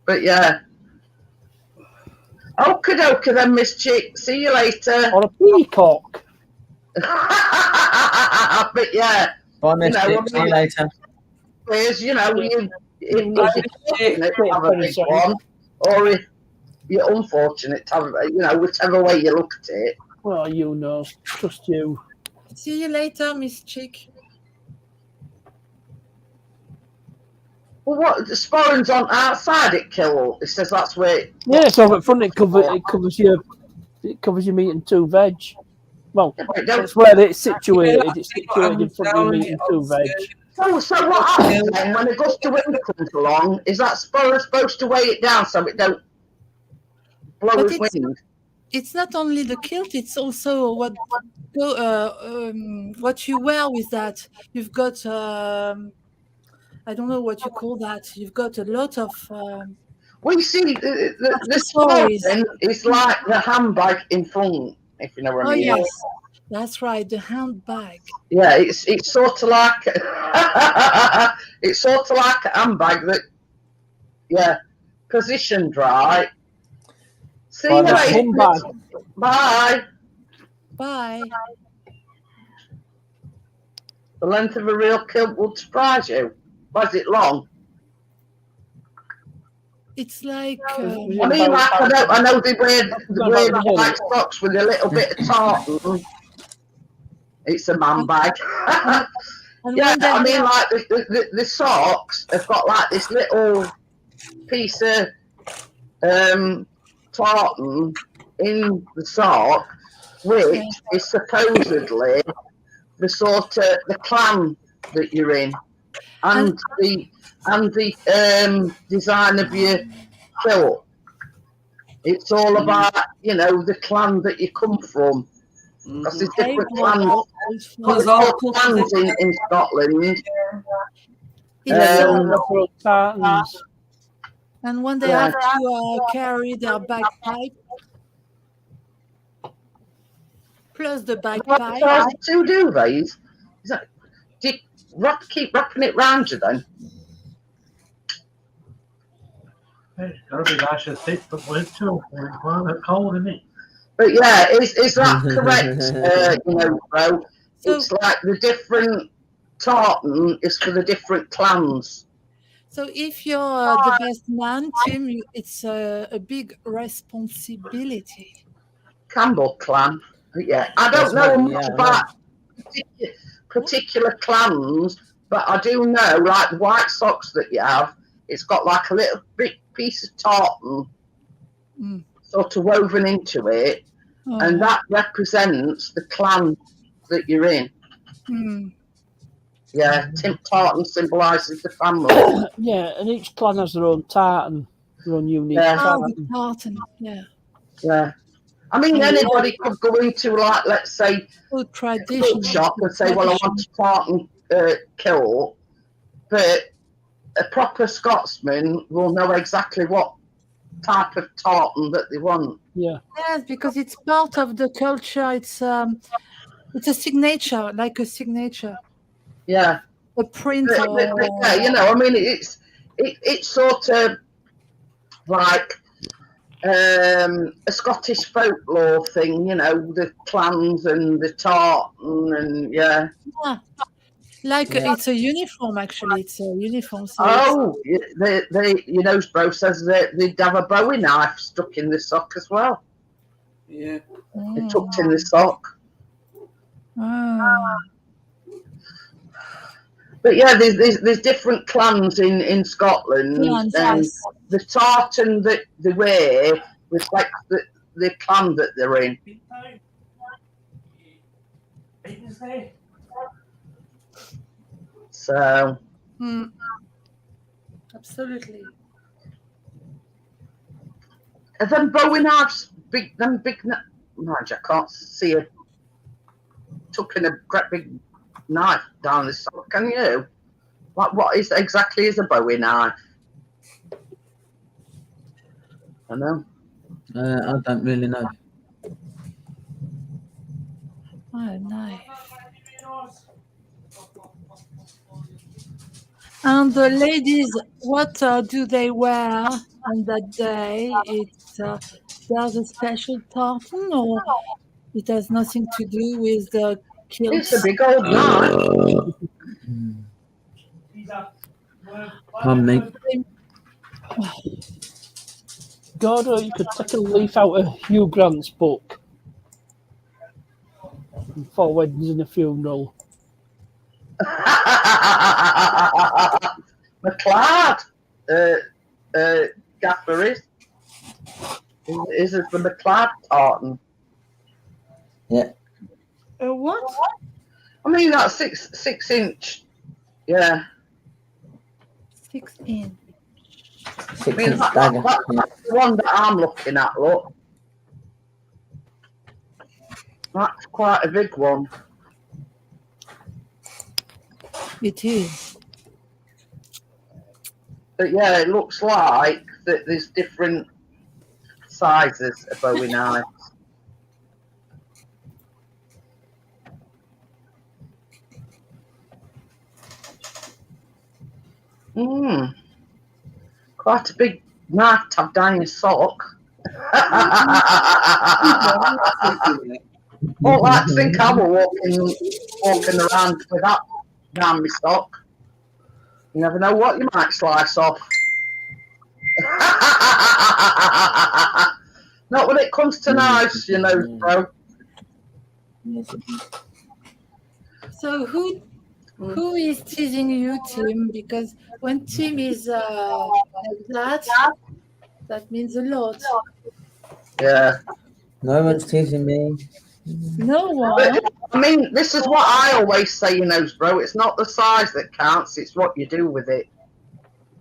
But yeah. Okie dokie then, Miss Chick. See you later. Or a peacock. But yeah. Bye, Miss Chick. See you later. Is, you know, if you have a big one, or if you're unfortunate to have, you know, whichever way you look at it. Well, you know, trust you. See you later, Miss Chick. Well, what the sporran's on outside it, Kill. It says that's where. Yeah, so at front it covers your meat and two veg. Well, that's where it's situated. It's situated in front of your meat and two veg. So what happens then when a gust of wind comes along? Is that sporran supposed to weigh it down so it don't blow its wind? It's not only the kilt; it's also what you wear with that. You've got I don't know what you call that. You've got a lot of. Well, you see, the sporran is like the handbag in front, if you know what I mean. Oh yes, that's right, the handbag. Yeah, it's sort of like it's sort of like a handbag that, yeah, positioned right. See you later. Bye. Bye. The length of a real kilt would surprise you. Was it long? It's like. I mean, like I know they wear the black socks with a little bit of tartan. It's a man bag. Yeah, I mean, like the socks have got like this little piece of tartan in the sock, which is supposedly the sort of the clan that you're in, and the design of your kilt. It's all about, you know, the clan that you come from. Because there's different clans. There's all clans in Scotland. And when they have to carry their bagpipe, plus the bagpipe. Two duvets. Do you keep wrapping it round you then? It's got to be nice and thick, but we're too cold, isn't it? But yeah, is that correct? You know, bro. It's like the different tartan is for the different clans. So if you're the best man, Tim, it's a big responsibility. Campbell clan. Yeah, I don't know much about particular clans, but I do know, like the white socks that you have, it's got like a little big piece of tartan sort of woven into it, and that represents the clan that you're in. Yeah, tartan symbolises the family. Yeah, and each clan has their own tartan, their own unique tartan. Tartan, yeah. Yeah. I mean, anybody could go into, like, let's say, a food shop and say, well, I want a tartan kilt, but a proper Scotsman will know exactly what type of tartan that they want. Yeah. Yes, because it's part of the culture. It's a signature, like a signature. Yeah. A print. Yeah, you know, I mean, it's sort of like a Scottish folklore thing, you know, the clans and the tartan and yeah. Like it's a uniform, actually. It's a uniform. So they you know, bro says that they'd have a Bowie knife stuck in the sock as well. Yeah. They tucked in the sock. But yeah, there's different clans in Scotland, and the tartan that they wear reflects the clan that they're in. So. Absolutely. Are them Bowie knives big? Mind you, I can't see a tucking a great big knife down the sock. Can you? What is exactly is a Bowie knife? I know. I don't really know. Oh, nice. And the ladies, what do they wear on that day? There's a special tartan, or it has nothing to do with the kilts? It's a big old knife. Pardon me. God, you could take a leaf out of Hugh Grant's book. 4 Weddings and a Funeral. McLeod, Gaffer is it the McLeod tartan? Yeah. What? I mean, that's 6 inch. Yeah. 6 inch. 6 inch dagger. That's the one that I'm looking at. Look, that's quite a big one. It is. But yeah, it looks like that there's different sizes of Bowie knives. Quite a big knife to have down your sock. Well, I think I was walking around with that down my sock. You never know what you might slice off. Not when it comes to knives, you know, bro. So who is teasing you, Tim? Because when Tim is like that means a lot. Yeah. No one's teasing me. No one. But, I mean, this is what I always say, you know, bro. It's not the size that counts; it's what you do with it.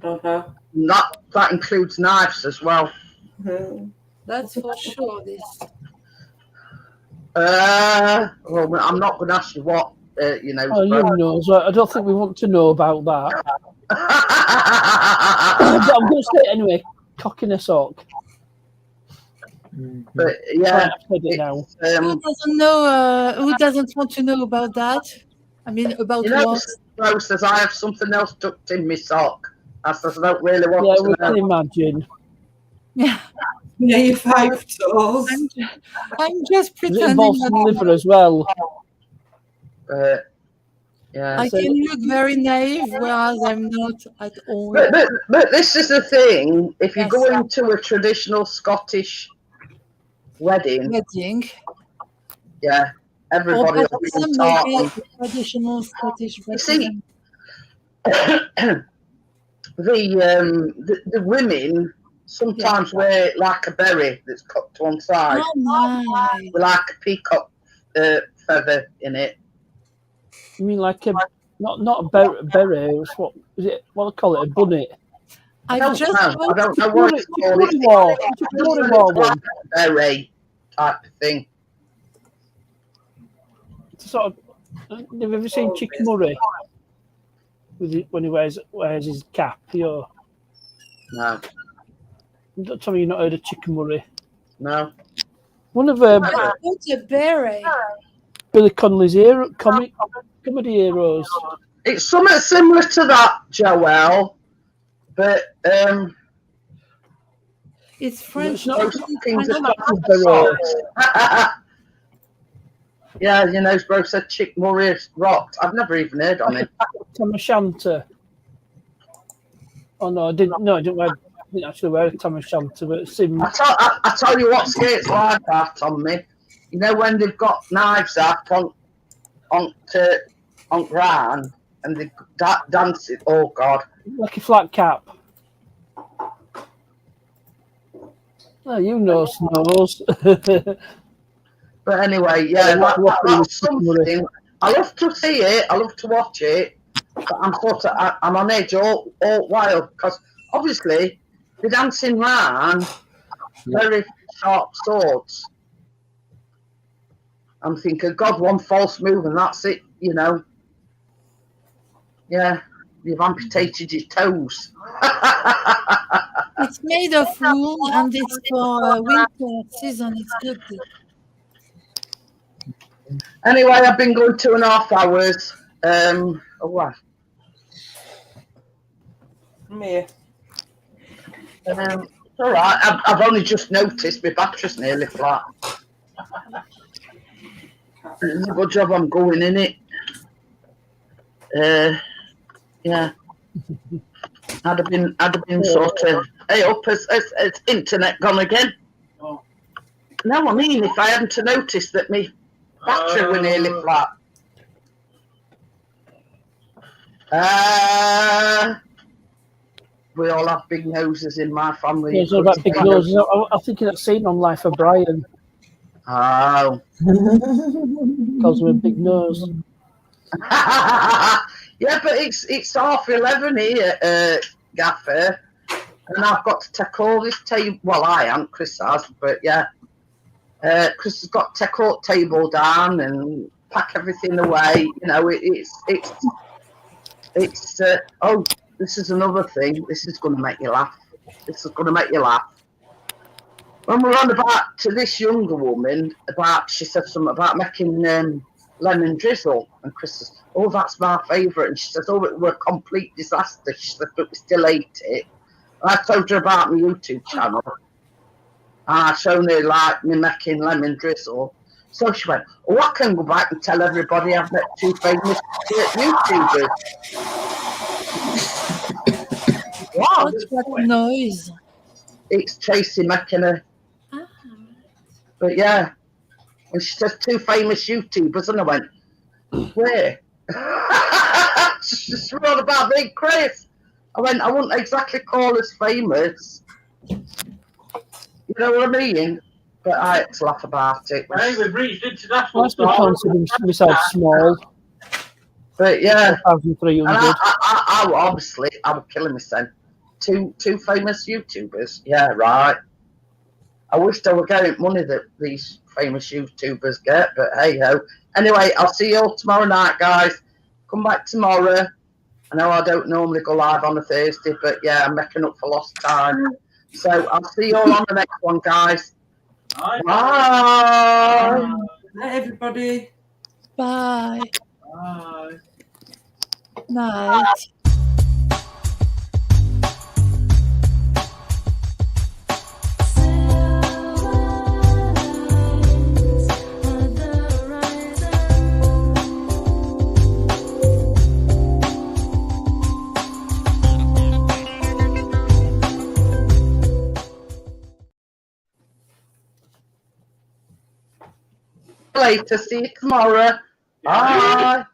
That includes knives as well. That's for sure. This. Well, I'm not going to ask you what, you know. Oh, bro. you know, so I don't think we want to know about that. But I'm going to say it anyway. Cock in a sock. But yeah, who doesn't know? Who doesn't want to know about that? I mean, about you know, what? Bro says I have something else tucked in my sock. I says I don't really want to we know. can imagine. Yeah. Yeah, your 5 toes. I'm just pretending. It involves the liver as well. Yeah. I can look very naive, whereas I'm not at all. But this is the thing. If you go into a traditional Scottish wedding, yeah, Everybody will be some talking. maybe traditional Scottish You see, breakfast. the women sometimes wear like a berry that's cut to one side, Oh my! with like a peacock feather in it. You mean like a not a beret? It's what is it? What do they call it? A bunnet? I don't know. I don't know what it's called. It's like a beret type of thing. It's sort of. Have you ever seen Chick Murray when he wears his cap? No. Tell me you've not heard of Chick Murray. No. One of What's a beret? Billy Connolly's comedy heroes. It's something similar to that, Joelle, but it's French. Yeah, you know, bro said Chick Murray rocked. I've never even heard on it. Tam O'Shanter. Oh no, I didn't actually wear a Tam O'Shanter, but I tell you what skates like that on me. You know when they've got knives up on ground and they dance it. Oh God! Like a flat cap. Oh, you know Snows. But anyway, yeah, that's something. I love to see it. I love to watch it. But I'm on edge all while because obviously they're dancing round very sharp swords. I'm thinking, God, one false move and that's it, you know. Yeah, you've amputated your toes. It's made of wool and it's for winter season. It's good. Anyway, I've been going 2.5 hours. Oh, what? Me. It's all right. I've only just noticed my battery's nearly flat. It's a good job I'm going in it. Yeah. I'd have been sort of, hey, up as internet gone again. Oh. No, I mean, if I hadn't noticed that my battery were nearly flat. We all have big noses in my family. There's all about big noses. I think that's seen on Life of Brian. Oh. Because of a big nose. Yeah, but it's 11:30 here, Gaffer, and I've got to take all this table. Well, I am, Chris has, but yeah, Chris has got to take all the table down and pack everything away. You know, it's. Oh, this is another thing. This is going to make you laugh. When we're on about to this younger woman she said something about making lemon drizzle, and Chris says, "Oh, that's my favourite," and she says, "Oh, it were a complete disaster." She said, "But we still ate it." And I told her about my YouTube channel, and I showed her like me making lemon drizzle. So she went, "Oh, I can go back and tell everybody I've met 2 famous YouTubers." Wow. What's that noise? It's Tracy making a. But yeah. And she says 2 famous YouTubers, and I went, where? She's all about Big Chris. I went, I wouldn't exactly call us famous. You know what I mean? But I had to laugh about it. Hey, we've reached international. That's considered myself small. But yeah, 1,300. I obviously, I was killing myself. 2 famous YouTubers. Yeah, right. I wish I were getting money that these famous YouTubers get, but hey ho. Anyway, I'll see you all tomorrow night, guys. Come back tomorrow. I know I don't normally go live on a Thursday, but yeah, I'm making up for lost time. So I'll see you all on the next one, guys. Bye. Bye. Night, everybody. Bye. Bye. Night. later. See you tomorrow. Bye.